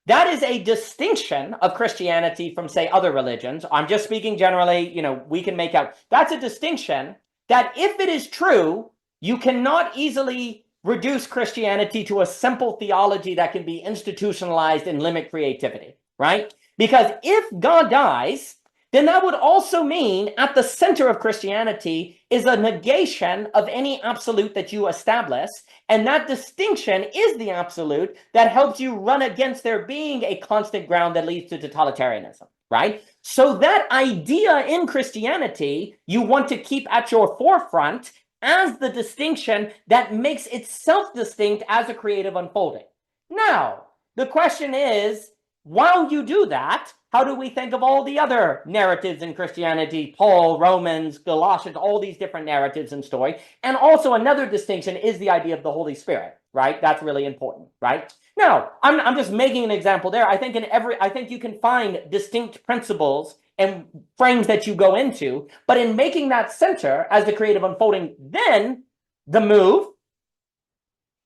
Speaker 1: that is a distinction of Christianity from, say, other religions. I'm just speaking generally, we can make out. That's a distinction that if it is true, you cannot easily reduce Christianity to a simple theology that can be institutionalized and limit creativity, right? Because if God dies, then that would also mean at the center of Christianity is a negation of any absolute that you establish. And that distinction is the absolute that helps you run against there being a constant ground that leads to totalitarianism, right? So that idea in Christianity, you want to keep at your forefront as the distinction that makes itself distinct as a creative unfolding. Now, the question is, while you do that, how do we think of all the other narratives in Christianity, Paul, Romans, Galatians, all these different narratives and story? And also another distinction is the idea of the Holy Spirit, right? That's really important, right? Now, I'm just making an example there. I think you can find distinct principles and frames that you go into, but in making that center as the creative unfolding, then the move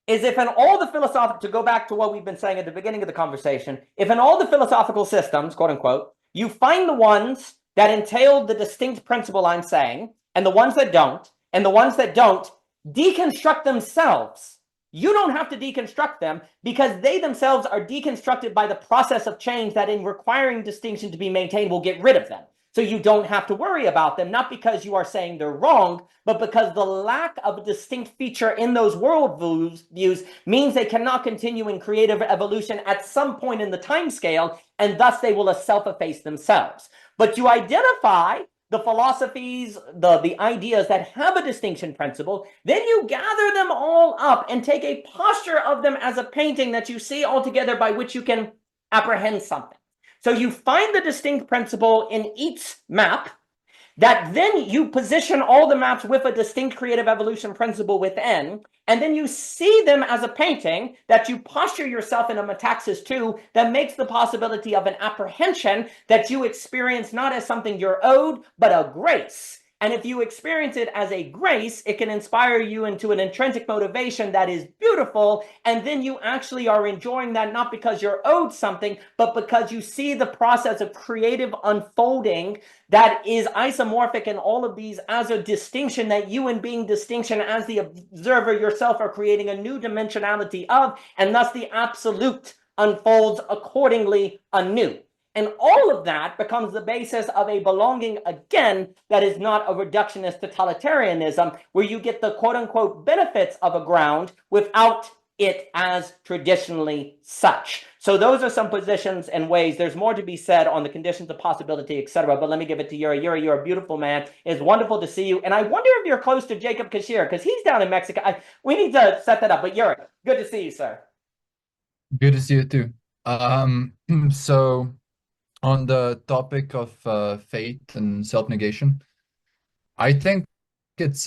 Speaker 1: is if in all the philosophical, to go back to what we've been saying at the beginning of the conversation, if in all the philosophical systems, quote unquote, you find the ones that entail the distinct principle I'm saying, and the ones that don't, and the ones that don't deconstruct themselves. You don't have to deconstruct them because they themselves are deconstructed by the process of change that in requiring distinction to be maintained will get rid of them. So you don't have to worry about them, not because you are saying they're wrong, but because the lack of a distinct feature in those worldviews means they cannot continue in creative evolution at some point in the time scale, and thus they will self-efface themselves. But you identify the philosophies, the ideas that have a distinction principle, then you gather them all up and take a posture of them as a painting that you see all together by which you can apprehend something. So you find the distinct principle in each map, that then you position all the maps with a distinct creative evolution principle within, and then you see them as a painting that you posture yourself in a metaxis to that makes the possibility of an apprehension that you experience not as something you're owed, but a grace. And if you experience it as a grace, it can inspire you into an intrinsic motivation that is beautiful. And then you actually are enjoying that not because you're owed something, but because you see the process of creative unfolding that is isomorphic in all of these as a distinction that you in being distinction as the observer yourself are creating a new dimensionality of, and thus the absolute unfolds accordingly anew. And all of that becomes the basis of a belonging, again, that is not a reductionist totalitarianism, where you get the quote-unquote benefits of a ground without it as traditionally such. So those are some positions and ways. There's more to be said on the conditions of possibility, etc. But let me give it to Jurij. Jurij, you're a beautiful man. It's wonderful to see you. And I wonder if you're close to Jacob Kashir, because he's down in Mexico. We need to set that up. But Jurij, good to see you, sir.
Speaker 6: Good to see you too. So on the topic of fate and self-negation, I think it's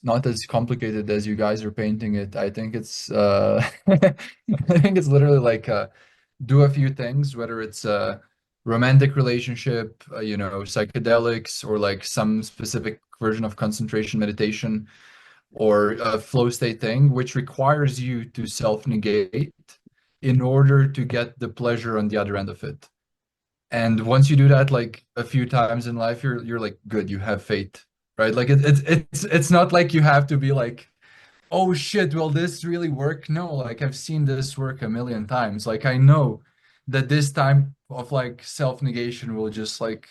Speaker 6: not as complicated as you guys are painting it. I think it's I think it's literally like do a few things, whether it's a romantic relationship, psychedelics, or like some specific version of concentration meditation, or a flow state thing, which requires you to self-negate in order to get the pleasure on the other end of it. And once you do that like a few times in life, you're like good, you have faith, right? Like it's not like you have to be like, oh shit, will this really work? No, like I've seen this work a million times. Like I know that this time of like self-negation will just like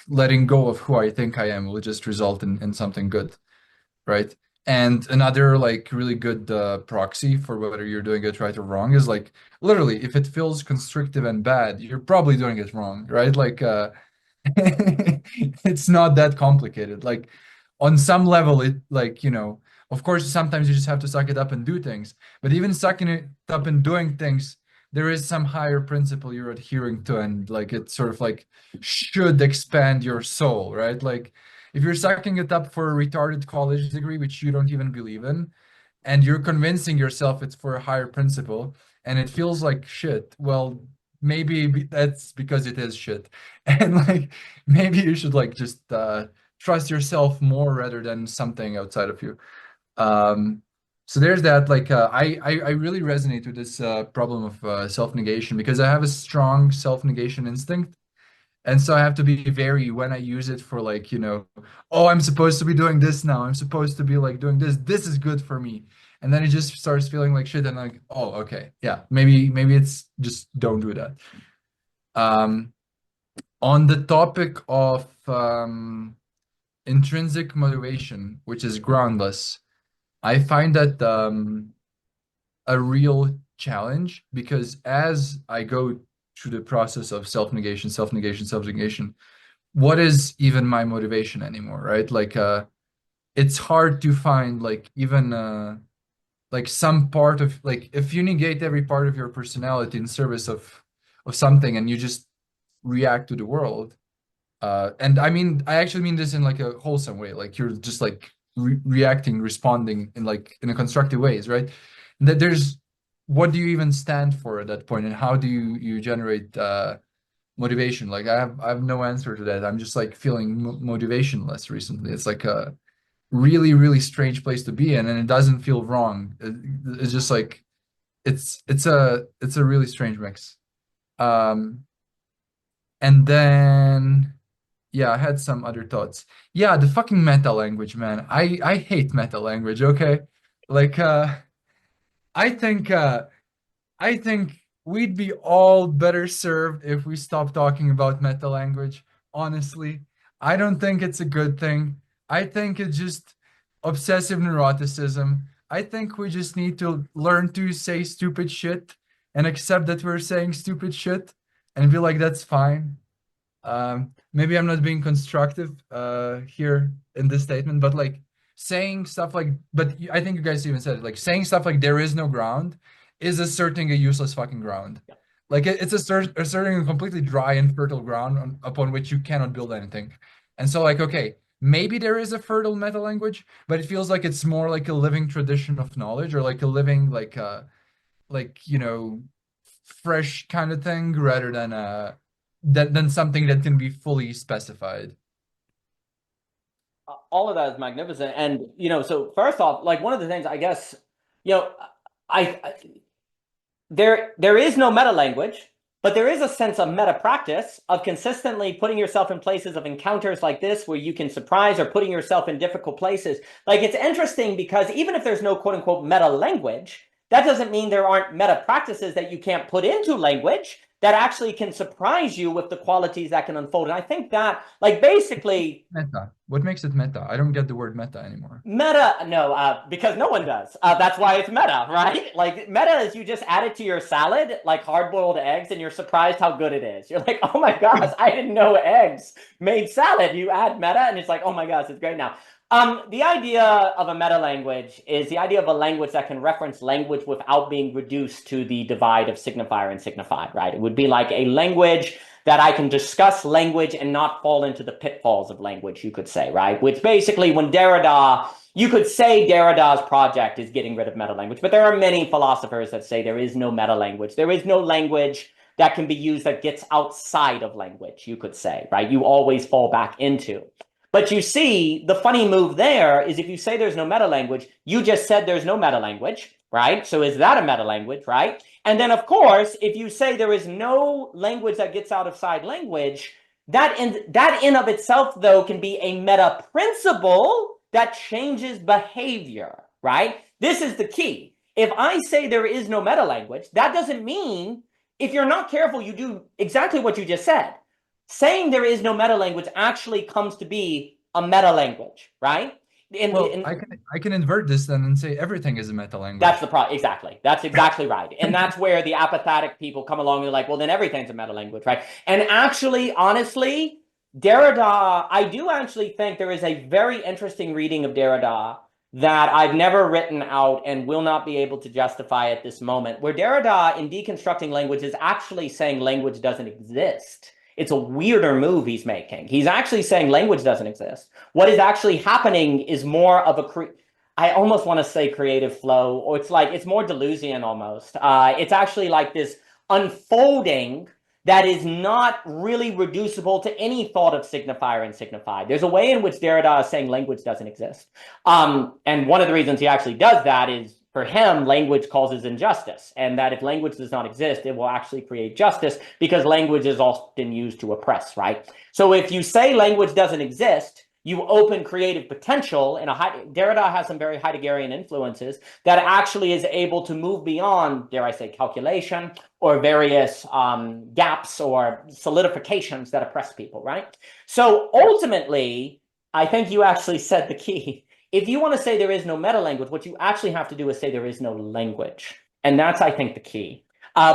Speaker 6: letting go of who I think I am will just result in something good, right? And another like really good proxy for whether you're doing it right or wrong is like literally if it feels constrictive and bad, you're probably doing it wrong, right? Like it's not that complicated. Like on some level, it like, of course, sometimes you just have to suck it up and do things. But even sucking it up and doing things, there is some higher principle you're adhering to, and like it sort of like should expand your soul, right? Like if you're sucking it up for a retarded college degree, which you don't even believe in, and you're convincing yourself it's for a higher principle, and it feels like shit, well, maybe that's because it is shit. And like maybe you should like just trust yourself more rather than something outside of you. So there's that. Like I really resonate with this problem of self-negation because I have a strong self-negation instinct. And so I have to be very when I use it for like, oh, I'm supposed to be doing this now. I'm supposed to be like doing this. This is good for me. And then it just starts feeling like shit. And like, oh, okay. Yeah, maybe it's just don't do that. On the topic of intrinsic motivation, which is groundless, I find that a real challenge because as I go through the process of self-negation, what is even my motivation anymore, right? Like it's hard to find like even like some part of like if you negate every part of your personality in service of something and you just react to the world. And I actually mean this in like a wholesome way, like you're just like reacting, responding in like in a constructive ways, right? That there's what do you even stand for at that point, and how do you generate motivation? Like I have no answer to that. I'm just like feeling motivationless recently. It's like a really really strange place to be in, and it doesn't feel wrong. It's just like it's a really strange mix. And then yeah, I had some other thoughts. Yeah, the fucking meta language, man. I hate meta language, okay? Like I think uh I think we'd be all better served if we stopped talking about meta language, honestly. I don't think it's a good thing. I think it's just obsessive neuroticism. I think we just need to learn to say stupid shit and accept that we're saying stupid shit and be like, that's fine. Maybe I'm not being constructive here in this statement, but like saying stuff like, but I think you guys even said it, like saying stuff like there is no ground is asserting a useless fucking ground.
Speaker 1: Yeah.
Speaker 6: Like it's asserting a completely dry and fertile ground upon which you cannot build anything. And so like, okay, maybe there is a fertile meta language, but it feels like it's more like a living tradition of knowledge or like a living like fresh kind of thing rather than than something that can be fully specified.
Speaker 1: All of that is magnificent. And, so first off, like one of the things I guess, I there is no meta language, but there is a sense of meta practice of consistently putting yourself in places of encounters like this where you can surprise or putting yourself in difficult places. Like it's interesting because even if there's no quote unquote meta language, that doesn't mean there aren't meta practices that you can't put into language that actually can surprise you with the qualities that can unfold. And I think that, like, basically,
Speaker 6: Meta. What makes it meta? I don't get the word meta anymore.
Speaker 1: meta, no, because no one does. That's why it's meta, right? Like, meta is you just add it to your salad, like hard-boiled eggs, and you're surprised how good it is. You're like, oh my gosh, I didn't know eggs made salad. You add meta, and it's like, oh my gosh, it's great now. The idea of a meta language is the idea of a language that can reference language without being reduced to the divide of signifier and signified, right? It would be like a language that I can discuss language and not fall into the pitfalls of language, you could say, right? Which basically when Derrida, you could say Derrida's project is getting rid of meta language, but there are many philosophers that say there is no meta language. There is no language that can be used that gets outside of language, you could say, right? You always fall back into. But you see, the funny move there is if you say there's no meta language, you just said there's no meta language, right? So is that a meta language, right? And then, of course, if you say there is no language that gets outside language, that in of itself, though, can be a meta principle that changes behavior, right? This is the key. If I say there is no meta language, that doesn't mean, if you're not careful, you do exactly what you just said. Saying there is no meta language actually comes to be a meta language, right?
Speaker 6: Well, I can invert this then and say everything is a meta language.
Speaker 1: That's the problem. Exactly. That's exactly right. And that's where the apathetic people come along and like, well, then everything's a meta language, right? And actually, honestly, Derrida, I do actually think there is a very interesting reading of Derrida that I've never written out and will not be able to justify at this moment, where Derrida, in deconstructing language, is actually saying language doesn't exist. It's a weirder move he's making. He's actually saying language doesn't exist. What is actually happening is more of I almost want to say creative flow, or it's more Deleuzian almost. It's actually like this unfolding that is not really reducible to any thought of signifier and signified. There's a way in which Derrida is saying language doesn't exist. And one of the reasons he actually does that is, for him, language causes injustice, and that if language does not exist, it will actually create justice, because language is often used to oppress, right? So if you say language doesn't exist, you open creative potential, and Derrida has some very Heideggerian influences that actually is able to move beyond, dare I say, calculation or various gaps or solidifications that oppress people, right? So ultimately, I think you actually said the key. If you want to say there is no meta language, what you actually have to do is say there is no language. And that's, I think, the key.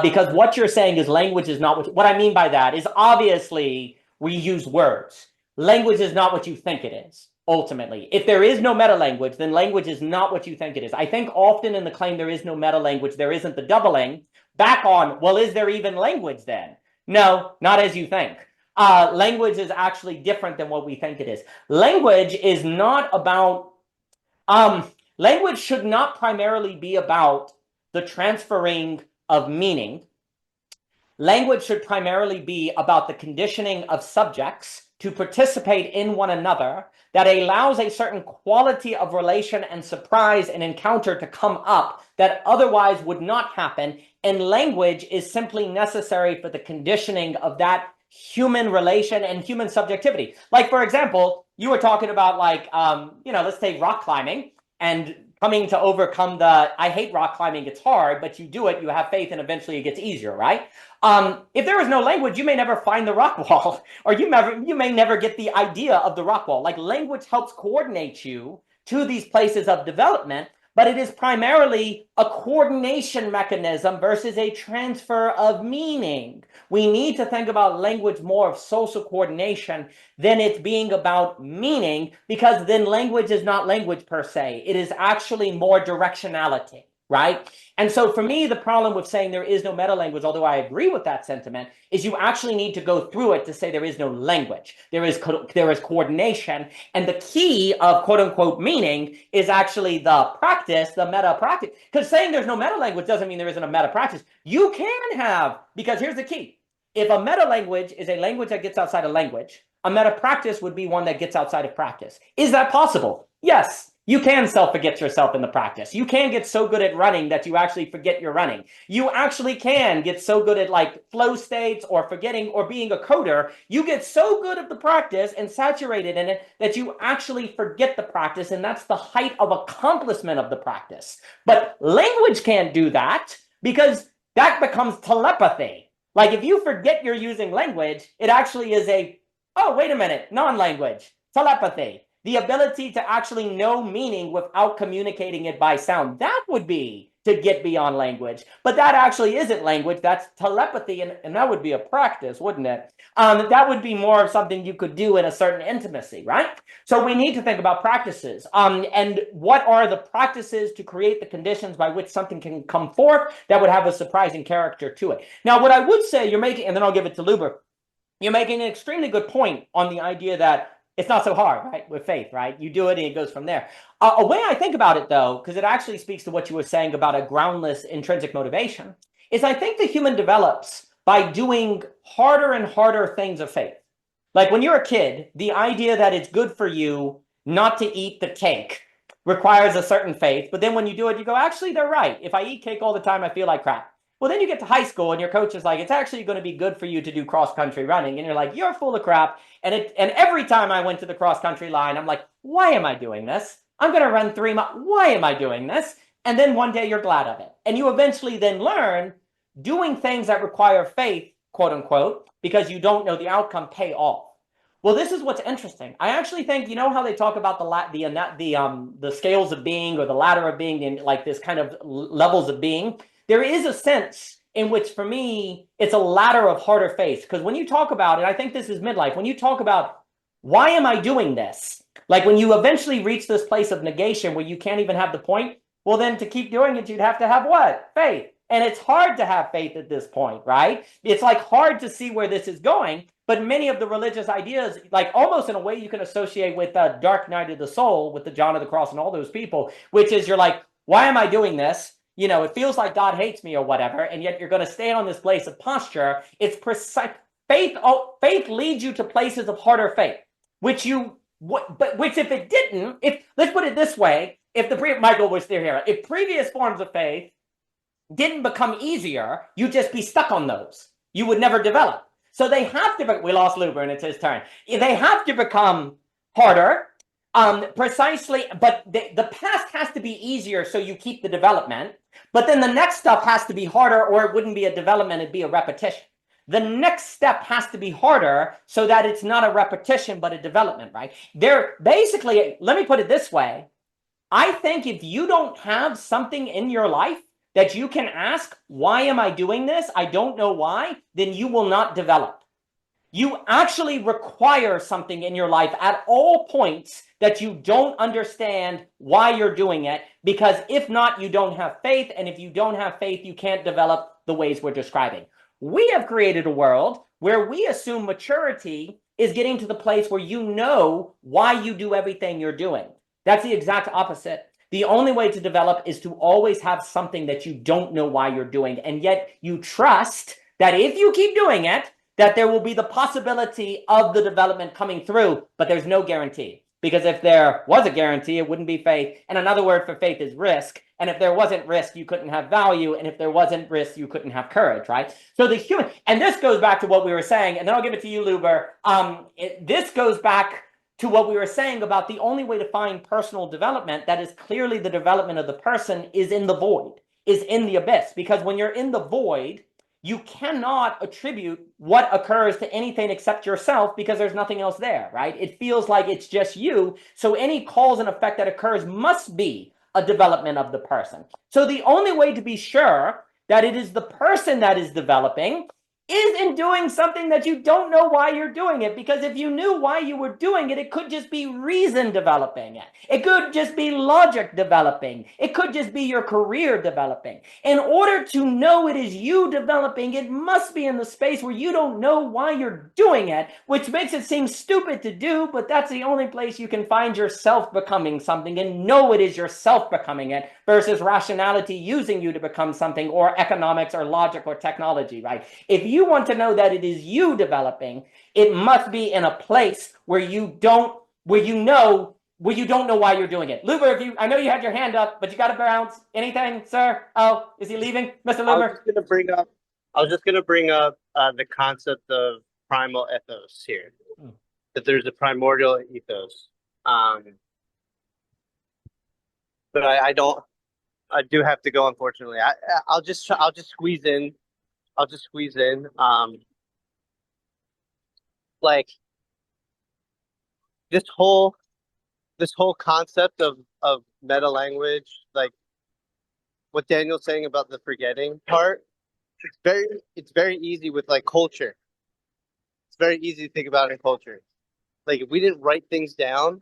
Speaker 1: Because what you're saying is language is not what I mean by that is, obviously we use words. Language is not what you think it is, ultimately. If there is no meta language, then language is not what you think it is. I think often in the claim there is no meta language, there isn't the doubling back on, well, is there even language then? No, not as you think. Language is actually different than what we think it is. Language is not about, language should not primarily be about the transferring of meaning. Language should primarily be about the conditioning of subjects to participate in one another that allows a certain quality of relation and surprise and encounter to come up that otherwise would not happen. And language is simply necessary for the conditioning of that human relation and human subjectivity. Like, for example, you were talking about let's take rock climbing and coming to overcome I hate rock climbing, it's hard, but you do it, you have faith, and eventually it gets easier, right? If there is no language, you may never find the rock wall, or you may never get the idea of the rock wall. Like, language helps coordinate you to these places of development, but it is primarily a coordination mechanism versus a transfer of meaning. We need to think about language more of social coordination than it being about meaning, because then language is not language per se. It is actually more directionality, right? And so for me, the problem with saying there is no meta language, although I agree with that sentiment, is you actually need to go through it to say there is no language. There is coordination. And the key of quote unquote meaning is actually the practice, the meta practice. Because saying there's no meta language doesn't mean there isn't a meta practice. You can have, because here's the key. If a meta language is a language that gets outside of language, a meta practice would be one that gets outside of practice. Is that possible? Yes. You can self-forget yourself in the practice. You can get so good at running that you actually forget you're running. You actually can get so good at like flow states or forgetting or being a coder. You get so good at the practice and saturated in it that you actually forget the practice, and that's the height of accomplishment of the practice. But language can't do that, because that becomes telepathy. Like, if you forget you're using language, it actually is oh, wait a minute, non-language, telepathy. The ability to actually know meaning without communicating it by sound. That would be to get beyond language. But that actually isn't language. That's telepathy. And that would be a practice, wouldn't it? That would be more of something you could do in a certain intimacy, right? So we need to think about practices. And what are the practices to create the conditions by which something can come forth that would have a surprising character to it? Now, what I would say you're making, and then I'll give it to Luber, you're making an extremely good point on the idea that it's not so hard, right? With faith, right? You do it and it goes from there. A way I think about it, though, because it actually speaks to what you were saying about a groundless intrinsic motivation, is I think the human develops by doing harder and harder things of faith. Like, when you're a kid, the idea that it's good for you not to eat the cake requires a certain faith. But then when you do it, you go, actually, they're right. If I eat cake all the time, I feel like crap. Well, then you get to high school and your coach is like, it's actually going to be good for you to do cross-country running. And you're like, you're full of crap. And every time I went to the cross-country line, I'm like, why am I doing this? I'm going to run 3 miles. Why am I doing this? And then one day you're glad of it. And you eventually then learn doing things that require faith, quote unquote, because you don't know the outcome, pay off. Well, this is what's interesting. I actually think, you know how they talk about the scales of being or the ladder of being, and like this kind of levels of being. There is a sense in which, for me, it's a ladder of harder faith. Because when you talk about it, I think this is midlife. When you talk about why am I doing this? Like when you eventually reach this place of negation where you can't even have the point, well, then to keep doing it, you'd have to have what? Faith. And it's hard to have faith at this point, right? It's like hard to see where this is going. But many of the religious ideas, like almost in a way you can associate with Dark Night of the Soul, with the John of the Cross and all those people, which is you're like, why am I doing this? You know, it feels like God hates me or whatever, and yet you're going to stay on this place of posture. It's precise. Faith leads you to places of harder faith, which if it didn't, let's put it this way, Michael was still here, if previous forms of faith didn't become easier, you'd just be stuck on those. You would never develop. So they have to, we lost Luber and it's his turn. They have to become harder, precisely, but the past has to be easier so you keep the development. But then the next stuff has to be harder, or it wouldn't be a development, it'd be a repetition. The next step has to be harder so that it's not a repetition, but a development, right? Basically, let me put it this way. I think if you don't have something in your life that you can ask, why am I doing this? I don't know why. Then you will not develop. You actually require something in your life at all points that you don't understand why you're doing it, because if not, you don't have faith. And if you don't have faith, you can't develop the ways we're describing. We have created a world where we assume maturity is getting to the place where you know why you do everything you're doing. That's the exact opposite. The only way to develop is to always have something that you don't know why you're doing. And yet you trust that if you keep doing it, that there will be the possibility of the development coming through, but there's no guarantee. Because if there was a guarantee, it wouldn't be faith. And another word for faith is risk. And if there wasn't risk, you couldn't have value. And if there wasn't risk, you couldn't have courage, right? So the human, and this goes back to what we were saying, and then I'll give it to you, Luber. This goes back to what we were saying about the only way to find personal development that is clearly the development of the person is in the void, is in the abyss. Because when you're in the void, you cannot attribute what occurs to anything except yourself, because there's nothing else there, right? It feels like it's just you. So any cause and effect that occurs must be a development of the person. So the only way to be sure that it is the person that is developing is in doing something that you don't know why you're doing it. Because if you knew why you were doing it, it could just be reason developing it. It could just be logic developing. It could just be your career developing. In order to know it is you developing, it must be in the space where you don't know why you're doing it, which makes it seem stupid to do, but that's the only place you can find yourself becoming something and know it is yourself becoming it, versus rationality using you to become something, or economics or logic or technology, right? If you want to know that it is you developing, it must be in a place where you don't know why you're doing it. Luber, I know you had your hand up, but you got to bounce. Anything, sir? Oh, is he leaving, Mr. Luber?
Speaker 2: I was just gonna bring up the concept of primal ethos here. That there's a primordial ethos. But I do have to go, unfortunately. I'll just squeeze in. Like this whole concept of meta language, like what Daniel's saying about the forgetting part, it's very easy with like culture. It's very easy to think about in culture. Like if we didn't write things down,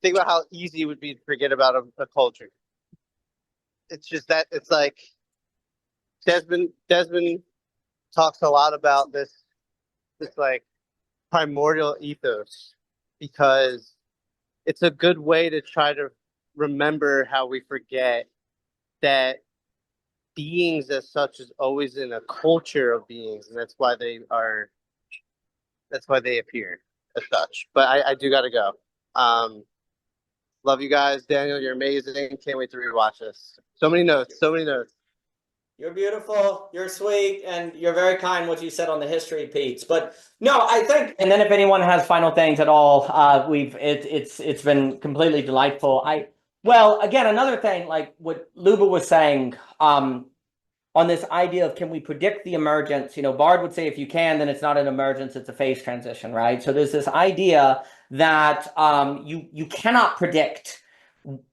Speaker 2: think about how easy it would be to forget about a culture. It's just that it's like Desmond talks a lot about this like primordial ethos, because it's a good way to try to remember how we forget that beings as such is always in a culture of beings, and that's why they appear as such. But I do gotta go. Love you guys. Daniel, you're amazing. Can't wait to rewatch this. So many notes.
Speaker 1: You're beautiful, you're sweet, and you're very kind what you said on the history, Pete. But no, I think, and then if anyone has final things at all, it's been completely delightful. Well, again, another thing, like what Luber was saying, on this idea of can we predict the emergence? You know, Bard would say if you can, then it's not an emergence, it's a phase transition, right? So there's this idea that you cannot predict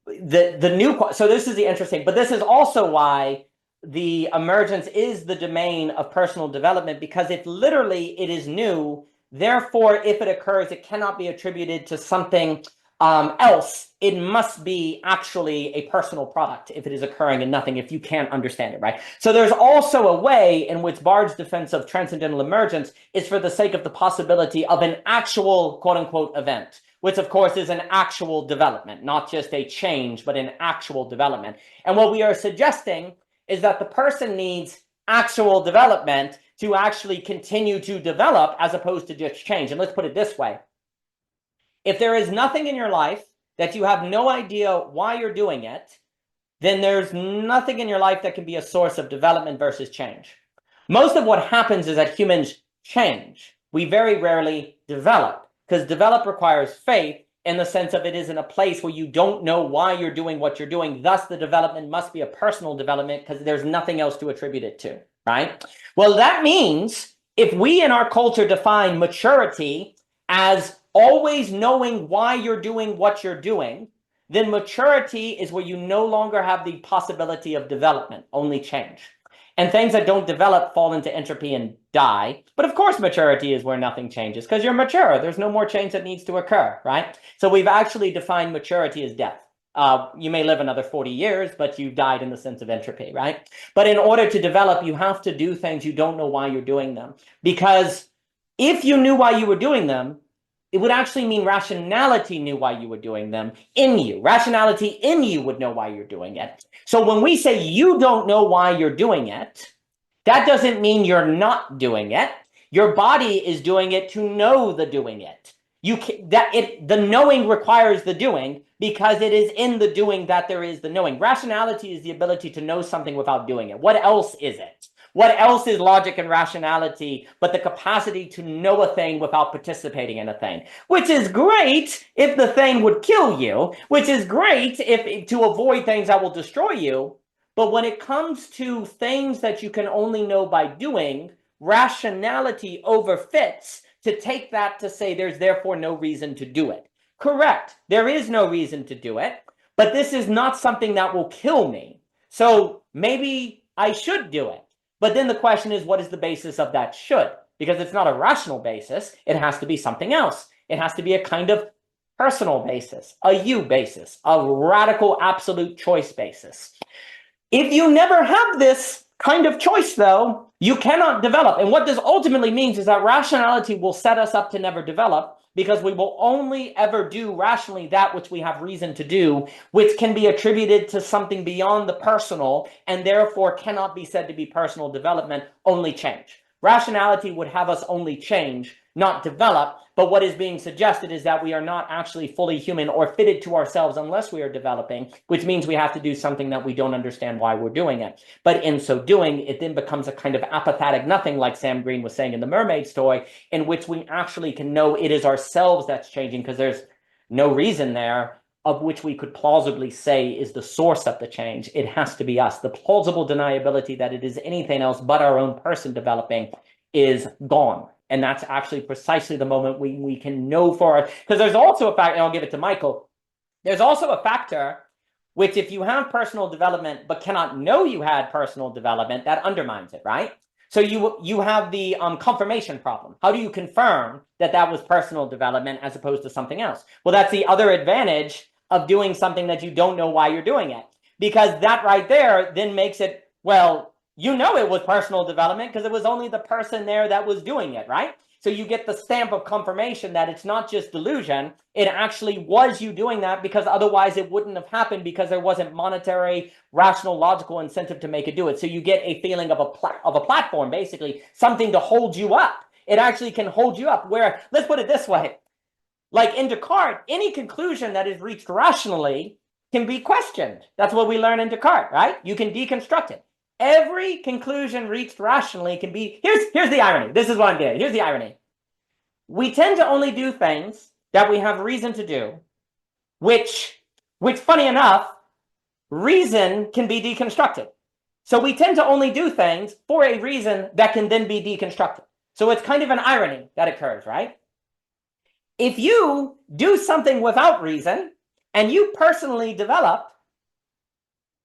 Speaker 1: the new. So this is the interesting, but this is also why the emergence is the domain of personal development, because if literally it is new, therefore, if it occurs, it cannot be attributed to something else. It must be actually a personal product if it is occurring in nothing, if you can't understand it, right? So there's also a way in which Bard's defense of transcendental emergence is for the sake of the possibility of an actual quote unquote event, which of course is an actual development, not just a change, but an actual development. And what we are suggesting is that the person needs actual development to actually continue to develop as opposed to just change. And let's put it this way. If there is nothing in your life that you have no idea why you're doing it, then there's nothing in your life that can be a source of development versus change. Most of what happens is that humans change. We very rarely develop, because develop requires faith in the sense of it is in a place where you don't know why you're doing what you're doing. Thus, the development must be a personal development because there's nothing else to attribute it to, right? Well, that means if we in our culture define maturity as always knowing why you're doing what you're doing, then maturity is where you no longer have the possibility of development, only change. And things that don't develop fall into entropy and die. But of course, maturity is where nothing changes because you're mature. There's no more change that needs to occur, right? So we've actually defined maturity as death. You may live another 40 years, but you died in the sense of entropy, right? But in order to develop, you have to do things you don't know why you're doing them. Because if you knew why you were doing them, it would actually mean rationality knew why you were doing them in you. Rationality in you would know why you're doing it. So when we say you don't know why you're doing it, that doesn't mean you're not doing it. Your body is doing it to know the doing it. The knowing requires the doing because it is in the doing that there is the knowing. Rationality is the ability to know something without doing it. What else is it? What else is logic and rationality but the capacity to know a thing without participating in a thing? Which is great if the thing would kill you, which is great if to avoid things that will destroy you. But when it comes to things that you can only know by doing, rationality overfits to take that to say there's therefore no reason to do it. Correct. There is no reason to do it, but this is not something that will kill me. So maybe I should do it. But then the question is, what is the basis of that should? Because it's not a rational basis. It has to be something else. It has to be a kind of personal basis, a you basis, a radical absolute choice basis. If you never have this kind of choice, though, you cannot develop. And what this ultimately means is that rationality will set us up to never develop because we will only ever do rationally that which we have reason to do, which can be attributed to something beyond the personal and therefore cannot be said to be personal development, only change. Rationality would have us only change, not develop, but what is being suggested is that we are not actually fully human or fitted to ourselves unless we are developing, which means we have to do something that we don't understand why we're doing it. But in so doing, it then becomes a kind of apathetic nothing, like Sam Green was saying in the Mermaid story, in which we actually can know it is ourselves that's changing because there's no reason there of which we could plausibly say is the source of the change. It has to be us. The plausible deniability that it is anything else but our own person developing is gone. And that's actually precisely the moment we can know for it. Because there's also a factor, and I'll give it to Michael. There's also a factor which if you have personal development but cannot know you had personal development, that undermines it, right? So you have the confirmation problem. How do you confirm that that was personal development as opposed to something else? Well, that's the other advantage of doing something that you don't know why you're doing it. Because that right there then makes it, well, you know it was personal development because it was only the person there that was doing it, right? So you get the stamp of confirmation that it's not just delusion, it actually was you doing that because otherwise it wouldn't have happened because there wasn't monetary, rational, logical incentive to make it do it. So you get a feeling of a platform, basically, something to hold you up. It actually can hold you up where, let's put it this way, like in Descartes, any conclusion that is reached rationally can be questioned. That's what we learn in Descartes, right? You can deconstruct it. Every conclusion reached rationally can be, here's the irony. This is what I'm getting. Here's the irony. We tend to only do things that we have reason to do, which funny enough, reason can be deconstructed. So we tend to only do things for a reason that can then be deconstructed. So it's kind of an irony that occurs, right? If you do something without reason and you personally develop,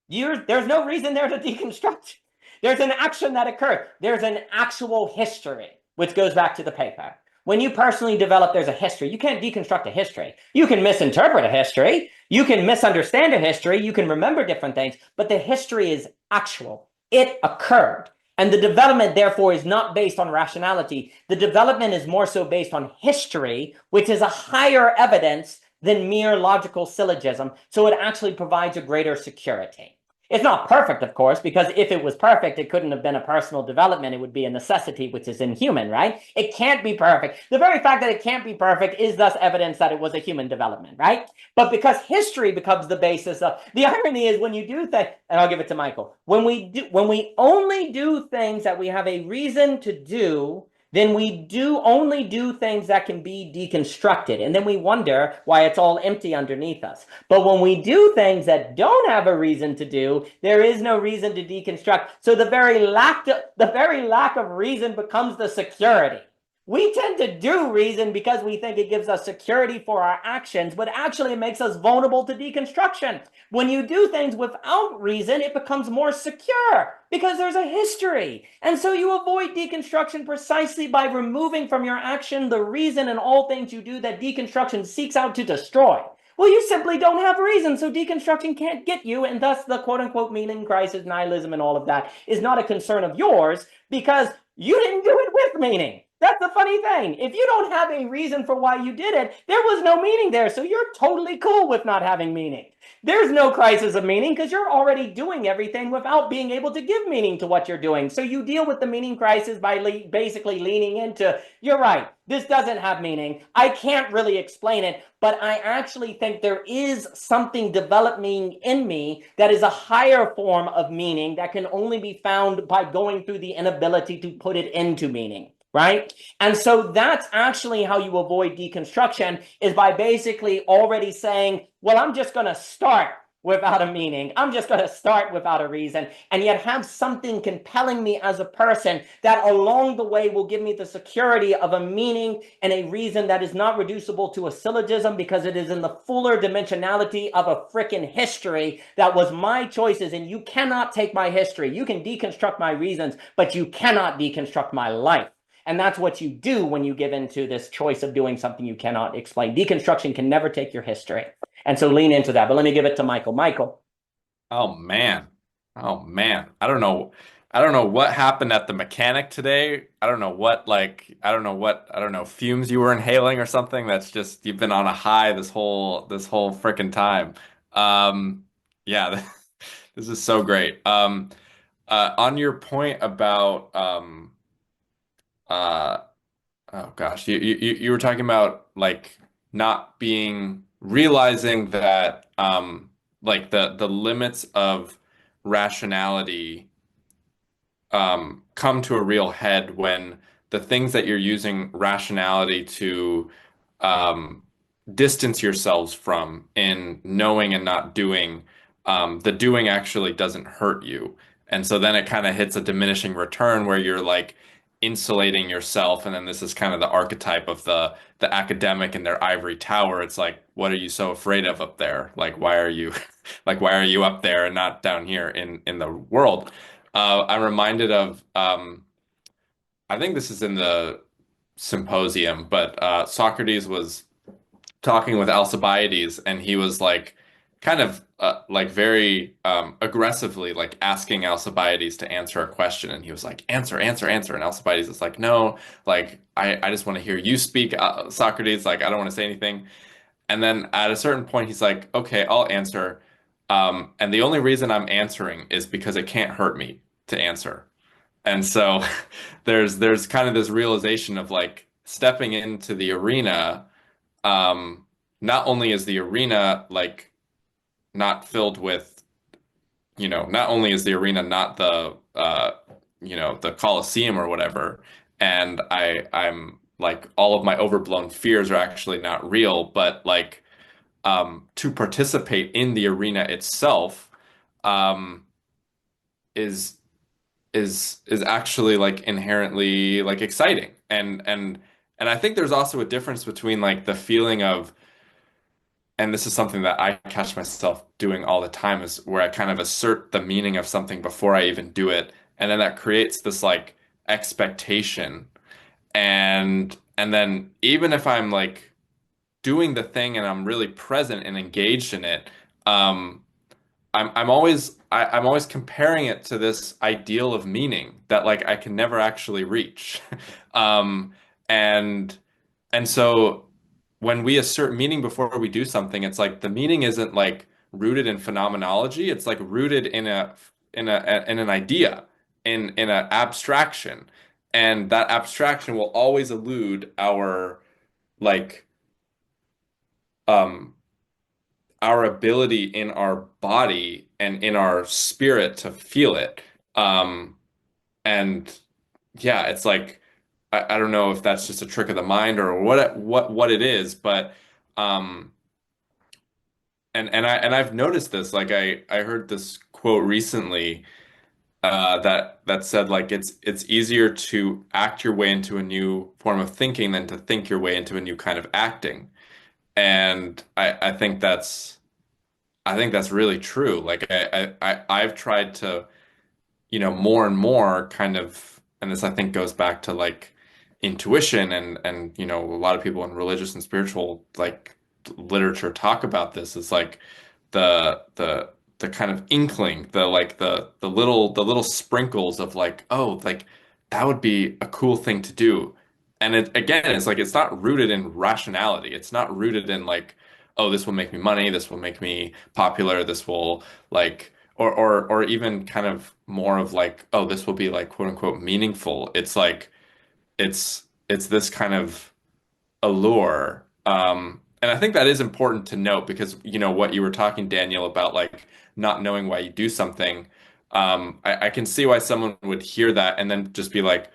Speaker 1: there's no reason there to deconstruct. There's an action that occurred. There's an actual history, which goes back to the paper. When you personally develop, there's a history. You can't deconstruct a history. You can misinterpret a history. You can misunderstand a history. You can remember different things, but the history is actual. It occurred. And the development, therefore, is not based on rationality. The development is more so based on history, which is a higher evidence than mere logical syllogism. So it actually provides a greater security. It's not perfect, of course, because if it was perfect, it couldn't have been a personal development. It would be a necessity, which is inhuman, right? It can't be perfect. The very fact that it can't be perfect is thus evidence that it was a human development, right? But because history becomes the basis of the irony is when you do things, and I'll give it to Michael, when we only do things that we have a reason to do, then we only do things that can be deconstructed. And then we wonder why it's all empty underneath us. But when we do things that don't have a reason to do, there is no reason to deconstruct. So the very lack of reason becomes the security. We tend to do reason because we think it gives us security for our actions, but actually it makes us vulnerable to deconstruction. When you do things without reason, it becomes more secure because there's a history. And so you avoid deconstruction precisely by removing from your action the reason in all things you do that deconstruction seeks out to destroy. Well, you simply don't have reason, so deconstruction can't get you, and thus the quote-unquote meaning crisis, nihilism, and all of that is not a concern of yours because you didn't do it with meaning. That's the funny thing. If you don't have a reason for why you did it, there was no meaning there, so you're totally cool with not having meaning. There's no crisis of meaning because you're already doing everything without being able to give meaning to what you're doing. So you deal with the meaning crisis by basically leaning into, you're right, this doesn't have meaning. I can't really explain it, but I actually think there is something developing in me that is a higher form of meaning that can only be found by going through the inability to put it into meaning. Right? And so that's actually how you avoid deconstruction is by basically already saying, well, I'm just going to start without a meaning. I'm just going to start without a reason, and yet have something compelling me as a person that along the way will give me the security of a meaning and a reason that is not reducible to a syllogism because it is in the fuller dimensionality of a frickin' history that was my choices, and you cannot take my history. You can deconstruct my reasons, but you cannot deconstruct my life. And that's what you do when you give into this choice of doing something you cannot explain. Deconstruction can never take your history. And so lean into that. But let me give it to Michael. Michael.
Speaker 5: Oh man. Oh man. I don't know what happened at the mechanic today. I don't know fumes you were inhaling or something. That's just you've been on a high this whole freaking time. Yeah, this is so great. On your point about uh oh gosh, you were talking about like not realizing that like the limits of rationality come to a real head when the things that you're using rationality to um, distance yourselves from in knowing and not doing, the doing actually doesn't hurt you. And so then it kind of hits a diminishing return where you're like insulating yourself. And then this is kind of the archetype of the academic in their ivory tower. It's like, what are you so afraid of up there? Like, why are you why are you up there and not down here in the world? I'm reminded of, I think this is in the symposium, but Socrates was talking with Alcibiades, and he was like, kind of like very aggressively like asking Alcibiades to answer a question, and he was like, answer, answer, answer, and Alcibiades is like, no, like I just want to hear you speak, Socrates, like I don't want to say anything. And then at a certain point, he's like, okay, I'll answer. And the only reason I'm answering is because it can't hurt me to answer. And so there's kind of this realization of like stepping into the arena. Not only is the arena like not filled with, not only is the arena not the Colosseum or whatever, and I'm like all of my overblown fears are actually not real, but like to participate in the arena itself, is actually like inherently like exciting. And I think there's also a difference between like the feeling of, and this is something that I catch myself doing all the time, is where I kind of assert the meaning of something before I even do it, and then that creates this like expectation. And then even if I'm like doing the thing and I'm really present and engaged in it, um, I'm always comparing it to this ideal of meaning that like I can never actually reach. Um, and and so when we assert meaning before we do something, it's like the meaning isn't like rooted in phenomenology. It's like rooted in an idea, in an abstraction. And that abstraction will always elude like um our ability in our body and in our spirit to feel it. And yeah, it's like I don't know if that's just a trick of the mind or what it is, but um, and I've noticed this. Like I heard this quote recently that said like it's easier to act your way into a new form of thinking than to think your way into a new kind of acting. And I think that's really true. Like I've tried to, more and more kind of, and this I think goes back to like intuition and a lot of people in religious and spiritual like literature talk about this. It's like the kind of inkling, the little sprinkles of like, oh, like that would be a cool thing to do. And it again, it's like it's not rooted in rationality. It's not rooted in like, oh, this will make me money, this will make me popular, this will like or even kind of more of like, oh, this will be like quote unquote meaningful. It's like it's this kind of allure. And I think that is important to note because what you were talking, Daniel, about like not knowing why you do something. I can see why someone would hear that and then just be like,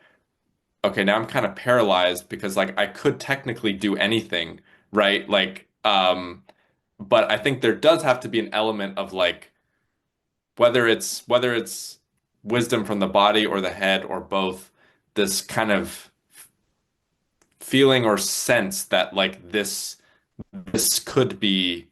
Speaker 5: okay, now I'm kind of paralyzed because like I could technically do anything, right? Like, but I think there does have to be an element of like whether it's wisdom from the body or the head or both, this kind of feeling or sense that like this could be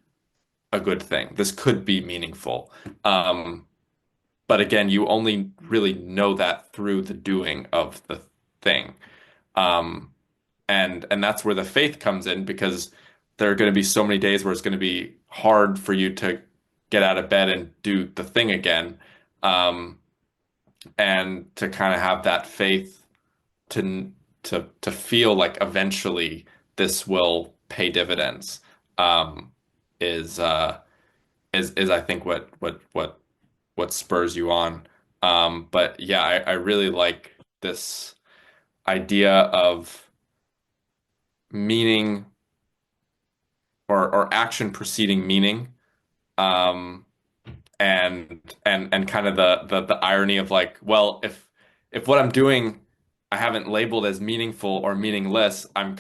Speaker 5: a good thing. This could be meaningful. But again, you only really know that through the doing of the thing. Um, and that's where the faith comes in because there are going to be so many days where it's going to be hard for you to get out of bed and do the thing again. And to kind of have that faith to feel like eventually this will pay dividends, is is I think what spurs you on. But yeah, I really like this idea of meaning or action preceding meaning. And kind of the irony of like, well, if what I'm doing I haven't labeled as meaningful or meaningless, I'm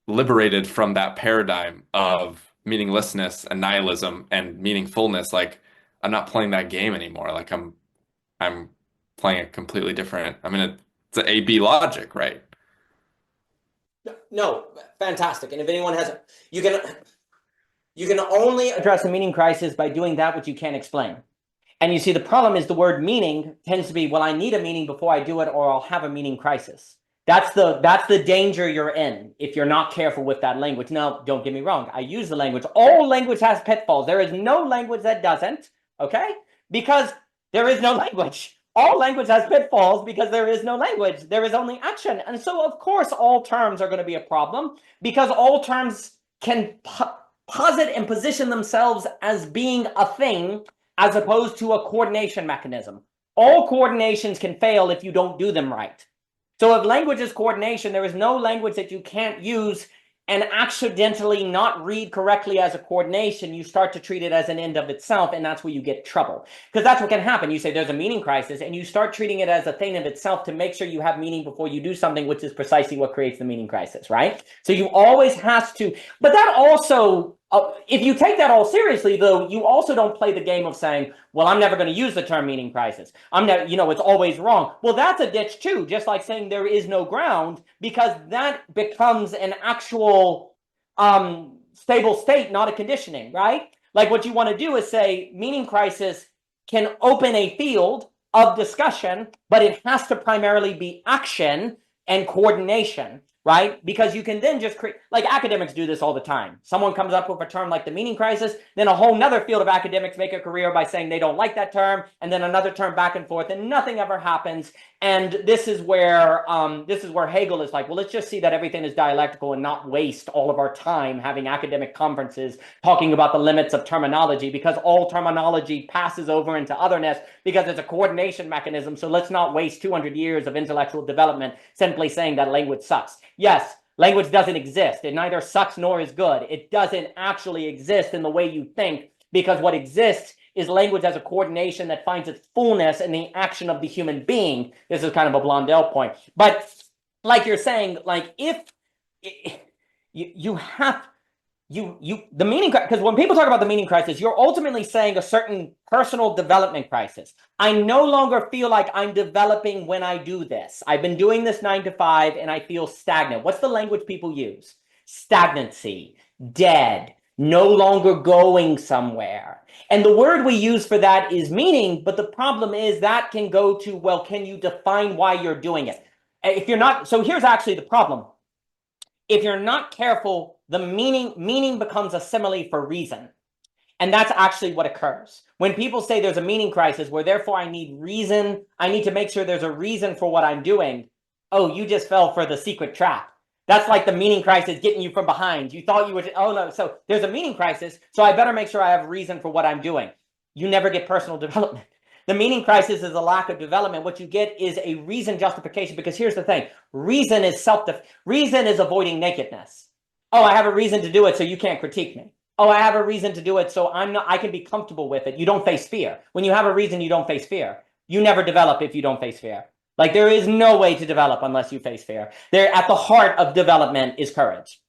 Speaker 5: liberated from that paradigm of meaninglessness and nihilism and meaningfulness. Like I'm not playing that game anymore. Like I'm playing a completely different. I mean, it's an A/B logic, right?
Speaker 1: No, fantastic. And if anyone has, you can only address a meaning crisis by doing that which you can't explain. And you see, the problem is the word meaning tends to be, well, I need a meaning before I do it, or I'll have a meaning crisis. That's the danger you're in if you're not careful with that language. Now, don't get me wrong. I use the language. All language has pitfalls. There is no language that doesn't, okay? Because there is no language. All language has pitfalls because there is no language. There is only action. And so, of course, all terms are going to be a problem because all terms can posit and position themselves as being a thing as opposed to a coordination mechanism. All coordinations can fail if you don't do them right. So if language is coordination, there is no language that you can't use and accidentally not read correctly as a coordination. You start to treat it as an end of itself, and that's where you get trouble. Because that's what can happen. You say there's a meaning crisis, and you start treating it as a thing of itself to make sure you have meaning before you do something, which is precisely what creates the meaning crisis, right? So you always have to, but that also If you take that all seriously, though, you also don't play the game of saying, well, I'm never going to use the term meaning crisis. I'm never, it's always wrong. Well, that's a ditch too, just like saying there is no ground, because that becomes an actual stable state, not a conditioning, right? Like what you want to do is say meaning crisis can open a field of discussion, but it has to primarily be action and coordination, right? Because you can then just create, like academics do this all the time. Someone comes up with a term like the meaning crisis, then a whole nother field of academics make a career by saying they don't like that term, and then another term back and forth, and nothing ever happens. And this is where Hegel is like, well, let's just see that everything is dialectical and not waste all of our time having academic conferences talking about the limits of terminology, because all terminology passes over into otherness because it's a coordination mechanism. So let's not waste 200 years of intellectual development simply saying that language sucks. Yes, language doesn't exist. It neither sucks nor is good. It doesn't actually exist in the way you think, because what exists is language as a coordination that finds its fullness in the action of the human being. This is kind of a Blondel point. But like you're saying, like if you have the meaning, because when people talk about the meaning crisis, you're ultimately saying a certain personal development crisis. I no longer feel like I'm developing when I do this. I've been doing this 9 to 5 and I feel stagnant. What's the language people use? Stagnancy, dead, no longer going somewhere. And the word we use for that is meaning, but the problem is that can go to, well, can you define why you're doing it? If you're not, so here's actually the problem. If you're not careful, the meaning becomes a simile for reason. And that's actually what occurs. When people say there's a meaning crisis where therefore I need reason, I need to make sure there's a reason for what I'm doing. Oh, you just fell for the secret trap. That's like the meaning crisis getting you from behind. You thought you would, oh no, so there's a meaning crisis, so I better make sure I have reason for what I'm doing. You never get personal development. The meaning crisis is a lack of development. What you get is a reason justification, because here's the thing. Reason is reason is avoiding nakedness. Oh, I have a reason to do it, so you can't critique me. Oh, I have a reason to do it, so I can be comfortable with it. You don't face fear. When you have a reason, you don't face fear. You never develop if you don't face fear. Like there is no way to develop unless you face fear. There, at the heart of development is courage.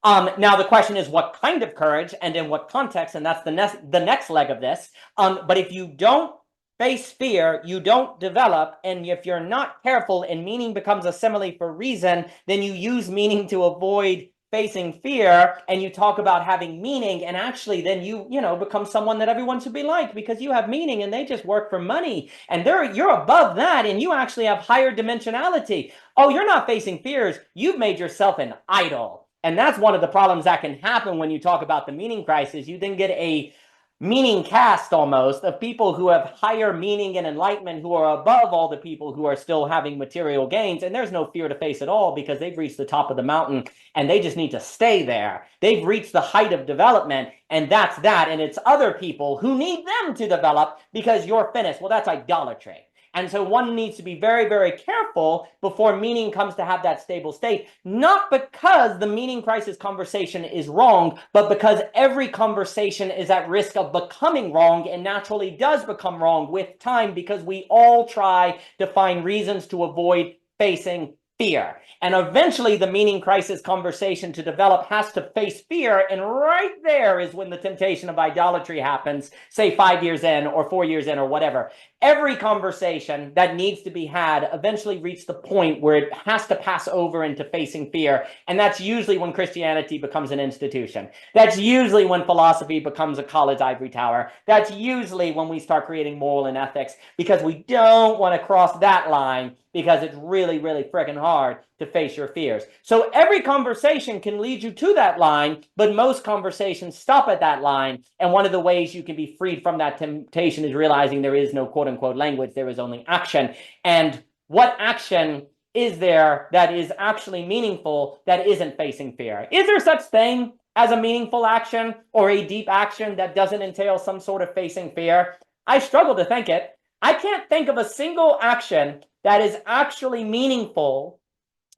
Speaker 1: Now the question is what kind of courage and in what context, and that's the next leg of this. But if you don't face fear, you don't develop, and if you're not careful and meaning becomes a simile for reason, then you use meaning to avoid facing fear, and you talk about having meaning, and actually then you become someone that everyone should be like because you have meaning and they just work for money, and you're above that and you actually have higher dimensionality. Oh, you're not facing fears, you've made yourself an idol. And that's one of the problems that can happen when you talk about the meaning crisis. You then get a meaning cast almost of people who have higher meaning and enlightenment, who are above all the people who are still having material gains, and there's no fear to face at all because they've reached the top of the mountain and they just need to stay there. They've reached the height of development, and that's that. And it's other people who need them to develop because you're finished. Well, that's idolatry. And so one needs to be very, very careful before meaning comes to have that stable state, not because the meaning crisis conversation is wrong, but because every conversation is at risk of becoming wrong and naturally does become wrong with time, because we all try to find reasons to avoid facing fear. And eventually the meaning crisis conversation to develop has to face fear. And right there is when the temptation of idolatry happens, say 5 years in or 4 years in or whatever. Every conversation that needs to be had eventually reaches the point where it has to pass over into facing fear. And that's usually when Christianity becomes an institution. That's usually when philosophy becomes a college ivory tower. That's usually when we start creating moral and ethics, because we don't want to cross that line, because it's really, really freaking hard to face your fears. So every conversation can lead you to that line, but most conversations stop at that line. And one of the ways you can be freed from that temptation is realizing there is no quote unquote language, there is only action. And what action is there that is actually meaningful, that isn't facing fear? Is there such thing as a meaningful action or a deep action that doesn't entail some sort of facing fear? I struggle to think it. I can't think of a single action that is actually meaningful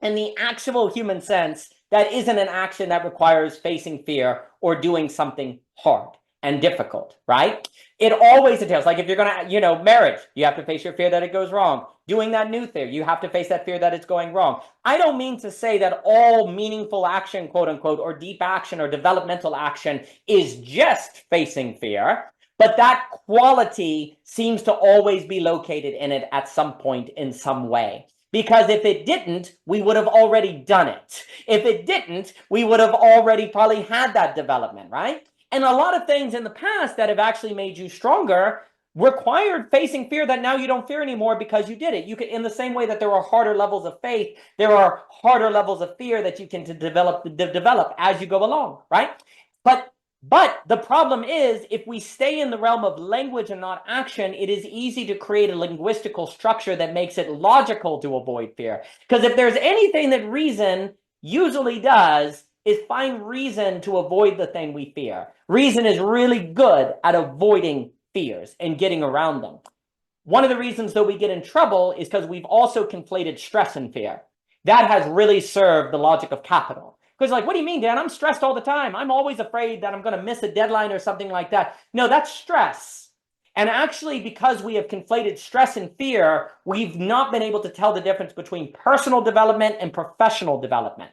Speaker 1: in the actual human sense that isn't an action that requires facing fear or doing something hard. and difficult, right? It always entails, like if you're going to, marriage, you have to face your fear that it goes wrong. Doing that new thing, you have to face that fear that it's going wrong. I don't mean to say that all meaningful action, quote unquote, or deep action or developmental action is just facing fear, but that quality seems to always be located in it at some point in some way. Because if it didn't, we would have already done it. If it didn't, we would have already probably had that development, right? And a lot of things in the past that have actually made you stronger required facing fear that now you don't fear anymore because you did it. You can, in the same way that there are harder levels of faith, there are harder levels of fear that you can develop as you go along, right? But the problem is, if we stay in the realm of language and not action, it is easy to create a linguistical structure that makes it logical to avoid fear. Because if there's anything that reason usually does, is find reason to avoid the thing we fear. Reason is really good at avoiding fears and getting around them. One of the reasons, though, we get in trouble is because we've also conflated stress and fear. That has really served the logic of capital. Because like, what do you mean, Dan? I'm stressed all the time. I'm always afraid that I'm going to miss a deadline or something like that. No, that's stress. And actually, because we have conflated stress and fear, we've not been able to tell the difference between personal development and professional development.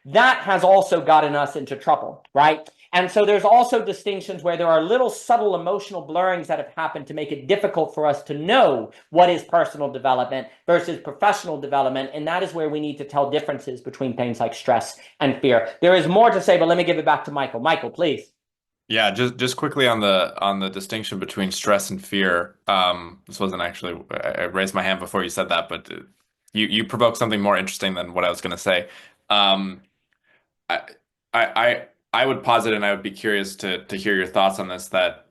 Speaker 1: That has also gotten us into trouble, right? And so there's also distinctions where there are little subtle emotional blurrings that have happened to make it difficult for us to know what is personal development versus professional development. And that is where we need to tell differences between things like stress and fear. There is more to say, but let me give it back to Michael. Michael, please.
Speaker 5: Yeah, just quickly on the distinction between stress and fear. This wasn't actually, I raised my hand before you said that, but you provoked something more interesting than what I was going to say. I would posit, and I would be curious to hear your thoughts on this, that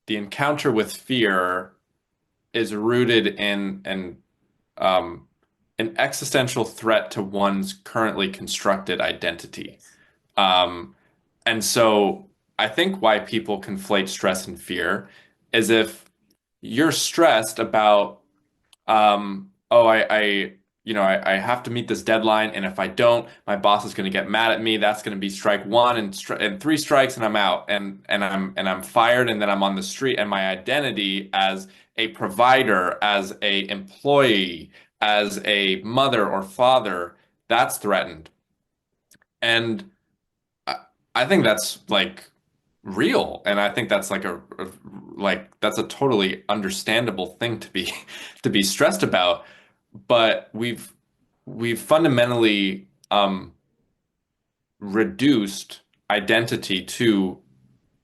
Speaker 5: the encounter with fear is rooted in an existential threat to one's currently constructed identity. And so I think why people conflate stress and fear is if you're stressed about, I have to meet this deadline, and if I don't, my boss is going to get mad at me. That's going to be strike one, and three strikes, and I'm out, and I'm fired, and then I'm on the street, and my identity as a provider, as a employee, as a mother or father, that's threatened. And I think that's like real, and I think that's like that's a totally understandable thing to be stressed about. But we've fundamentally reduced identity to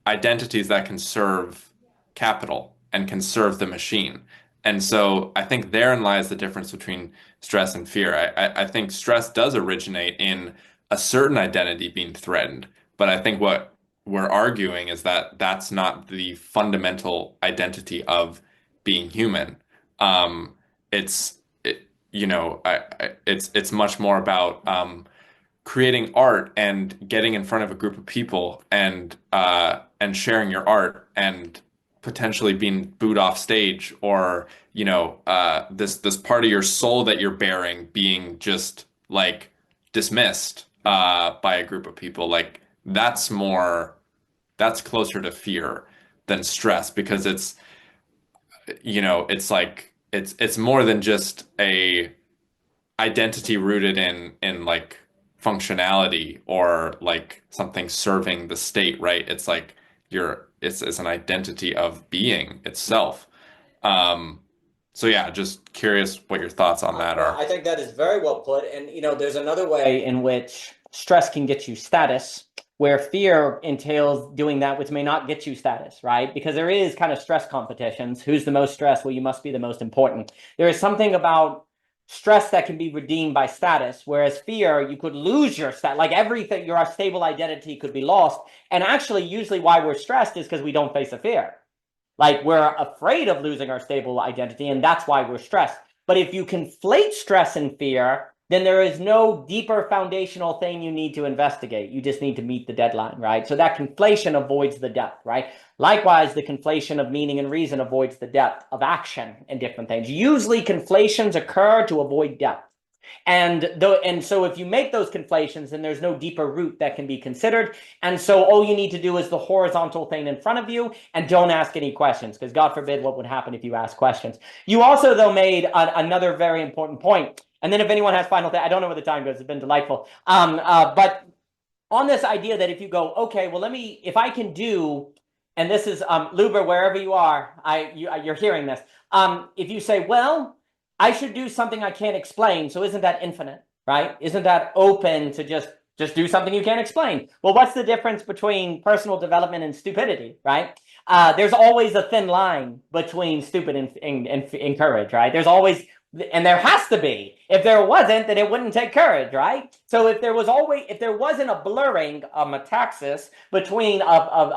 Speaker 5: identities that can serve capital and can serve the machine. And so I think therein lies the difference between stress and fear. I think stress does originate in a certain identity being threatened, but I think what we're arguing is that that's not the fundamental identity of being human. It's much more about creating art and getting in front of a group of people and sharing your art and potentially being booed off stage, or this part of your soul that you're bearing being just like dismissed by a group of people. Like that's closer to fear than stress, because it's more than just a identity rooted in like functionality or like something serving the state, right? It's like it's an identity of being itself. So yeah, just curious what your thoughts on that are.
Speaker 1: I think that is very well put. And there's another way in which stress can get you status, where fear entails doing that which may not get you status, right? Because there is kind of stress competitions. Who's the most stressed? Well, you must be the most important. There is something about stress that can be redeemed by status, whereas fear, you could lose your stat, like everything, your stable identity could be lost. And actually, usually why we're stressed is because we don't face a fear. Like we're afraid of losing our stable identity, and that's why we're stressed. But if you conflate stress and fear, then there is no deeper foundational thing you need to investigate. You just need to meet the deadline, right? So that conflation avoids the depth, right? Likewise, the conflation of meaning and reason avoids the depth of action and different things. Usually conflations occur to avoid depth. And so if you make those conflations, then there's no deeper root that can be considered. And so all you need to do is the horizontal thing in front of you, and don't ask any questions, because God forbid what would happen if you ask questions. You also, though, made another very important point. And then if anyone has final thing, I don't know where the time goes. It's been delightful. But on this idea that if you go, okay, well, if I can do, and this is Luber, wherever you are, you're hearing this. If you say, well, I should do something I can't explain, so isn't that infinite, right? Isn't that open to just do something you can't explain? Well, what's the difference between personal development and stupidity, right? There's always a thin line between stupid and courage, right? There's always, and there has to be. If there wasn't, then it wouldn't take courage, right? So if there wasn't a blurring, a metaxis between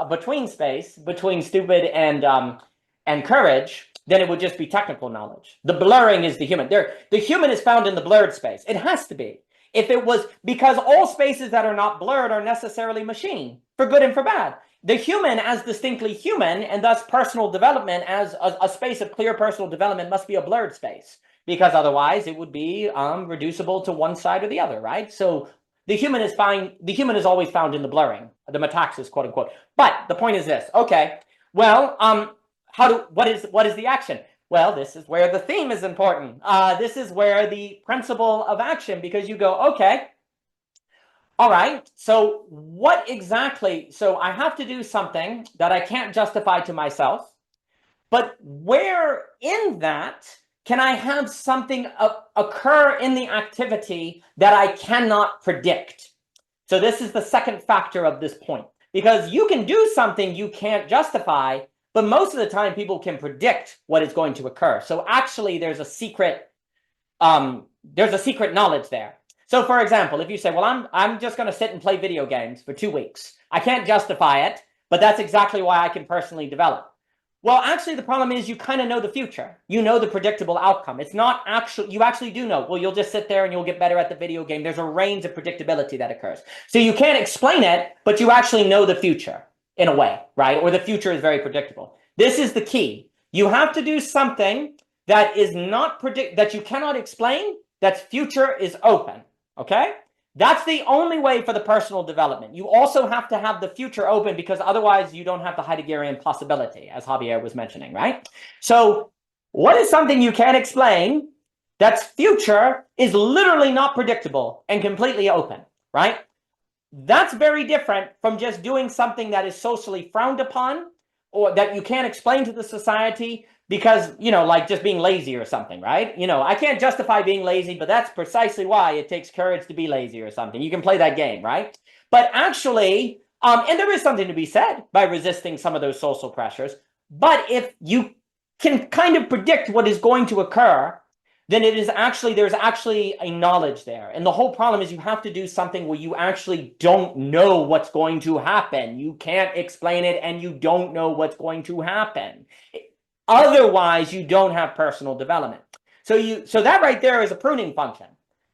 Speaker 1: between space between stupid and courage, then it would just be technical knowledge. The blurring is the human. The human is found in the blurred space. It has to be. If it was, because all spaces that are not blurred are necessarily machine, for good and for bad. The human as distinctly human, and thus personal development as a space of clear personal development, must be a blurred space, because otherwise it would be reducible to one side or the other, right? So the human is always found in the blurring, the metaxis, quote unquote. But the point is this, okay, well, what is the action? Well, this is where the theme is important. This is where the principle of action, because you go, okay, all right, so what exactly, so I have to do something that I can't justify to myself, but where in that can I have something occur in the activity that I cannot predict? So this is the second factor of this point, because you can do something you can't justify, but most of the time people can predict what is going to occur. So actually there's a secret knowledge there. So for example, if you say, well, I'm just going to sit and play video games for 2 weeks. I can't justify it, but that's exactly why I can personally develop. Well, actually, the problem is you kind of know the future. You know the predictable outcome. It's not actually, you actually do know. Well, you'll just sit there and you'll get better at the video game. There's a range of predictability that occurs. So you can't explain it, but you actually know the future in a way, right? Or the future is very predictable. This is the key. You have to do something that is not that you cannot explain, that's future is open, okay? That's the only way for the personal development. You also have to have the future open, because otherwise you don't have the Heideggerian possibility, as Javier was mentioning, right? So what is something you can't explain that's future is literally not predictable and completely open, right? That's very different from just doing something that is socially frowned upon, or that you can't explain to the society because, you know, like just being lazy or something, right? You know, I can't justify being lazy, but that's precisely why it takes courage to be lazy or something. You can play that game, right? But actually, and there is something to be said by resisting some of those social pressures. But if you can kind of predict what is going to occur, then there's actually a knowledge there. And the whole problem is you have to do something where you actually don't know what's going to happen. You can't explain it and you don't know what's going to happen. Otherwise, you don't have personal development. So that right there is a pruning function.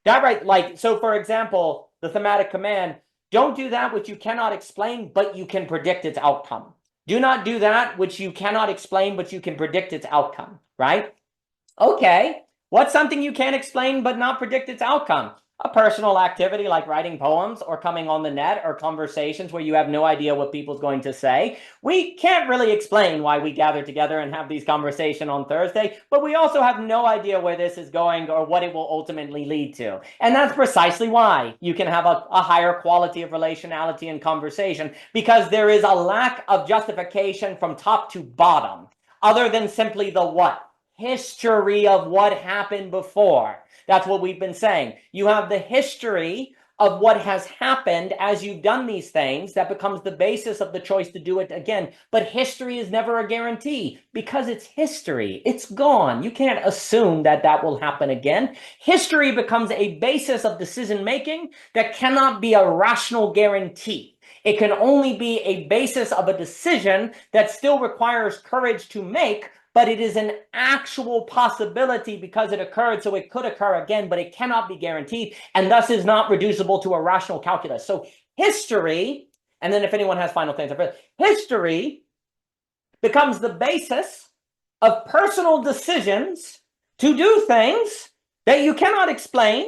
Speaker 1: That right, like, so for example, the thematic command, don't do that which you cannot explain, but you can predict its outcome. Do not do that which you cannot explain, but you can predict its outcome, right? Okay. What's something you can't explain but not predict its outcome? A personal activity like writing poems or coming on the net, or conversations where you have no idea what people's going to say. We can't really explain why we gather together and have these conversations on Thursday, but we also have no idea where this is going or what it will ultimately lead to. And that's precisely why you can have a higher quality of relationality and conversation, because there is a lack of justification from top to bottom, other than simply the what? History of what happened before. That's what we've been saying. You have the history of what has happened as you've done these things that becomes the basis of the choice to do it again. But history is never a guarantee, because it's history. It's gone. You can't assume that that will happen again. History becomes a basis of decision making that cannot be a rational guarantee. It can only be a basis of a decision that still requires courage to make, but it is an actual possibility because it occurred, so it could occur again, but it cannot be guaranteed, and thus is not reducible to a rational calculus. So history, and then if anyone has final things, history becomes the basis of personal decisions to do things that you cannot explain,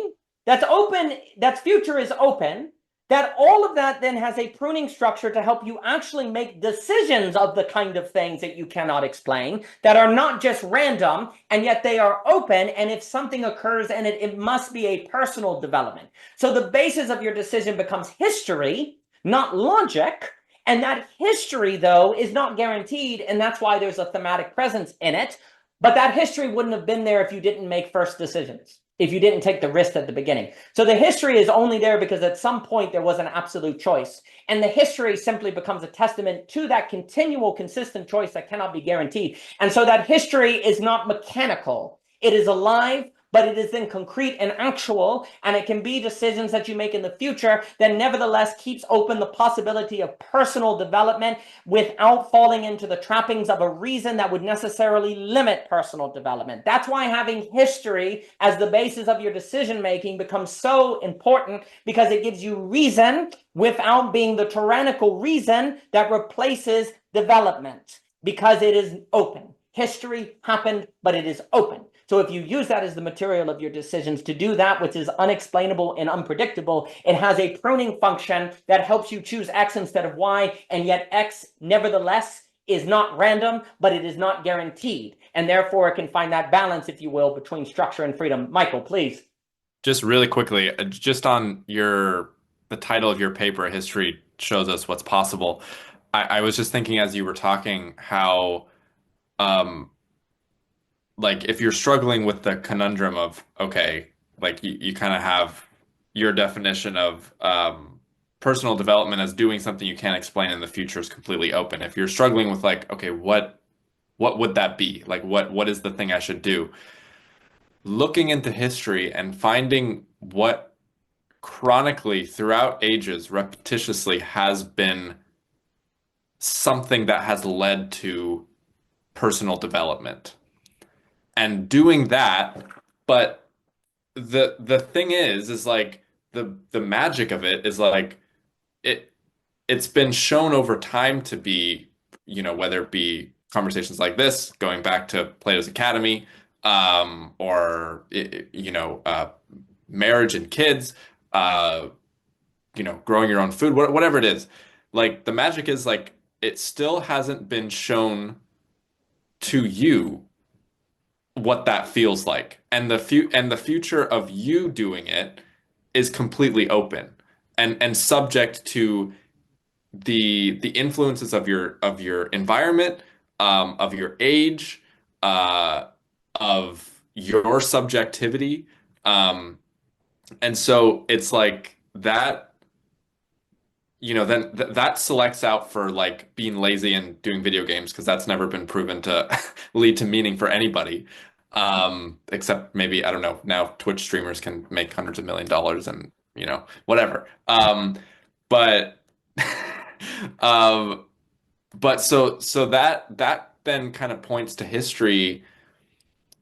Speaker 1: that's open, that's future is open, that all of that then has a pruning structure to help you actually make decisions of the kind of things that you cannot explain, that are not just random, and yet they are open, and if something occurs in it, it must be a personal development. So the basis of your decision becomes history, not logic, and that history, though, is not guaranteed, and that's why there's a thematic presence in it, but that history wouldn't have been there if you didn't make first decisions, if you didn't take the risk at the beginning. So the history is only there because at some point there was an absolute choice. And the history simply becomes a testament to that continual, consistent choice that cannot be guaranteed. And so that history is not mechanical. It is alive, but it is then concrete and actual, and it can be decisions that you make in the future that nevertheless keeps open the possibility of personal development without falling into the trappings of a reason that would necessarily limit personal development. That's why having history as the basis of your decision making becomes so important, because it gives you reason without being the tyrannical reason that replaces development, because it is open. History happened, but it is open. So if you use that as the material of your decisions to do that which is unexplainable and unpredictable, it has a pruning function that helps you choose X instead of Y, and yet X nevertheless is not random, but it is not guaranteed. And therefore it can find that balance, if you will, between structure and freedom. Michael, please.
Speaker 5: Just really quickly, just on the title of your paper, History Shows Us What's Possible. I was just thinking as you were talking how like if you're struggling with the conundrum of, okay, like you kind of have your definition of personal development as doing something you can't explain and the future is completely open. If you're struggling with like, okay, what would that be? Like what is the thing I should do? Looking into history and finding what chronically throughout ages repetitiously has been something that has led to personal development. And doing that, but the thing is like the magic of it is like it's been shown over time to be, whether it be conversations like this, going back to Plato's Academy, or marriage and kids, growing your own food, whatever it is. Like the magic is like it still hasn't been shown to you what that feels like, and the future of you doing it is completely open and subject to the influences of your environment, of your age, of your subjectivity, and so it's like that. Then that selects out for like being lazy and doing video games, because that's never been proven to lead to meaning for anybody. Except maybe, I don't know, now Twitch streamers can make hundreds of $1 million and, whatever. But but so that then kind of points to history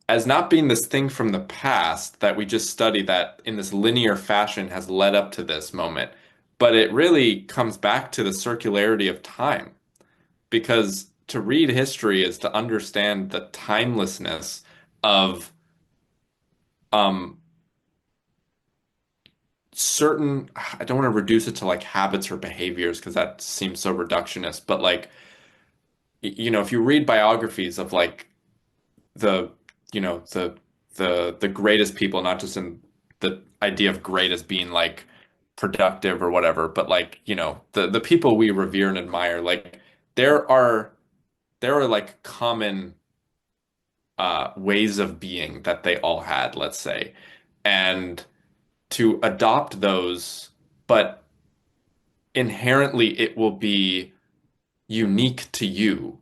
Speaker 5: as not being this thing from the past that we just study that in this linear fashion has led up to this moment. But it really comes back to the circularity of time, because to read history is to understand the timelessness of certain, I don't want to reduce it to like habits or behaviors because that seems so reductionist, but like, if you read biographies of like the greatest people, not just in the idea of great as being like productive or whatever, but like, the people we revere and admire, like there are like common ways of being that they all had, let's say, and to adopt those, but inherently it will be unique to you.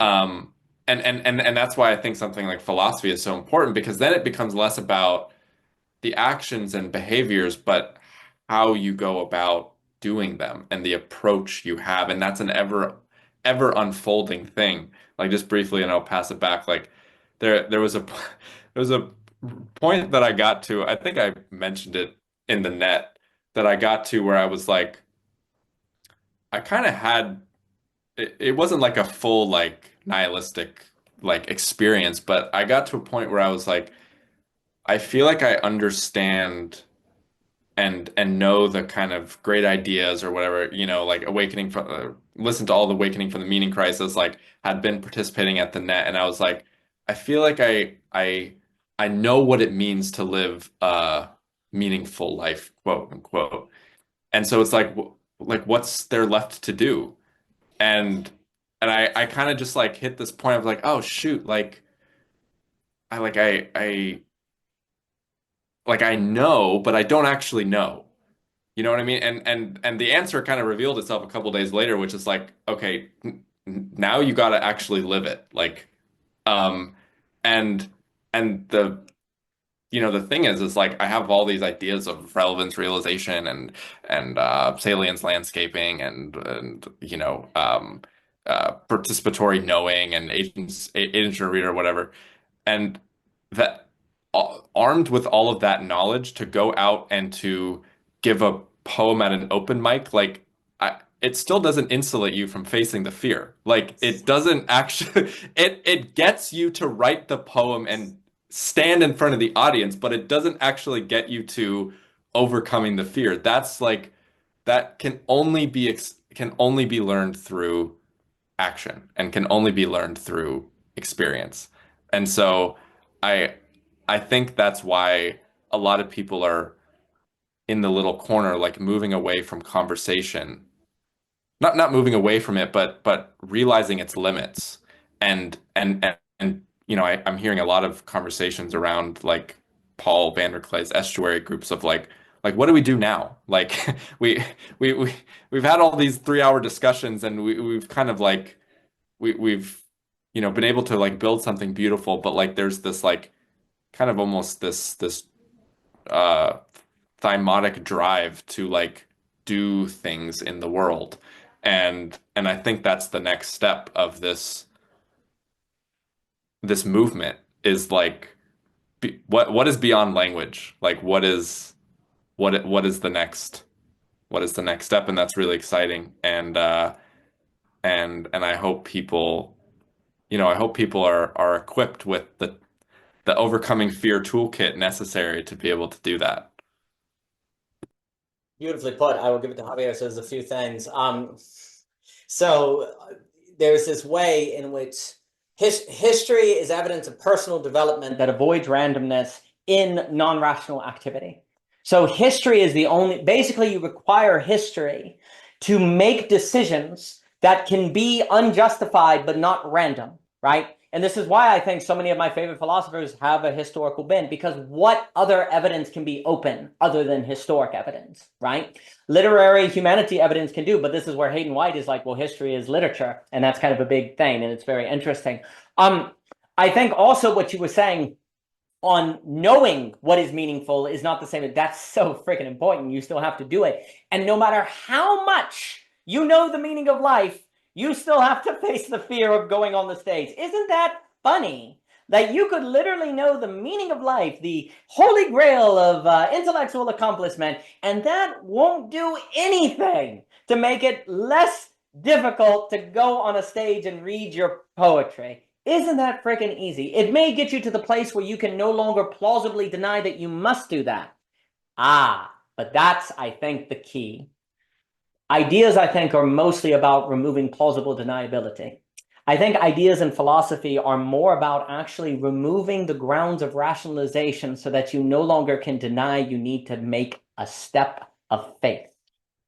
Speaker 5: And that's why I think something like philosophy is so important, because then it becomes less about the actions and behaviors, but how you go about doing them and the approach you have. And that's an ever unfolding thing. Like just briefly, and I'll pass it back. Like there was a point that I got to, I think I mentioned it in the net, that I got to where I was like, I kind of had, it wasn't like a full like nihilistic like experience, but I got to a point where I was like, I feel like I understand and know the kind of great ideas or whatever, you know, like awakening from listen to all the awakening from the meaning crisis, like had been participating at the net, and I was like, I feel like I know what it means to live a meaningful life, quote unquote. And so it's like what's there left to do? And I kind of just like hit this point of like, oh shoot, like I know, but I don't actually know. You know what I mean? And the answer kind of revealed itself a couple days later, which is like, okay, now you got to actually live it. Like, um, and the you know the thing is like I have all these ideas of relevance realization and salience landscaping and you know participatory knowing and agent reader whatever, and that armed with all of that knowledge to go out and to give a poem at an open mic, like it still doesn't insulate you from facing the fear. Like it doesn't actually, it gets you to write the poem and stand in front of the audience, but it doesn't actually get you to overcoming the fear. That's like that can only be learned through action and can only be learned through experience. And so I I think that's why a lot of people are in the little corner, like moving away from conversation. Not moving away from it, but realizing its limits. And you know, I'm hearing a lot of conversations around like Paul Vanderklay's estuary groups of like what do we do now? Like we we've had all these 3 hour discussions and we've kind of like we've you know been able to like build something beautiful, but like there's this like kind of almost this uh thymotic drive to like do things in the world. And I think that's the next step of this movement is like what is beyond language? Like what is the next step? And that's really exciting. And I hope people, you know, I hope people are equipped with the overcoming fear toolkit necessary to be able to do that.
Speaker 1: Beautifully put. I will give it to Javier. So there's a few things. So there's this way in which history is evidence of personal development that avoids randomness in non-rational activity. So history is the only, basically you require history to make decisions that can be unjustified but not random, right? And this is why I think so many of my favorite philosophers have a historical bent, because what other evidence can be open other than historic evidence, right? Literary humanity evidence can do, but this is where Hayden White is like, well, history is literature, and that's kind of a big thing, and it's very interesting. I think also what you were saying on knowing what is meaningful is not the same. That's so freaking important. You still have to do it. And no matter how much you know the meaning of life, you still have to face the fear of going on the stage. Isn't that funny? That you could literally know the meaning of life, the holy grail of intellectual accomplishment, and that won't do anything to make it less difficult to go on a stage and read your poetry. Isn't that freaking easy? It may get you to the place where you can no longer plausibly deny that you must do that. But that's, I think, the key. Ideas, I think, are mostly about removing plausible deniability. I think ideas in philosophy are more about actually removing the grounds of rationalization so that you no longer can deny you need to make a step of faith,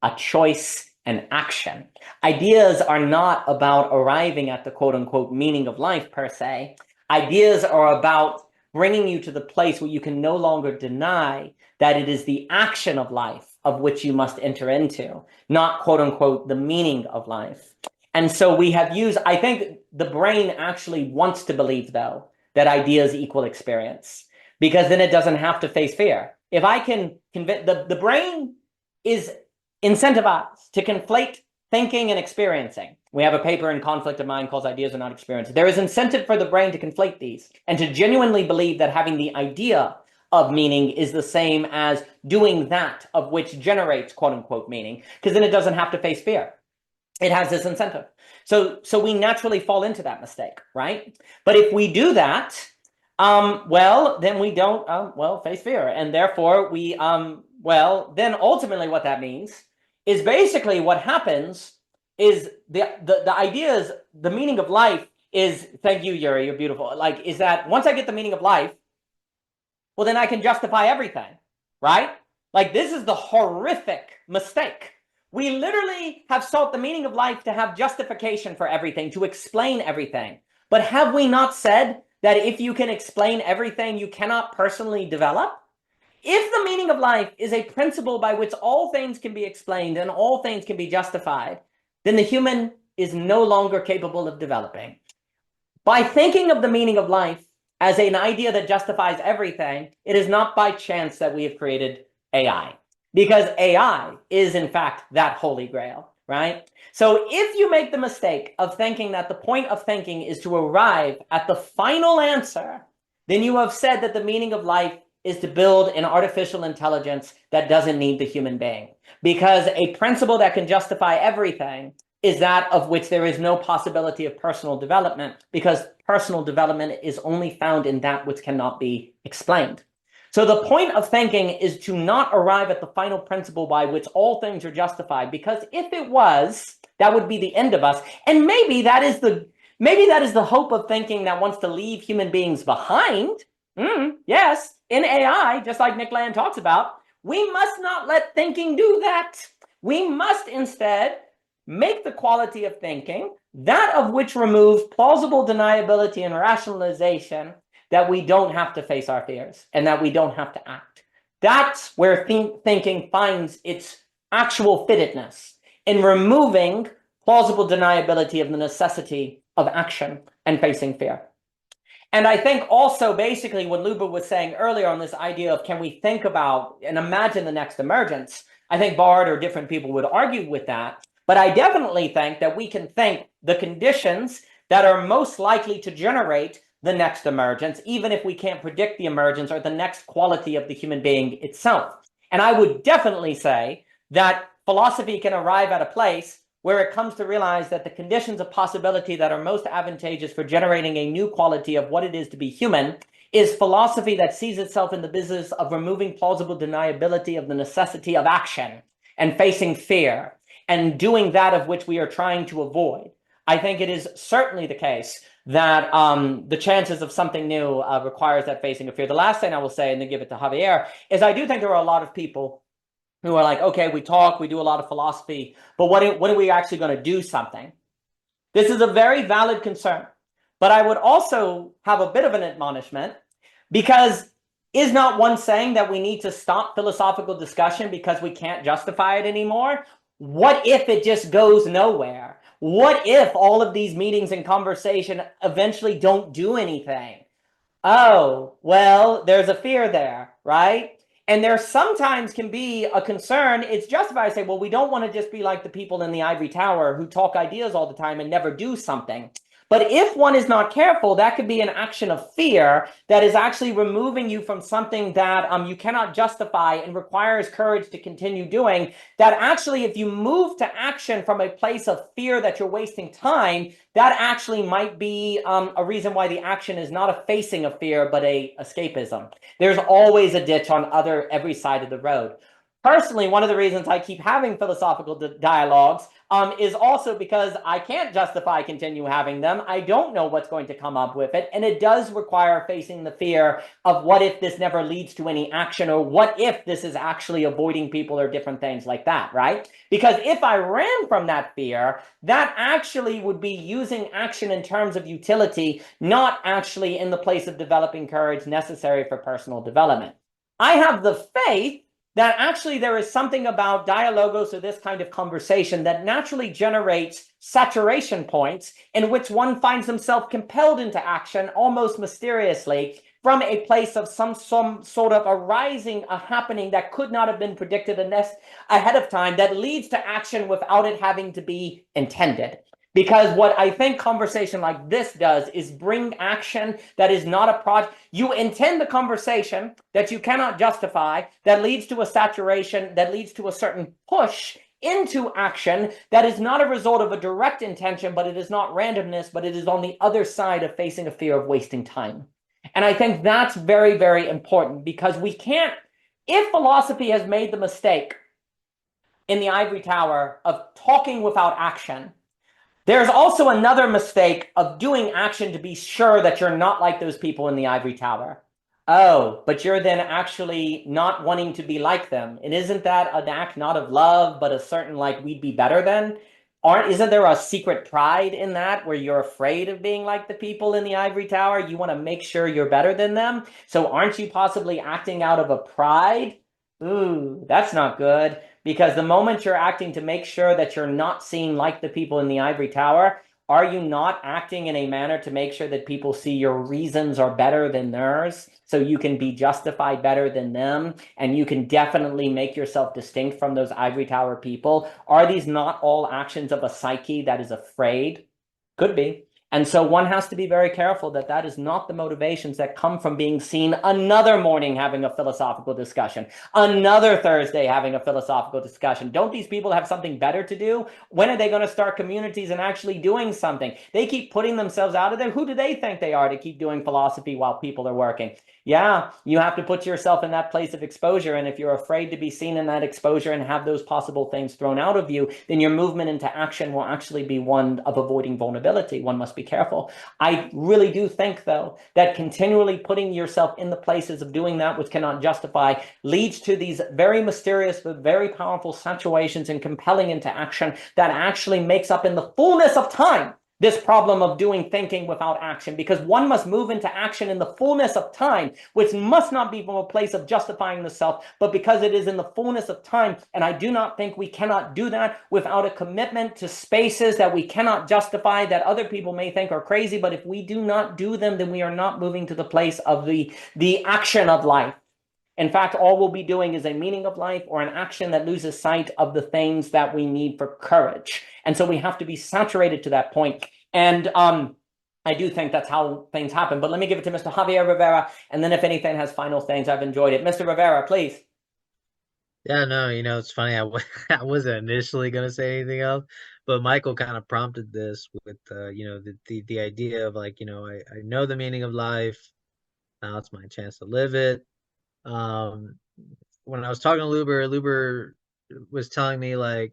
Speaker 1: a choice, an action. Ideas are not about arriving at the quote-unquote meaning of life per se. Ideas are about bringing you to the place where you can no longer deny that it is the action of life of which you must enter into, not quote-unquote the meaning of life. And so we have used, I think the brain actually wants to believe, though, that ideas equal experience, because then it doesn't have to face fear. If I can convince, the brain is incentivized to conflate thinking and experiencing. We have a paper in Conflict of Mind called Ideas Are Not Experiences. There is incentive for the brain to conflate these and to genuinely believe that having the idea of meaning is the same as doing that of which generates quote-unquote meaning, because then it doesn't have to face fear. It has this incentive. So we naturally fall into that mistake, right? But if we do that, Well, then we don't, well, face fear. And therefore we, well, then ultimately what that means is basically what happens is the idea is the meaning of life is, thank you, Yuri, you're beautiful. Like, is that once I get the meaning of life, well, then I can justify everything, right? Like, this is the horrific mistake. We literally have sought the meaning of life to have justification for everything, to explain everything. But have we not said that if you can explain everything, you cannot personally develop? If the meaning of life is a principle by which all things can be explained and all things can be justified, then the human is no longer capable of developing. By thinking of the meaning of life as an idea that justifies everything, it is not by chance that we have created AI, because AI is in fact that holy grail, right? So if you make the mistake of thinking that the point of thinking is to arrive at the final answer, then you have said that the meaning of life is to build an artificial intelligence that doesn't need the human being, because a principle that can justify everything is that of which there is no possibility of personal development, because personal development is only found in that which cannot be explained. So the point of thinking is to not arrive at the final principle by which all things are justified, because if it was, that would be the end of us. And maybe that is the hope of thinking that wants to leave human beings behind. Yes, in AI, just like Nick Land talks about, we must not let thinking do that. We must instead make the quality of thinking that of which removes plausible deniability and rationalization, that we don't have to face our fears and that we don't have to act. That's where thinking finds its actual fittedness, in removing plausible deniability of the necessity of action and facing fear. And I think also basically what Luber was saying earlier on this idea of can we think about and imagine the next emergence, I think Bard or different people would argue with that. But I definitely think that we can think the conditions that are most likely to generate the next emergence, even if we can't predict the emergence or the next quality of the human being itself. And I would definitely say that philosophy can arrive at a place where it comes to realize that the conditions of possibility that are most advantageous for generating a new quality of what it is to be human is philosophy that sees itself in the business of removing plausible deniability of the necessity of action and facing fear and doing that of which we are trying to avoid. I think it is certainly the case that the chances of something new requires that facing of fear. The last thing I will say, and then give it to Javier, is I do think there are a lot of people who are like, okay, we talk, we do a lot of philosophy, but what are we actually going to do something? This is a very valid concern, but I would also have a bit of an admonishment, because is not one saying that we need to stop philosophical discussion because we can't justify it anymore? What if it just goes nowhere? What if all of these meetings and conversation eventually don't do anything? Oh, well, there's a fear there, right? And there sometimes can be a concern. It's justified to say, well, we don't want to just be like the people in the ivory tower who talk ideas all the time and never do something. But if one is not careful, that could be an action of fear that is actually removing you from something that you cannot justify and requires courage to continue doing. That actually, if you move to action from a place of fear that you're wasting time, that actually might be a reason why the action is not a facing of fear, but a escapism. There's always a ditch on every side of the road. Personally, one of the reasons I keep having philosophical dialogues is also because I can't justify continue having them. I don't know what's going to come up with it. And it does require facing the fear of what if this never leads to any action, or what if this is actually avoiding people or different things like that, right? Because if I ran from that fear, that actually would be using action in terms of utility, not actually in the place of developing courage necessary for personal development. I have the faith that actually there is something about dialogos or this kind of conversation that naturally generates saturation points in which one finds himself compelled into action almost mysteriously from a place of some sort of a happening that could not have been predicted ahead of time, that leads to action without it having to be intended. Because what I think conversation like this does is bring action that is not a project. You intend the conversation that you cannot justify, that leads to a saturation, that leads to a certain push into action that is not a result of a direct intention, but it is not randomness, but it is on the other side of facing a fear of wasting time. And I think that's very, very important, because we can't, if philosophy has made the mistake in the ivory tower of talking without action, there's also another mistake of doing action to be sure that you're not like those people in the ivory tower. Oh, but you're then actually not wanting to be like them. And isn't that an act not of love, but a certain like we'd be better than? Isn't there a secret pride in that, where you're afraid of being like the people in the ivory tower? You want to make sure you're better than them. So aren't you possibly acting out of a pride? Ooh, that's not good. Because the moment you're acting to make sure that you're not seen like the people in the ivory tower, are you not acting in a manner to make sure that people see your reasons are better than theirs, so you can be justified better than them, and you can definitely make yourself distinct from those ivory tower people? Are these not all actions of a psyche that is afraid? Could be. And so one has to be very careful that that is not the motivations that come from being seen another morning having a philosophical discussion, another Thursday having a philosophical discussion. Don't these people have something better to do? When are they going to start communities and actually doing something? They keep putting themselves out of there. Who do they think they are to keep doing philosophy while people are working? Yeah, you have to put yourself in that place of exposure. And if you're afraid to be seen in that exposure and have those possible things thrown out of you, then your movement into action will actually be one of avoiding vulnerability. One must be careful. I really do think, though, that continually putting yourself in the places of doing that which cannot justify leads to these very mysterious but very powerful situations and compelling into action that actually makes up in the fullness of time this problem of doing thinking without action, because one must move into action in the fullness of time, which must not be from a place of justifying the self, but because it is in the fullness of time. And I do not think we cannot do that without a commitment to spaces that we cannot justify, that other people may think are crazy, but if we do not do them, then we are not moving to the place of the action of life. In fact, all we'll be doing is a meaning of life or an action that loses sight of the things that we need for courage. And so we have to be saturated to that point. And I do think that's how things happen. But let me give it to Mr. Javier Rivera, and then if anything has final things, I've enjoyed it. Mr. Rivera, please.
Speaker 4: Yeah, no, it's funny. I wasn't initially gonna say anything else, but Michael kind of prompted this with the idea of like, I know the meaning of life. Now it's my chance to live it. Um, when I was talking to Luber was telling me like,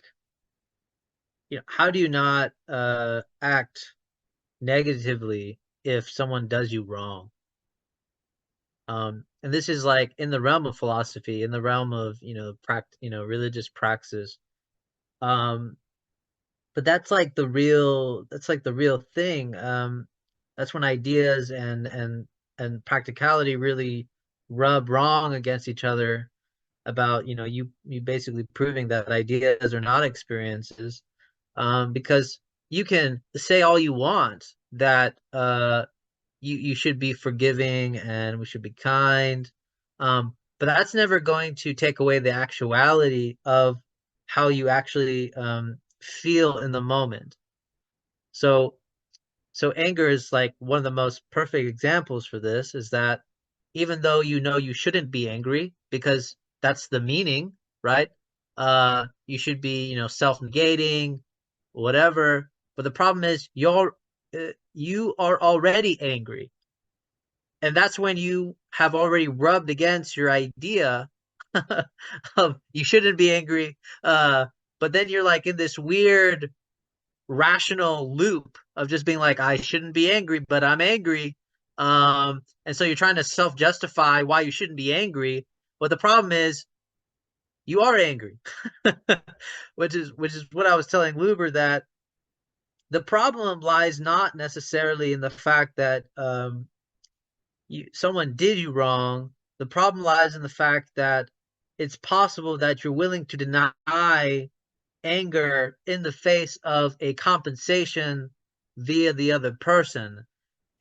Speaker 4: how do you not act negatively if someone does you wrong? And this is like in the realm of philosophy, in the realm of religious praxis. But that's like the real thing. That's when ideas and practicality really rub wrong against each other, about you basically proving that ideas are not experiences, because you can say all you want that you should be forgiving and we should be kind, but that's never going to take away the actuality of how you actually feel in the moment. So anger is like one of the most perfect examples for this, is that even though you shouldn't be angry, because that's the meaning, right? You should be, self-negating, whatever. But the problem is you are already angry. And that's when you have already rubbed against your idea of you shouldn't be angry. But then you're like in this weird rational loop of just being like, I shouldn't be angry, but I'm angry. And so you're trying to self-justify why you shouldn't be angry. But the problem is you are angry, which is what I was telling Luber, that the problem lies not necessarily in the fact that someone did you wrong. The problem lies in the fact that it's possible that you're willing to deny anger in the face of a compensation via the other person.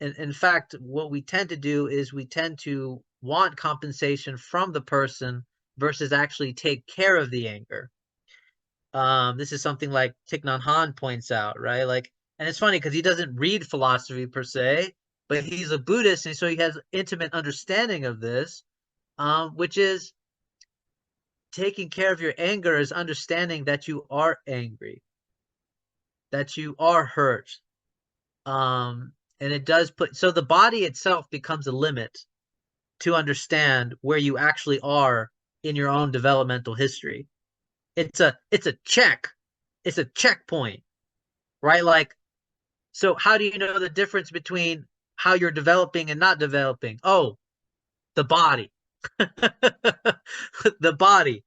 Speaker 4: And in fact, what we tend to do is we tend to want compensation from the person versus actually take care of the anger. This is something like Thich Nhat Hanh points out, right? Like, and it's funny because he doesn't read philosophy per se, but he's a Buddhist, and so he has intimate understanding of this, which is taking care of your anger is understanding that you are angry, that you are hurt, And it does put, so the body itself becomes a limit to understand where you actually are in your own developmental history. It's a check. It's a checkpoint, right? Like, so how do you know the difference between how you're developing and not developing? Oh, the body. The body.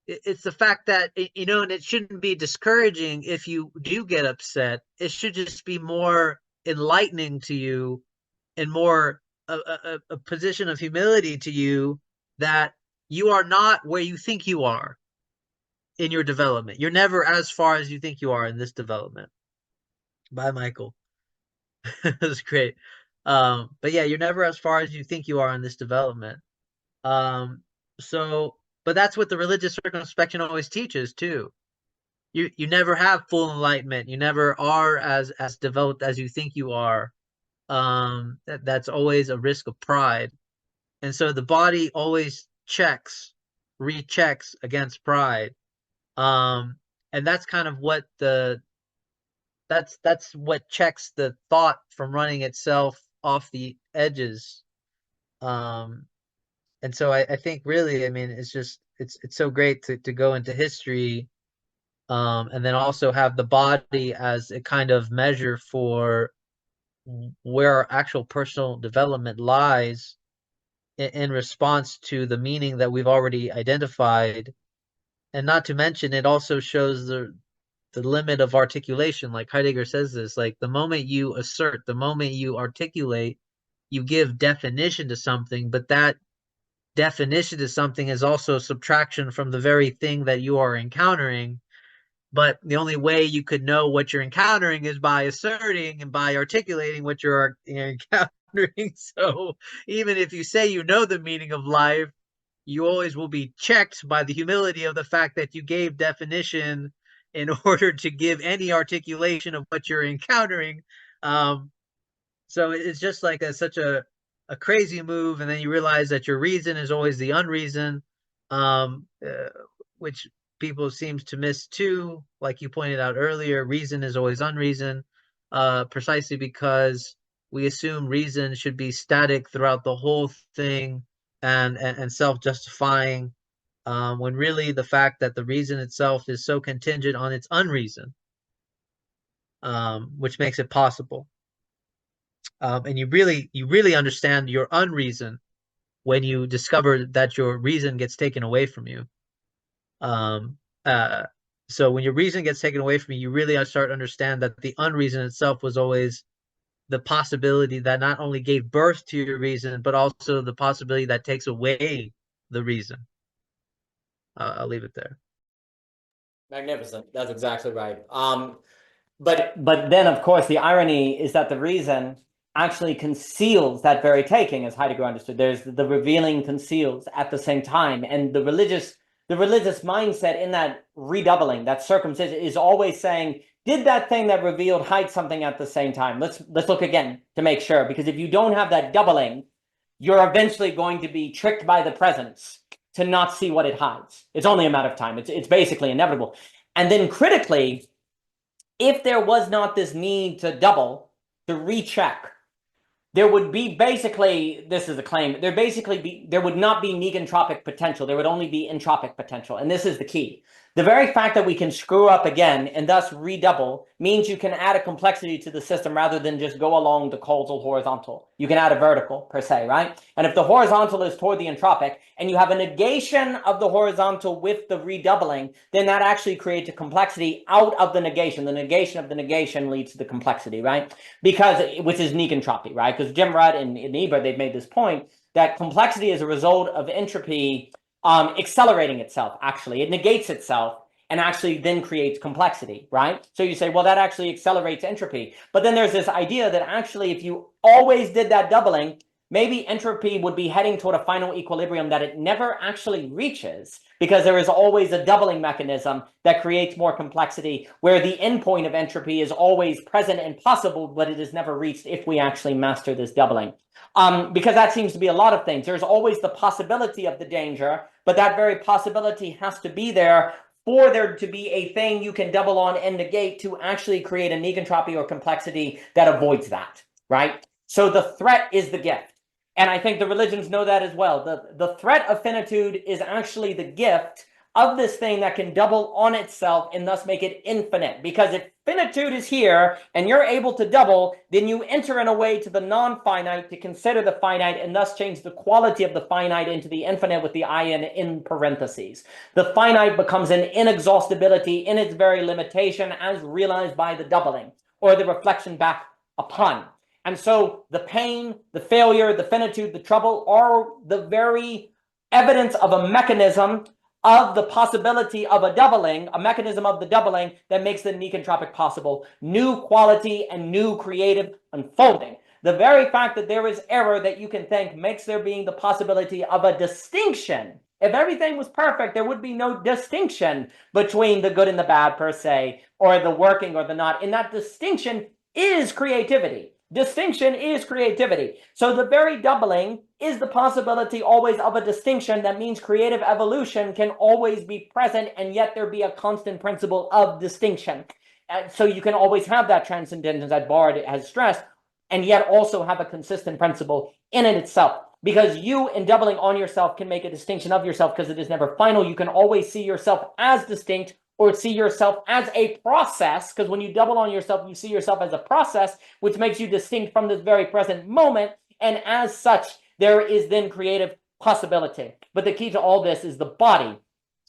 Speaker 4: It's the fact that, you know, and it shouldn't be discouraging if you do get upset. It should just be more enlightening to you and more a position of humility to you that you are not where you think you are in your development. You're never as far as you think you are in this development. Bye, Michael. It was great. But yeah, you're never as far as you think you are in this development. So, but that's what the religious circumspection always teaches too. You never have full enlightenment. You never are as developed as you think you are. That's always a risk of pride. And so the body always rechecks against pride. And that's kind of what that's what checks the thought from running itself off the edges. And so I think really, I mean, it's just it's so great to go into history, and then also have the body as a kind of measure for where our actual personal development lies in response to the meaning that we've already identified. And not to mention, it also shows the limit of articulation. Like Heidegger says this, like the moment you assert, the moment you articulate, you give definition to something, but that definition to something is also subtraction from the very thing that you are encountering. But the only way you could know what you're encountering is by asserting and by articulating what you're encountering. So even if you say you know the meaning of life, you always will be checked by the humility of the fact that you gave definition in order to give any articulation of what you're encountering. So it's just like such a crazy move, and then you realize that your reason is always the unreason, which people seems to miss too. Like you pointed out earlier, reason is always unreason, precisely because we assume reason should be static throughout the whole thing and self-justifying, when really the fact that the reason itself is so contingent on its unreason, which makes it possible. And you really understand your unreason when you discover that your reason gets taken away from you. So when your reason gets taken away from you, you really start to understand that the unreason itself was always the possibility that not only gave birth to your reason, but also the possibility that takes away the reason. I'll leave it there.
Speaker 1: Magnificent. That's exactly right. But then, of course, the irony is that the reason actually conceals that very taking, as Heidegger understood. There's the revealing conceals at the same time, and the religious mindset in that redoubling, that circumcision, is always saying, did that thing that revealed hide something at the same time? Let's look again to make sure, because if you don't have that doubling, you're eventually going to be tricked by the presence to not see what it hides. It's only a matter of time. It's basically inevitable. And then critically, if there was not this need to double, to recheck, there would be basically, this is a claim, there would not be negentropic potential. There would only be entropic potential. And this is the key. The very fact that we can screw up again and thus redouble means you can add a complexity to the system rather than just go along the causal horizontal. You can add a vertical per se, right? And if the horizontal is toward the entropic and you have a negation of the horizontal with the redoubling, then that actually creates a complexity out of the negation. The negation of the negation leads to the complexity, right? Which is negentropy, right? Because Jim Rudd and Niebuhr, they've made this point that complexity is a result of entropy accelerating itself. Actually, it negates itself and actually then creates complexity, right? So you say, well, that actually accelerates entropy. But then there's this idea that actually, if you always did that doubling, maybe entropy would be heading toward a final equilibrium that it never actually reaches, because there is always a doubling mechanism that creates more complexity, where the endpoint of entropy is always present and possible, but it is never reached if we actually master this doubling. Because that seems to be a lot of things. There's always the possibility of the danger, but that very possibility has to be there for there to be a thing you can double on and negate to actually create a negentropy or complexity that avoids that. right? So the threat is the gift. And I think the religions know that as well. The threat of finitude is actually the gift of this thing that can double on itself and thus make it infinite. Because if finitude is here and you're able to double, then you enter in a way to the non-finite to consider the finite and thus change the quality of the finite into the infinite with the in parentheses. The finite becomes an inexhaustibility in its very limitation as realized by the doubling or the reflection back upon. And so the pain, the failure, the finitude, the trouble are the very evidence of a mechanism of the possibility of a doubling, a mechanism of the doubling that makes the nekentropic possible, new quality and new creative unfolding. The very fact that there is error that you can think makes there being the possibility of a distinction. If everything was perfect, there would be no distinction between the good and the bad per se, or the working or the not. And that distinction is creativity. Distinction is creativity. So the very doubling is the possibility always of a distinction. That means creative evolution can always be present, and yet there be a constant principle of distinction. And so you can always have that transcendence that Bard has stressed, and yet also have a consistent principle in it itself. Because you, in doubling on yourself, can make a distinction of yourself because it is never final. You can always see yourself as distinct or see yourself as a process, because when you double on yourself, you see yourself as a process, which makes you distinct from this very present moment. And as such, there is then creative possibility. But the key to all this is the body.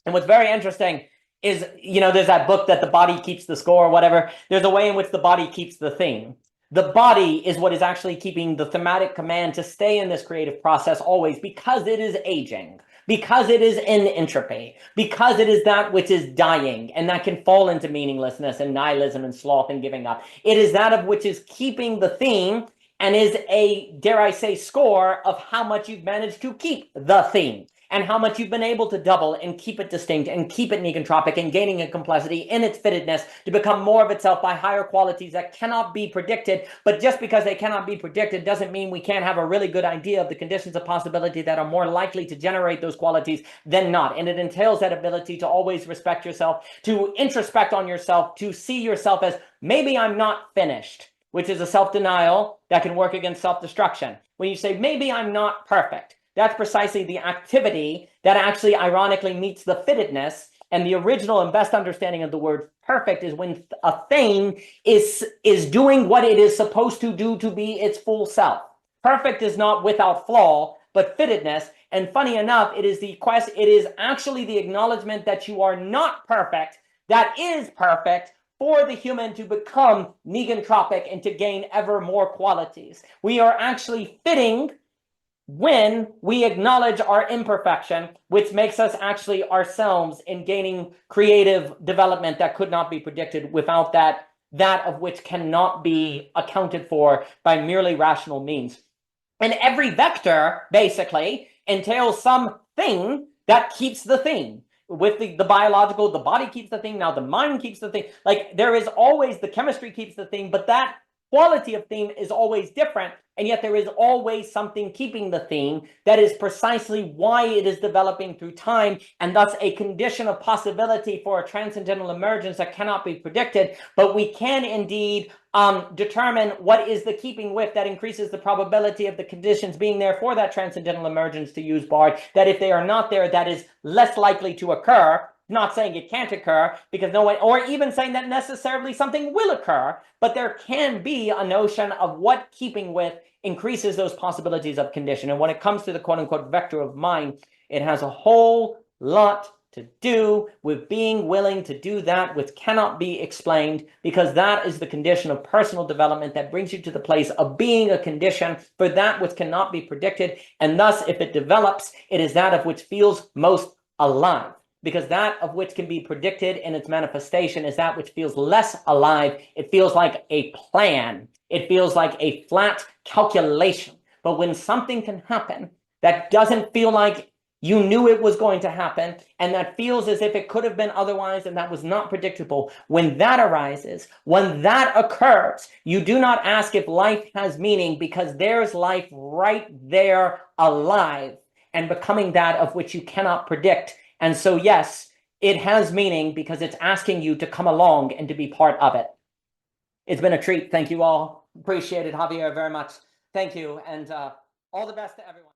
Speaker 1: And what's very interesting is, there's that book that the body keeps the score or whatever. There's a way in which the body keeps the theme. The body is what is actually keeping the thematic command to stay in this creative process always, because it is aging, because it is in entropy, because it is that which is dying, and that can fall into meaninglessness and nihilism and sloth and giving up. It is that of which is keeping the theme and is a, dare I say, score of how much you've managed to keep the theme, and how much you've been able to double and keep it distinct and keep it nekentropic and gaining a complexity in its fittedness to become more of itself by higher qualities that cannot be predicted. But just because they cannot be predicted doesn't mean we can't have a really good idea of the conditions of possibility that are more likely to generate those qualities than not. And it entails that ability to always respect yourself, to introspect on yourself, to see yourself as, maybe I'm not finished, which is a self-denial that can work against self-destruction. When you say, maybe I'm not perfect, that's precisely the activity that actually ironically meets the fittedness. And the original and best understanding of the word perfect is when a thing is doing what it is supposed to do to be its full self. Perfect is not without flaw, but fittedness. And funny enough, it is actually the acknowledgement that you are not perfect that is perfect for the human to become nekentropic and to gain ever more qualities. We are actually fitting when we acknowledge our imperfection, which makes us actually ourselves in gaining creative development that could not be predicted without that of which cannot be accounted for by merely rational means. And every vector basically entails something that keeps the thing. With the biological, the body keeps the thing, now the mind keeps the thing. Like, there is always, the chemistry keeps the thing, but that quality of theme is always different, and yet there is always something keeping the theme. That is precisely why it is developing through time, and thus a condition of possibility for a transcendental emergence that cannot be predicted. But we can indeed determine what is the keeping with that increases the probability of the conditions being there for that transcendental emergence, to use Bard, that if they are not there, that is less likely to occur. Not saying it can't occur, because no one, or even saying that necessarily something will occur, but there can be a notion of what keeping with increases those possibilities of condition. And when it comes to the quote-unquote vector of mind, it has a whole lot to do with being willing to do that which cannot be explained, because that is the condition of personal development that brings you to the place of being a condition for that which cannot be predicted. And thus, if it develops, it is that of which feels most alive. Because that of which can be predicted in its manifestation is that which feels less alive. It feels like a plan. It feels like a flat calculation. But when something can happen that doesn't feel like you knew it was going to happen, and that feels as if it could have been otherwise and that was not predictable, when that arises, when that occurs, you do not ask if life has meaning, because there's life right there alive and becoming that of which you cannot predict. And so, yes, it has meaning because it's asking you to come along and to be part of it. It's been a treat. Thank you all. Appreciate it, Javier, very much. Thank you, and all the best to everyone.